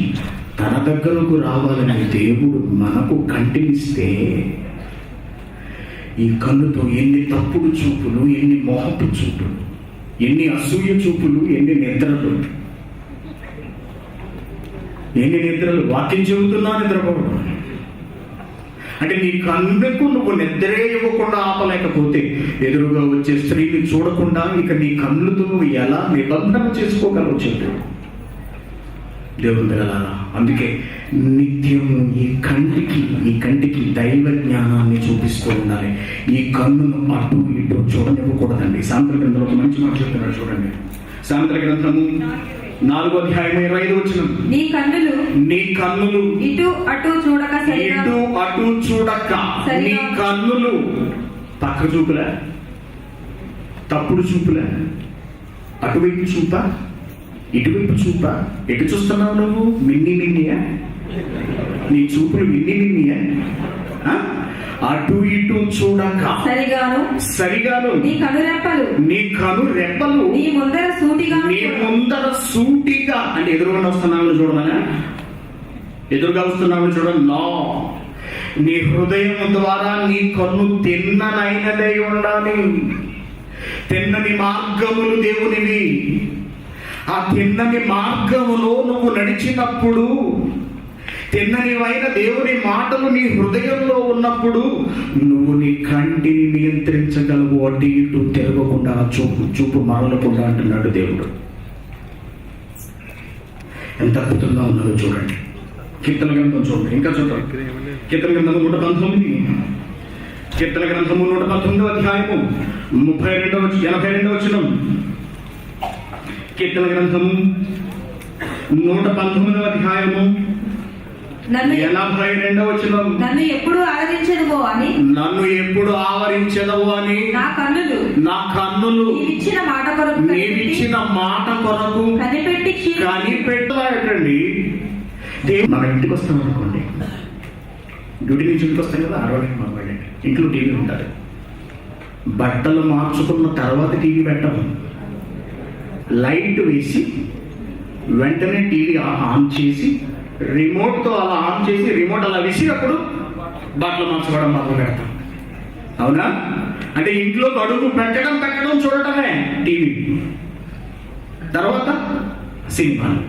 తన దగ్గరకు రావాలని దేవుడు మనకు కంటినిస్తే, ఈ కన్నుతో ఎన్ని తప్పుడు చూపులు, ఎన్ని మోహపు చూపులు, ఎన్ని అసూయ చూపులు, ఎన్ని నిద్రలు వాక్యం చెబుతున్నా నిద్రపోవడం అంటే నీ కన్నుకు నువ్వు నిద్రే ఇవ్వకుండా ఆపలేకపోతే ఎదురుగా వచ్చే స్త్రీని చూడకుండా ఇక నీ కన్నులతో నువ్వు ఎలా నిబంధన చేసుకోగలవు చెప్పు. దేవుడు పిల్లలారా, అందుకే నిత్యం ఈ కంటికి దైవ జ్ఞానాన్ని చూపిస్తూ ఉండాలి. ఈ కన్నును అటు ఇటు చూడనివ్వకూడదండి. సామెతల గ్రంథంలో ఒక మంచి మాట చెప్తున్నాడు చూడండి. సామెతల గ్రంథము 4వ అధ్యాయం 25వ వచనం. నీ కన్నులు ఇటు అటు చూడక నీ కన్నులు పక్క చూపులా, తప్పుడు చూపులా, అటువైపు చూపా, ఇటువైపు చూపా. ఎటు చూస్తున్నావు నువ్వు? మిన్నియా? నీ చూపులు మిన్నియా? అటు ఇటు చూడక సరిగాను నీ కను రెప్పలు నీ ముందర సూటిగా అంటే ఎదురుగా వస్తున్నావు చూడమనా? ఎదురుగా వస్తున్నావు చూడండి. నీ హృదయం ద్వారా నీ కన్ను తిన్ననైనదై ఉండాలి. తిన్నని మార్గములు దేవునివి. ఆ తిన్నని మార్గములో నువ్వు నడిచినప్పుడు, తిన్ననివైన దేవుని మాటలు నీ హృదయంలో ఉన్నప్పుడు నువ్వు నీ కంటిని నియంత్రించగలవు. అటు ఇటు తిరగకుండా, చూపు మరలకుండా అంటున్నాడు దేవుడు. ఎంత అద్భుతంగా ఉన్నదో చూడండి. కీర్తన గ్రంథం చూడండి, ఇంకా చూడండి. కీర్తన గ్రంథము 119, కీర్తన గ్రంథము 119వ అధ్యాయము 82వ వచనం. కీర్తన గ్రంథము 119వ అధ్యాయము 82వ వచనం. నన్ను ఎప్పుడు ఆవరించదవో అని నా కన్నులు నీవిచ్చిన మాట కొరకు కనిపెట్టాడండి. మన ఇంటికి వస్తాం అనుకోండి, డ్యూటీ నుంచి ఇంటికి వస్తాం కదా, 60 మొదలండి. ఇంట్లో టీవీ ఉంటుంది. బట్టలు మార్చుకున్న తర్వాత టీవీ పెట్టము. లైట్ వేసి వెంటనే టీవీ ఆన్ చేసి రిమోట్తో అలా ఆన్ చేసి రిమోట్ అలా విసినప్పుడు బట్టలు మార్చుకోవడం మొదలు పెడతాం. అవునా? అంటే ఇంట్లో అడుగు పెట్టడం చూడటమే టీవీ. తర్వాత సినిమాలు.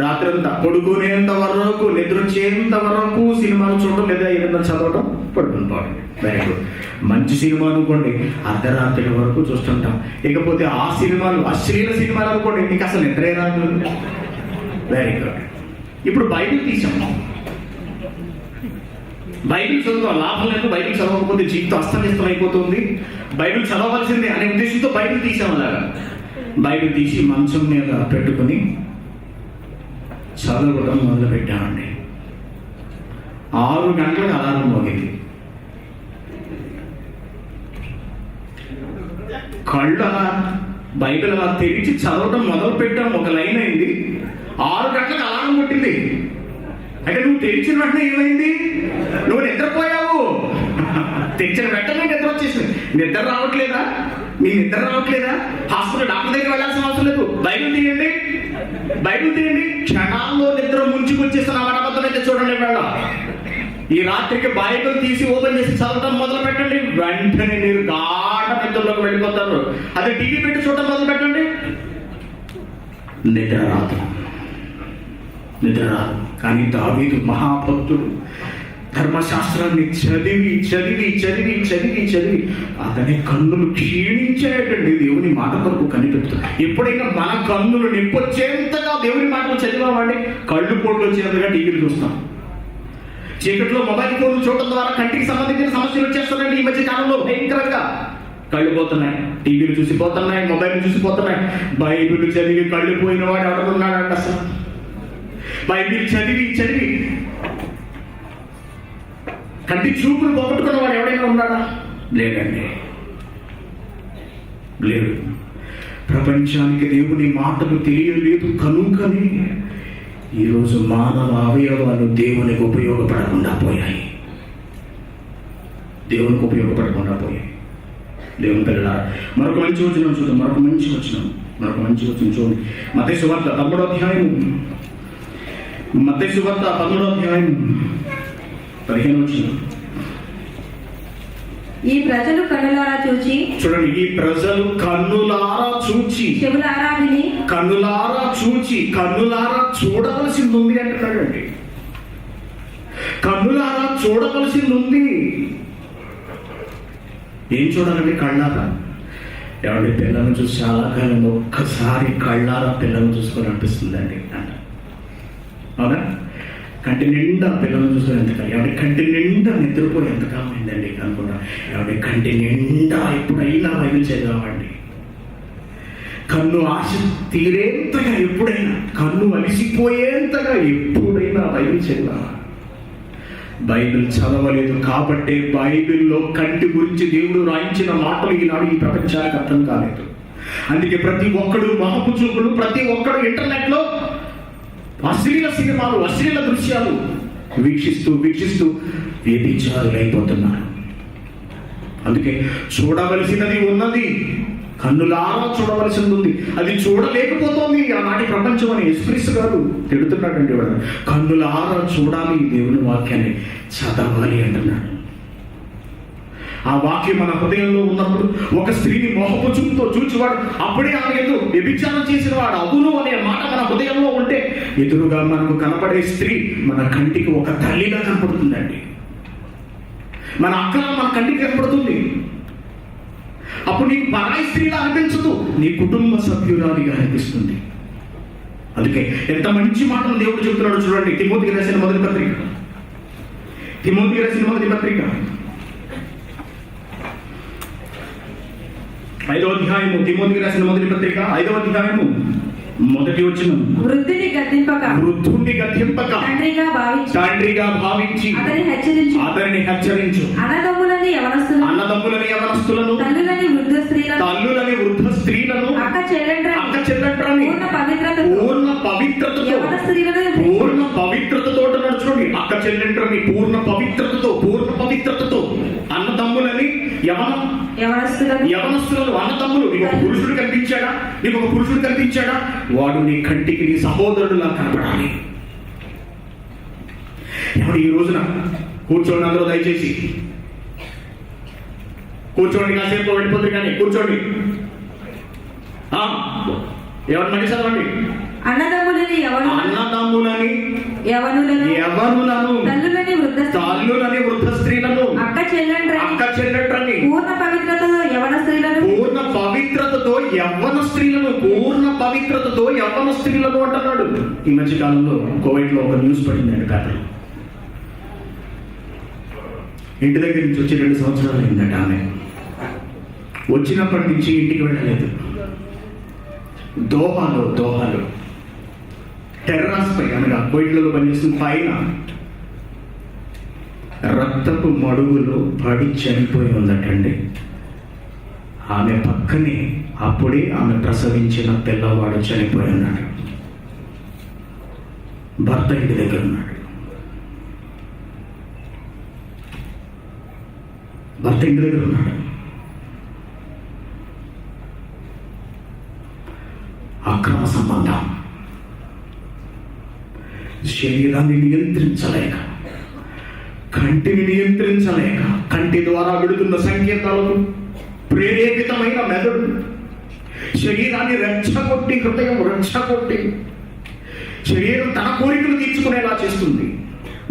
రాత్రంతా పడుకునేంత వరకు, నిద్ర వచ్చేంత వరకు సినిమాలు చూడడం, లేదా ఏదైనా చదవడం, పడుకుని పోవడం. Very good. మంచి సినిమా అనుకోండి అర్ధరాత్రి వరకు చూస్తుంటాం. ఇకపోతే ఆ సినిమాలు, అశ్లీల సినిమాలు అనుకోండి, నీకు అసలు నిద్రే రాదు. Very good. ఇప్పుడు బైబిల్ తీసాం. బైబిల్ చదువుతాం, లాభం లేదు. బైబిల్ చదవకపోతే జీవితం అస్తవ్యస్తం అయిపోతుంది. బైబిల్ చదవవలసిందే అనే ఉద్దేశంతో బైబిల్ తీసాం. అలాగా బైబిల్ తీసి మంచం మీద పెట్టుకుని చదవడం మొదలు పెట్టామండి. 6 గంటలకు అలారం మోగింది. కళ్ళు అలా బైబిల్ అలా తెరిచి చదవడం మొదలు పెట్టాం. ఒక లైన్ అయింది. 6 గంటలకు అలారం కొట్టింది. అంటే నువ్వు తెరిచిన వెంటనే ఏమైంది? నువ్వు నిద్రపోయావు. తెరిచిన వెంటనే నిద్ర వచ్చేసింది. నిద్ర రావట్లేదా? మీ నిద్ర రావట్లేదా? హాస్పిటల్ డాక్టర్ దగ్గర వెళ్ళాల్సిన అవసరం లేదు. బైబిల్ తీయండి. క్షణాల్లో నిద్ర ముంచుకొచ్చేసిన అబద్ధమైతే చూడండి. వేళ ఈ రాత్రికి బైబిల్ తీసి ఓపెన్ చేసి చదవడం మొదలు పెట్టండి. వెంటనే మీరు గాఢ నిద్రలోకి వెళ్ళిపోతారు. అదే టీవీ పెట్టి చూడటం మొదలు పెట్టండి. నిద్ర రాదు. కానీ దావీదు మహాభక్తుడు ధర్మశాస్త్రాన్ని చదివి అతని కన్నులు క్షీణించాయటండి. దేవుని మాట కొరకు కనిపెడుతూ. ఎప్పుడైనా మన కన్నులు నిప్పొచ్చేంతగా దేవుని మాటలు చదివామండి, కళ్ళు పోట్లు వచ్చేంతగా టీవీలు చూస్తాం. చీకట్లో మొబైల్ ఫోన్లు చూడటం ద్వారా కంటికి సంబంధించిన సమస్యలు వచ్చేస్తున్నాయండి. ఈ మధ్య కాలంలో భయంకరంగా కళ్ళు పోతున్నాయి, టీవీలు చూసిపోతున్నాయి, మొబైల్ చూసిపోతున్నాయి. బైబిల్ చదివి కళ్ళు పోయిన వాడు ఎవడున్నాడంట? అసలు బైబిల్ చదివి కంటి చూపులు పోగొట్టుకున్న వాడు ఎవడైనా ఉన్నాడా? లేదండి, లేడు. ప్రపంచానికి దేవుని మాటలు తెలియలేదు కనుకని ఈరోజు మానవ అవయవాలు దేవునికి ఉపయోగపడకుండా పోయాయి. దేవుని పిల్లల మరొక మంచి వచనం చూద్దాం. మరొక మంచి వచనం చూడండి. మత్తయి సువార్త 13వ అధ్యాయం 15వ వచనం. ఈ ప్రజలు కన్నులారా చూచి, చూడండి, ఈ ప్రజలు కన్నులారా చూచి, చెవులారా విని, కన్నులారా చూడవలసింది ఉంది అంటున్నాడండి. కన్నులారా చూడవలసింది ఉంది. ఏం చూడాలండి? కళ్ళారా. ఎవరి పిల్లలను చూసి చాలా కాలంలో ఒక్కసారి కళ్ళారా పిల్లలను చూసుకొని అనిపిస్తుందండి అంట. అవునా? కంటి నిండా పిల్లలు చూసిన ఎంతకాలం, ఎవరి కంటి నిండా నిద్రపోయి ఎంతకాలం అయిందండి అనుకుంటా, ఎవరి కంటి నిండా ఎప్పుడైనా బైబిల్ చదివామండి. కన్ను ఆశ తీరేంతగా ఎప్పుడైనా, కన్ను అలిసిపోయేంతగా ఎప్పుడైనా బైబిల్ చదివామా? బైబిల్ చదవలేదు కాబట్టే బైబిల్లో కంటి గురించి దేవుడు రాయించిన మాటలు ఈనాడు ఈ ప్రపంచానికి అర్థం కాలేదు. అందుకే ప్రతి ఒక్కడు మహపు చూపులు, ప్రతి ఒక్కడు ఇంటర్నెట్లో అశ్లీల సినిమాలు, అశ్లీల దృశ్యాలు వీక్షిస్తూ వ్యభిచారులైపోతున్నారు. అందుకే చూడవలసినది ఉన్నది, కన్నులారా చూడవలసింది ఉంది, అది చూడలేకపోతోంది ఆనాటి ప్రపంచం అని యేసుక్రీస్తు గారు తిడుతున్నాడండి. వాడు కన్నులారా చూడాలి, దేవుని వాక్యాన్ని చదవాలి అంటున్నాడు. ఆ వాక్యం మన హృదయంలో ఉన్నప్పుడు ఒక స్త్రీని మోహపు చూపుతో చూచివాడు అప్పుడే ఆమె ఎదురు వ్యభిచారం చేసిన వాడు అవును అనే మాట మన హృదయంలో ఉంటే ఎదురుగా మనకు కనపడే స్త్రీ మన కంటికి ఒక తల్లిగా కనపడుతుందండి. మన అక్కలా మన కంటికి కనపడుతుంది. అప్పుడు నీకు పరాయి స్త్రీలా అనిపించదు, నీ కుటుంబ సభ్యురాలిగా అనిపిస్తుంది. అందుకే ఎంత మంచి మాటలు దేవుడు చెబుతున్నాడు చూడండి. తిమోతికి రాసిన మొదటి పత్రిక 5వ అధ్యాయము, తిమోతికి రాసిన మొదటి పత్రిక 5వ అధ్యాయము మొదటి వచనం. వృద్ధుని గద్దింపక తండ్రిగా భావించి అతనిని హెచ్చరించు. అన్నదమ్ములని యవనస్తులను తల్లులని వృద్ధ స్త్రీలను అక్క చెల్లెండ్రని పూర్ణ పవిత్రతతో నడుచుకోండి. అక్క చెల్లెండ్రని పూర్ణ పవిత్రతతో అన్నదమ్ములని యవనస్తులను అన్నదమ్ములు. నీకు ఒక పురుషుడు కనిపించాడా, వాడు నీ కంటికి నీ సహోదరుడులా కనపడాలి. ఎవరు ఈ రోజున కూర్చోండి, అందరూ దయచేసి కూర్చోండి, కాసేపు వెళ్ళిపోతుంది కానీ కూర్చోండి. ఎవరు మళ్ళీ చదవండి. అన్నదమ్ములని యవనులను తల్లులని వృద్ధ స్త్రీలను అక్క చెల్లెండ్రని పూర్ణ పవిత్రతతో యవ్వన స్త్రీలను అంటున్నాడు. ఈ మధ్య కాలంలో కోవిడ్ లో ఒక న్యూస్ పడిందండి పేపర్. ఇంటి దగ్గర నుంచి వచ్చి 2 సంవత్సరాలు అయిందట. ఆమె వచ్చినప్పటి నుంచి ఇంటికి వెళ్ళలేదు. దోహాలు టెర్రస్ పై అనగా కోయిట్లలో పనిచేస్తున్న పైన రక్తపు మడుగులో పడి చనిపోయి ఉందటండి. ఆమె పక్కనే అప్పుడే ఆమె ప్రసవించిన పిల్లవాడు చనిపోయి ఉన్నాడు. భర్త ఇంటి దగ్గర ఉన్నాడు. అక్రమ సంబంధం. శరీరాన్ని నియంత్రించలేక, కంటిని నియంత్రించలేక, కంటి ద్వారా విడుతున్న సంకేతాలకు ప్రేరేపితమైన మెదడు శరీరాన్ని రెచ్చగొట్టి, హృదయం రెచ్చగొట్టి శరీరం తన కోరికలు తీర్చుకునేలా చేస్తుంది.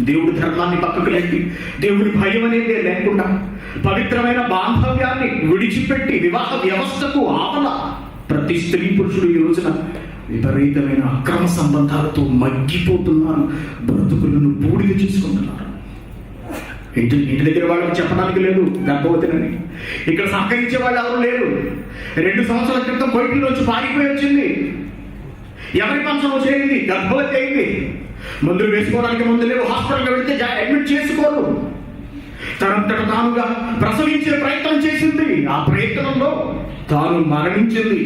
దేవుడి ధర్మాన్ని పక్కకు లేకి, దేవుడి భయం అనేది లేకుండా పవిత్రమైన బాంధవ్యాన్ని విడిచిపెట్టి వివాహ వ్యవస్థకు ఆవల ప్రతి స్త్రీ పురుషుడు ఈ రోజున విపరీతమైన అక్రమ సంబంధాలతో మగ్గిపోతున్నారు. బ్రతుకులను బూడిద చేసుకుంటున్నారు. ఇంటి దగ్గర వాళ్ళకి చెప్పడానికి లేదు గర్భవతినని. ఇక్కడ సహకరించే వాళ్ళు ఎవరు లేరు. 2 సంవత్సరాల క్రితం బయటలోంచి పారిపోయి వచ్చింది. ఎవరి పంచంలో చేరింది, గర్భవతి అయింది. మందులు వేసుకోవడానికి ముందు లేవు. హాస్పిటల్కి వెళితే అడ్మిట్ చేసుకోరు. తనంతట తానుగా ప్రసవించే ప్రయత్నం చేసింది. ఆ ప్రయత్నంలో తాను మరణించింది.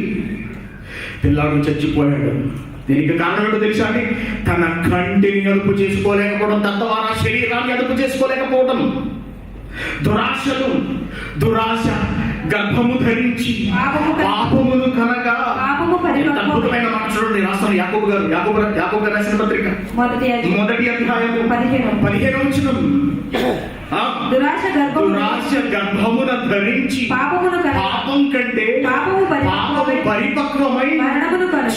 పిల్లాడు చచ్చిపోయాడు. దీనికి కారణం ఏంటో తెలుసా అండి? తన కంటిని అదుపు చేసుకోలేకపోవడం, తద్వారా శరీరాన్ని అదుపు చేసుకోలేకపోవడం. దురాశ గర్భము ధరించి పాపమును కనగా. అద్భుతమైన మాట చూడండి. రాస్తాను యాకోబు గారు రాసిన పత్రిక 1వ అధ్యాయము 15వ వచనం. దురాశ గర్భమున ధరించి పాపం కంటే పాపము పరిపక్వమై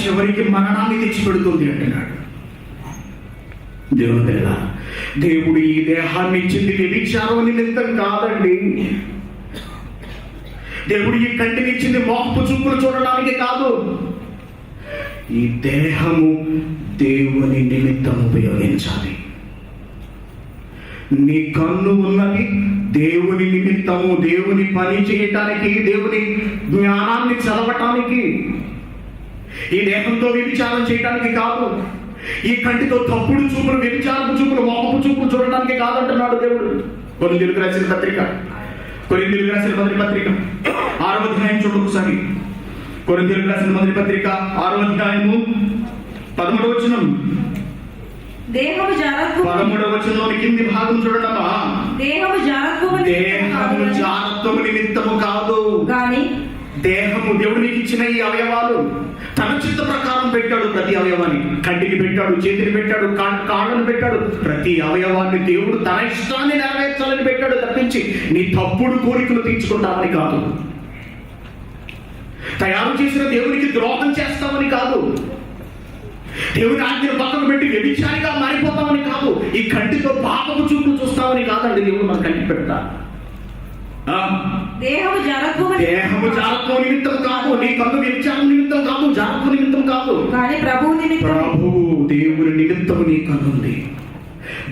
చివరికి మరణాన్ని తెచ్చిపెడుతుంది అంటున్నాడు. దేవుని దగ్గర దేవుడు ఈ దేహాన్ని ఇచ్చింది వ్యభిచారం నిమిత్తం కాదండి. దేవుడు ఈ కంటిని ఇచ్చింది మోహపు చూపులు చూడడానికి కాదు. ఈ దేహము దేవుని నిమిత్తం ఉపయోగించాలి. నీ కన్ను ఉన్నది దేవుని నిమిత్తము, దేవుని పని చేయటానికి, దేవుని జ్ఞానాన్ని చదవటానికి. ఈ దేహంతో వ్యభిచారం చేయటానికి కాదు. ఈ కంటితో తప్పుడు చూపులు, వ్యభిచారపు చూపులు, మోహపు చూపులు చూడటానికి కాదంటున్నాడు దేవుడు. కొరింథీయులకు రాసిన పత్రిక 6వ అధ్యాయం చూడండి ఒకసారి. కొరింథీయులకు రాసిన మొదటి పత్రిక 6వ అధ్యాయము 13వ వచనం. దేహము జారత్వము, 13వ వచనంలోని కింది భాగం చూడమ్మా. దేహము జారత్వము నిమిత్తము కాదు గాని, దేహము దేవుడు నీకు ఇచ్చిన ఈ అవయవాలు తన చిత్త ప్రకారం పెట్టాడు. ప్రతి అవయవాన్ని, కంటిని పెట్టాడు, చేతిని పెట్టాడు, కాళ్ళను పెట్టాడు. ప్రతి అవయవాన్ని దేవుడు తన ఇష్టాన్ని నెరవేర్చాలని పెట్టాడు తప్పించి నీ తప్పుడు కోరికలు తీర్చుకుంటామని కాదు. తయారు చేసిన దేవునికి ద్రోహం చేస్తామని కాదు. దేవుని ఆజ్ఞను పక్కన పెట్టి వ్యభిచారిగా మారిపోతామని కాదు. ఈ కంటితో పాపపు చూపులు చూస్తామని కాదండి దేవుడు మన కంటి పెడతా. దేహము జారత్వము నిమిత్తం కాదు, నీ కన్ను వ్యభిచారం నిమిత్తం కాదు, జారత్వ నిమిత్తం కాదు, కానీ ప్రభువు దేవుని నిమిత్తము నీ కన్నుంది.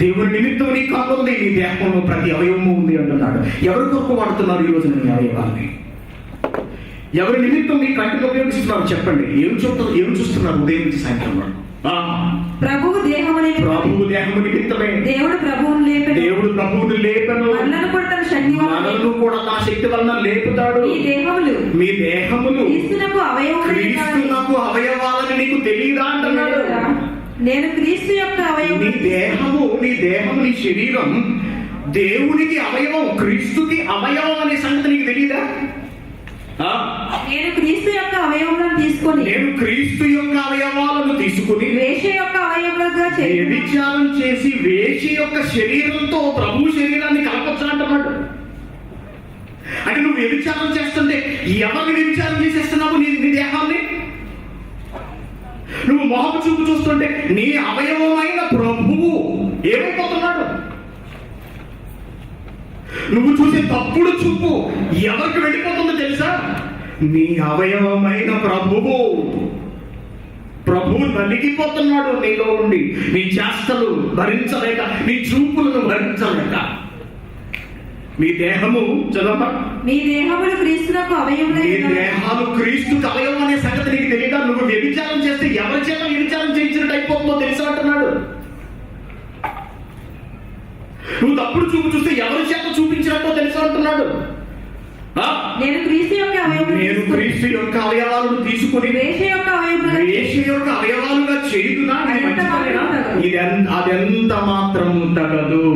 దేవుని నిమిత్తం నీ కన్నుంది. నీ దేహంలో ప్రతి అవయవము ఉంది అంటున్నాడు. ఎవరి కొరకు వాడుతున్నారు ఈ రోజు నీ అవయవాన్ని? ఎవరి నిమిత్తం మీ కంటిని ఉపయోగిస్తున్నారు చెప్పండి. ఏం చూస్తున్నారు ఉదయం నుంచి సాయంత్రం వరకు? ప్రభువు దేహము నిమిత్తమే దేవుడు ప్రభువును లేపను. మనలను కూడా తన శక్తి వలన లేపుతాడు. మీ దేహములు క్రీస్తునకు అవయవాలని నీకు తెలియదా అంటున్నాడు. నేను క్రీస్తు యొక్క అవయవం. నీ దేహము నీ శరీరం దేవునికి అవయవం, క్రీస్తుకి అవయవం అనే సంగతి నీకు తెలియదా? నేను క్రీస్తు యొక్క అవయవాలను తీసుకుని వేశ్య యొక్క అవయవాలుగా వ్యభిచారం చేసి వేశ్య యొక్క శరీరంతో ప్రభు శరీరాన్ని కలపొచ్చు అంటున్నాడు. అంటే నువ్వు వ్యభిచారం చేస్తుంటే ఎవరిని వ్యభిచారం చేసేస్తున్నావు? నీ దేహాన్ని. నువ్వు మోహపు చూపు చూస్తుంటే నీ అవయవమైన ప్రభువు ఏమైపోతున్నాడు? నువ్వు చూసే తప్పుడు చూపు ఎవరికి వెళ్ళిపోతుందో తెలుసా? నీ అవయవమైన ప్రభువు నలిగిపోతున్నాడు నీలో ఉండి. నీ చేష్టలు భరించలేక, నీ చూపులను భరించలేక. మీ దేహము చదవమ్మా. మీ దేహములు క్రీస్తునకు అవయవములై నీ దేహాలు క్రీస్తుకు అవయవం అనే సంగతి నీకు తెలియదా? నువ్వు వ్యభిచారం చేస్తే ఎవరి చేత వ్యభిచారం చేయించినట్టు అయిపోతుందో తెలుసా అంటున్నాడు. నువ్వు తప్పుడు చూపు చూస్తే ఎవరి చేత చూపించినట్టో తెలుసా అంటున్నాడు. నేను క్రీస్తు యొక్క అవయవాలను తీసుకుని వేశ్య యొక్క అవయవాలుగా చేయుదునా? అదెంత మాత్రం తగదు.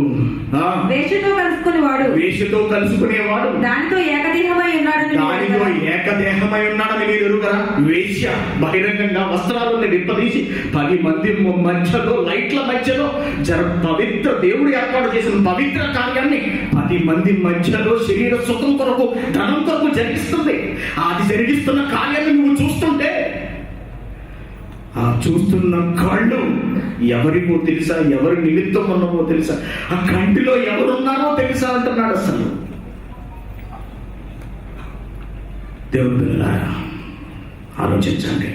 వేశ్యతో కలుసుకునేవాడు దానితో ఏకదేహమై ఉన్నాడని మీరు ఎరుగరా? వేశ్య బహిరంగంగా వస్త్రాలను విప్పదీసి 10 మంది మధ్యలో, లైట్ల మధ్యలో పవిత్ర దేవుడు ఏర్పాటు చేసిన పవిత్ర కార్యాన్ని 10 మంది మధ్యలో శరీర సుఖం కొరకు, ధనం కొరకు జరిగిస్తుంది. అది జరిగిస్తున్న కార్యాన్ని నువ్వు చూస్తుంటే ఆ చూస్తున్న కళ్ళు ఎవరికో తెలుసా? ఎవరి నిమిత్తం ఉన్నామో తెలుసా? ఆ కంటిలో ఎవరున్నారో తెలుసా అంటున్నాడు. అసలు దేవుని పిల్లలారా ఆలోచించండి.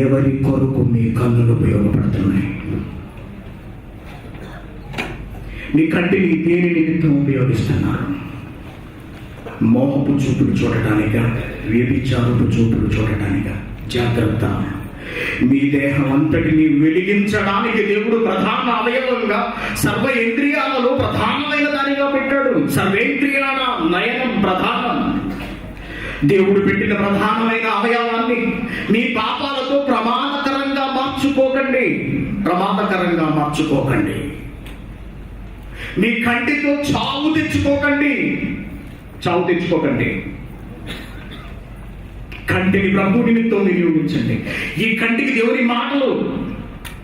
ఎవరి కొరకు మీ కన్నులు ఉపయోగపడుతున్నాయి? మీ కంటిని దేని నిమిత్తం ఉపయోగిస్తున్నారు? మోహపు చూపులు చూడటానికా? వ్యభిచారపు చూపులు చూడటానికా? జాగ్రత్త. మీ దేహం అంతటిని వెలిగించడానికి దేవుడు ప్రధాన అవయవంగా సర్వేంద్రియాలలో ప్రధానమైన దానిగా పెట్టాడు. సర్వేంద్రియాల నయనం ప్రధానం. దేవుడు పెట్టిన ప్రధానమైన అవయవాన్ని మీ పాపాలతో ప్రమాదకరంగా మార్చుకోకండి. మీ కంటితో చావు తెచ్చుకోకండి. కంటిని ప్రభు నిమిత్తం వినియోగించండి. ఈ కంటికి దేవుని మాటలు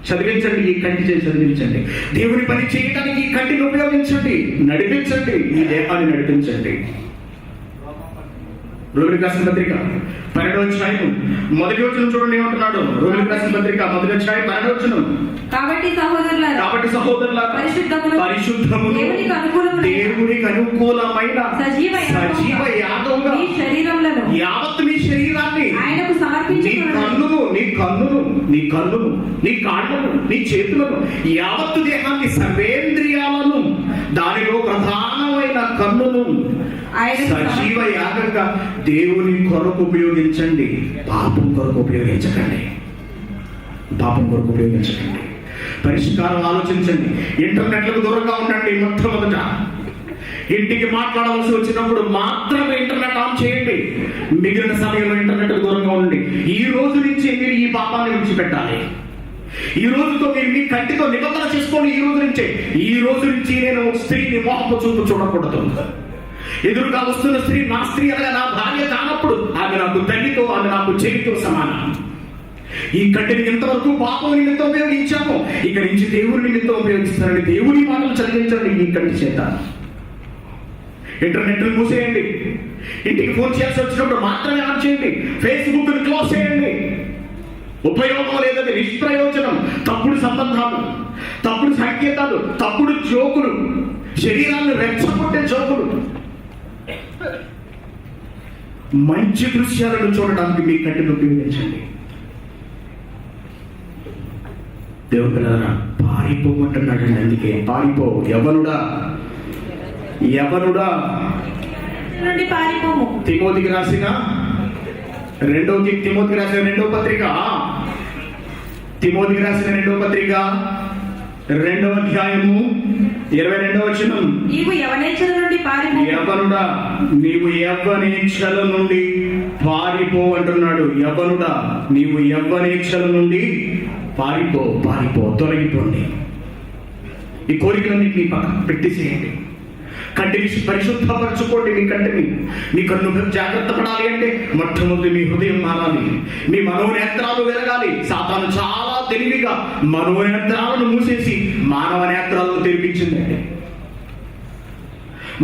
చదివించండి. ఈ కంటి చేసి చదివించండి. దేవుని పని చేయడానికి ఈ కంటిని ఉపయోగించండి. నడిపించండి. ఈ దేహాన్ని నడిపించండి. రోమిలికి రాసిన పత్రిక 12వ అధ్యాయం 1వ వచనం చూడండి ఏమంటున్నాడు. రోమిలికి రాసిన పత్రిక 1వ అధ్యాయం 12వ వచనం. కాబట్టి సహోదరులారా పరిశుద్ధమును దేవునికి అనుకూలమైన సజీవ యాగంగా మీ శరీరములను యావత్తు మీ శరీరాన్ని ఆయనకు సమర్పించి నీ కన్నును నీ కాళ్ళను నీ చేతులను యావత్తు దేహాన్ని సర్వేంద్రియాలను దానిలో ప్రధానమైన కన్నును సజీవ యాగంగా దేవుని కొరకు ఉపయోగించండి. పాపం కొరకు ఉపయోగించకండి. పరిష్కారం ఆలోచించండి. ఇంటర్నెట్లకు దూరంగా ఉండండి. మొట్టమొదట ఇంటికి మాట్లాడవలసి వచ్చినప్పుడు మాత్రమే ఇంటర్నెట్ ఆన్ చేయండి. మిగిలిన సమయంలో ఇంటర్నెట్ దూరంగా ఉండండి. ఈ రోజు నుంచి మీరు ఈ పాపాన్ని విడిచిపెట్టాలి. ఈ రోజుతో మీరు మీ కంటితో నిబంధన చేసుకోండి. ఈ రోజు నుంచి నేను స్త్రీని మోహపు చూపు చూడకూడదు. ఎదురుగా వస్తున్న స్త్రీ నా స్త్రీ అనగా నా భార్య కానప్పుడు ఆమె నాకు తల్లితో, ఆమె నాకు చెల్లితో సమానం. ఈ కంటిని ఎంతవరకు పాపం నిమిత్తం ఉపయోగించామో ఇక నుంచి దేవుని నిమిత్తం ఉపయోగిస్తారండి. దేవుని మాటలు చదివించండి ఈ కంటి చేత. ఇంటర్నెట్ మూసేయండి. ఇంటికి ఫోన్ చేయాల్సి వచ్చినప్పుడు మాత్రమే ఆన్ చేయండి. ఫేస్బుక్ క్లోజ్ చేయండి. ఉపయోగం లేదని నిష్ప్రయోజనం, తప్పుడు సంబంధాలు, తప్పుడు సంకేతాలు, తప్పుడు జోకులు, శరీరాన్ని రెచ్చగొట్టే జోకులు, మంచి దృశ్యాలను చూడడానికి మీ కంటిని ఉపయోగించండి. దేవుడు పిల్లరా పారిపోమంటున్నాడండి. అందుకే పారిపో యవనుడా పారిపోము. తిమోతికి రాసిన రెండవ పత్రిక 2వ అధ్యాయము 22వ వచనం. నీవు యవ్వనేచ్ఛల నుండి పారిపో. యవ్వనుడా నీవు యవ్వనేచ్ఛల నుండి పారిపో అంటున్నాడు. యవ్వనుడా నీవు యవ్వనేచ్ఛల నుండి పారిపో, తొలగిపోండి. ఈ కోరికలన్నింటినీ పక్కన పెట్టేసేయండి. కంటిని పరిశుద్ధపరచుకోండి. మీ కన్ను జాగ్రత్త పడాలి అంటే మొట్టమొదటి మీ హృదయం మారాలి. మీ మనోనేత్రాలు వెలగాలి. సాతాను చాలా తెలివిగా మనోనేత్రాలను మూసేసి మానవ నేత్రాలను తెరిపించిందండి.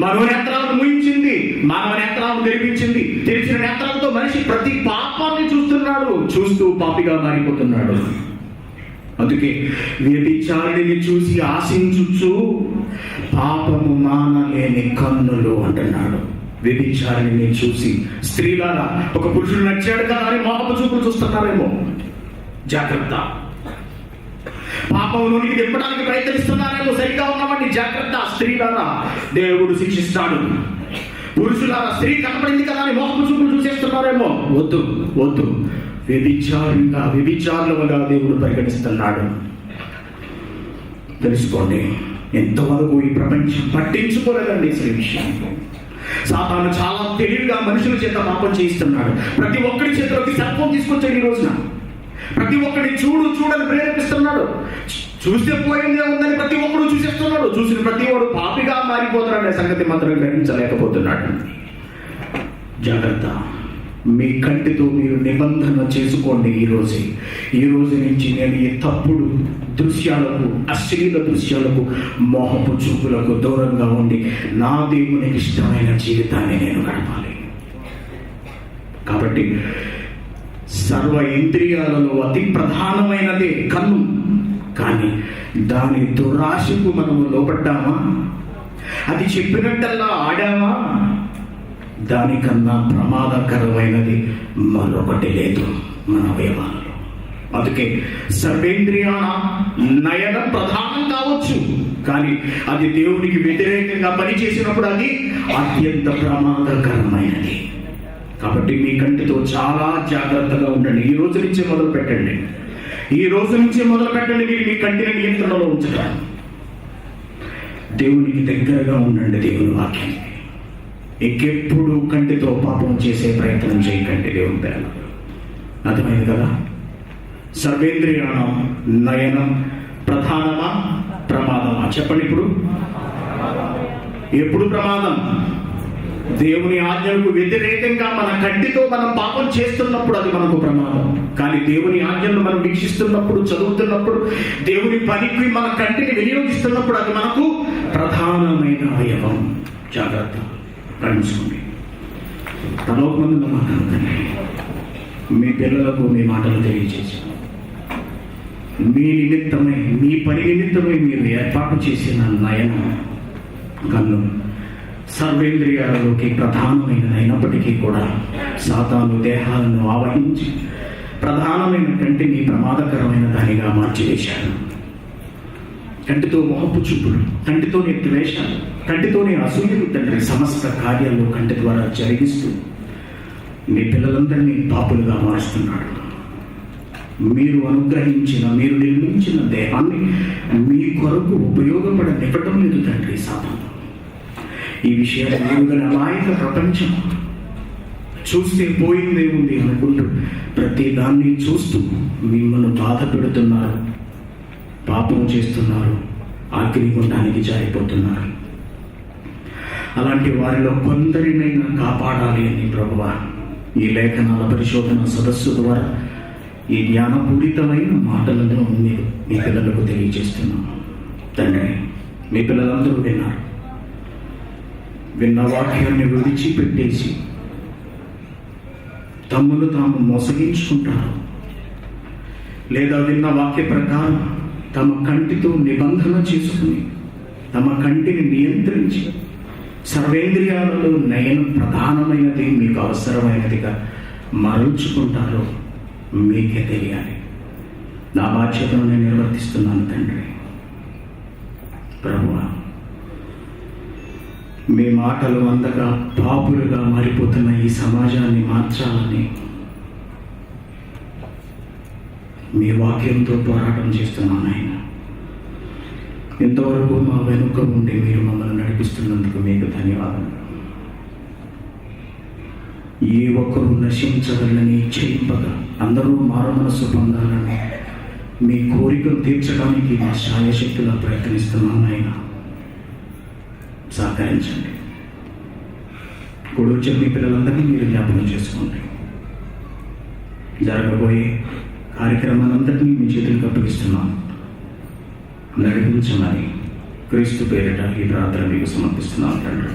మనోనేత్రాలను మూయించింది, మానవ నేత్రాలను తెరిపించింది. తెరిచిన నేత్రాలతో మనిషి ప్రతి పాపాన్ని చూస్తూ పాపిగా మారిపోతున్నాడు. అందుకే వ్యభిచారిణిని చూసి ఆశించుచు పాపము మానలేని కన్నులు అంటున్నాడు. వ్యభిచారిణిని చూసి స్త్రీలారా ఒక పురుషుడు నచ్చాడు కదా అని మోహపు చూపులు చూస్తున్నారేమో. జాగ్రత్త. పాపంలోనికి దింపడానికి ప్రయత్నిస్తున్నారేమో. సరిగా ఉన్నామని జాగ్రత్త. స్త్రీలారా దేవుడు శిక్షిస్తాడు. పురుషులారా స్త్రీ కనపడింది కదా అని మోహపు చూపులు చూసేస్తున్నారేమో. వద్దు. వ్యభిచారులుగా దేవుడు పరిగణిస్తున్నాడు. తెలుసుకోండి. ఎంతవరకు ఈ ప్రపంచం పట్టించుకోలేదండి ఈ విషయం. సాతాను చాలా తెలివిగా మనుషుల చేత పాపం చేయిస్తున్నాడు. ప్రతి ఒక్కరి చేతిలోకి సర్పం తీసుకొచ్చాడు ఈ రోజున. ప్రతి ఒక్కరిని చూడని ప్రేరేపిస్తున్నాడు. చూస్తే పోయిందే ఉందని ప్రతి ఒక్కరు చూసేస్తున్నాడు. చూసిన ప్రతి వాడు పాపిగా మారిపోతున్నాడు. సంగతి మాత్రం గ్రహించలేకపోతున్నాడు. జాగ్రత్త. మీ కంటితో మీరు నిబంధన చేసుకోండి. ఈ రోజు నుంచి నేను ఈ తప్పుడు దృశ్యాలకు, అశ్లీల దృశ్యాలకు, మోహపు చూపులకు దూరంగా ఉండి నా దేవునికి ఇష్టమైన జీవితాన్ని నేను గడపాలి. కాబట్టి సర్వ ఇంద్రియాలలో అతి ప్రధానమైనదే కన్ను. కానీ దాని దురాశకు మనము లోపడ్డామా? అది చెప్పినట్టల్లా ఆడామా? దానికన్నా ప్రమాదకరమైనది మరొకటి లేదు మన అవయవాలలో. అందుకే సర్వేంద్రియాణ నయనం ప్రధానం కావచ్చు, కానీ అది దేవునికి వ్యతిరేకంగా పనిచేసినప్పుడు అది అత్యంత ప్రమాదకరమైనది. కాబట్టి మీ కంటితో చాలా జాగ్రత్తగా ఉండండి. ఈ రోజు నుంచే మొదలు పెట్టండి. మీరు మీ కంటిని నియంత్రణలో ఉంచడం. దేవునికి దగ్గరగా ఉండండి. దేవుని వాక్యానికి ఇంకెప్పుడు కంటితో పాపం చేసే ప్రయత్నం చేయకండి. దేవుని పేరు అర్థమైంది కదా? సర్వేంద్రియాణం నయనం ప్రధానమా ప్రమాదమా? చెప్పండి. ఎప్పుడు ప్రమాదం? దేవుని ఆజ్ఞలకు వ్యతిరేకంగా మన కంటితో మనం పాపం చేస్తున్నప్పుడు అది మనకు ప్రమాదం. కానీ దేవుని ఆజ్ఞలను మనం వీక్షిస్తున్నప్పుడు, చదువుతున్నప్పుడు, దేవుని పనికి మన కంటిని వినియోగిస్తున్నప్పుడు అది మనకు ప్రధానమైన అవయవం. జాగ్రత్త. గమనించుకోండి. పరలోకమందున్న మాటలు తండ్రి మీ పిల్లలకు మీ మాటలు తెలియజేసి మీ నిమిత్తమై మీ పని నిమిత్తమై మీరు ఏర్పాటు చేసిన నయన కన్ను సర్వేంద్రియాలలోకి ప్రధానమైనదైనప్పటికీ కూడా సాతాను దేహాలను ఆవహించి ప్రధానమైన కంటిని ప్రమాదకరమైన దానిగా మార్చివేశాడు. కంటితో మోహపు చూపులు, కంటితోనే ద్వేషాలు, కంటితోనే అసూయలు తండ్రి సమస్త కార్యాలు కంటి ద్వారా జరిగిస్తూ మీ పిల్లలందరినీ పాపులుగా మారుస్తున్నాడు. మీరు అనుగ్రహించిన, మీరు నిర్మించిన దేహాన్ని మీ కొరకు ఉపయోగపడనివ్వటం లేదు తండ్రి సాతాను. ఈ విషయాలు ఎరుగని అమాయక ప్రపంచం చూస్తే పోయిందే ఉంది అనుకుంటూ ప్రతి దాన్ని చూస్తూ మిమ్మల్ని బాధ పెడుతున్నారు, పాపం చేస్తున్నారు, అగ్నిగుండానికి జారిపోతున్నారు. అలాంటి వారిలో కొందరినైనా కాపాడాలి అని ప్రభువా ఈ లేఖనాల పరిశోధన సదస్సు ద్వారా ఈ జ్ఞానపూరితమైన మాటలను మీరు మీ పిల్లలకు తెలియజేస్తున్నాం తండ్రి. మీ పిల్లలందరూ విన్నారు, విన్న వాక్యాన్ని విడిచిపెట్టేసి తమ్మును తాము మోసగించుకుంటారు, లేదా విన్న వాక్య ప్రకారం తమ కంటితో నిబంధన చేసుకుని తమ కంటిని నియంత్రించి సర్వేంద్రియాలలో నయనం ప్రధానమైనది, మీకు అవసరమైనదిగా మరల్చుకుంటారో మీకే తెలియాలి. నా బాధ్యతను నేను నిర్వర్తిస్తున్నాను తండ్రి. ప్రభువా మీ మాటలు అందగా పాపులుగా మారిపోతున్న ఈ సమాజాన్ని మార్చాలని మీ వాక్యంతో పోరాటం చేస్తున్నాను ఆయన. ఇంతవరకు మా వెనుక ఉండి మీరు మమ్మల్ని నడిపిస్తున్నందుకు మీకు ధన్యవాదాలు. ఏ ఒక్కరూ నశించగలని చేయింపగా అందరూ మారు మనస్సు పొందాలని మీ కోరికను తీర్చడానికి మా శాయశక్తిగా ప్రయత్నిస్తున్నాను ఆయన. సహకరించండి. కూడొచ్చిన మీ పిల్లలందరినీ మీరు జ్ఞాపకం చేసుకోండి. జరగబోయే కార్యక్రమాలందరినీ మీ చేతులకు అప్పగిస్తున్నాను. నడిపించమని క్రీస్తు పేరిట ఈ ప్రార్థన మీకు సమర్పిస్తున్నాను తండ్రి.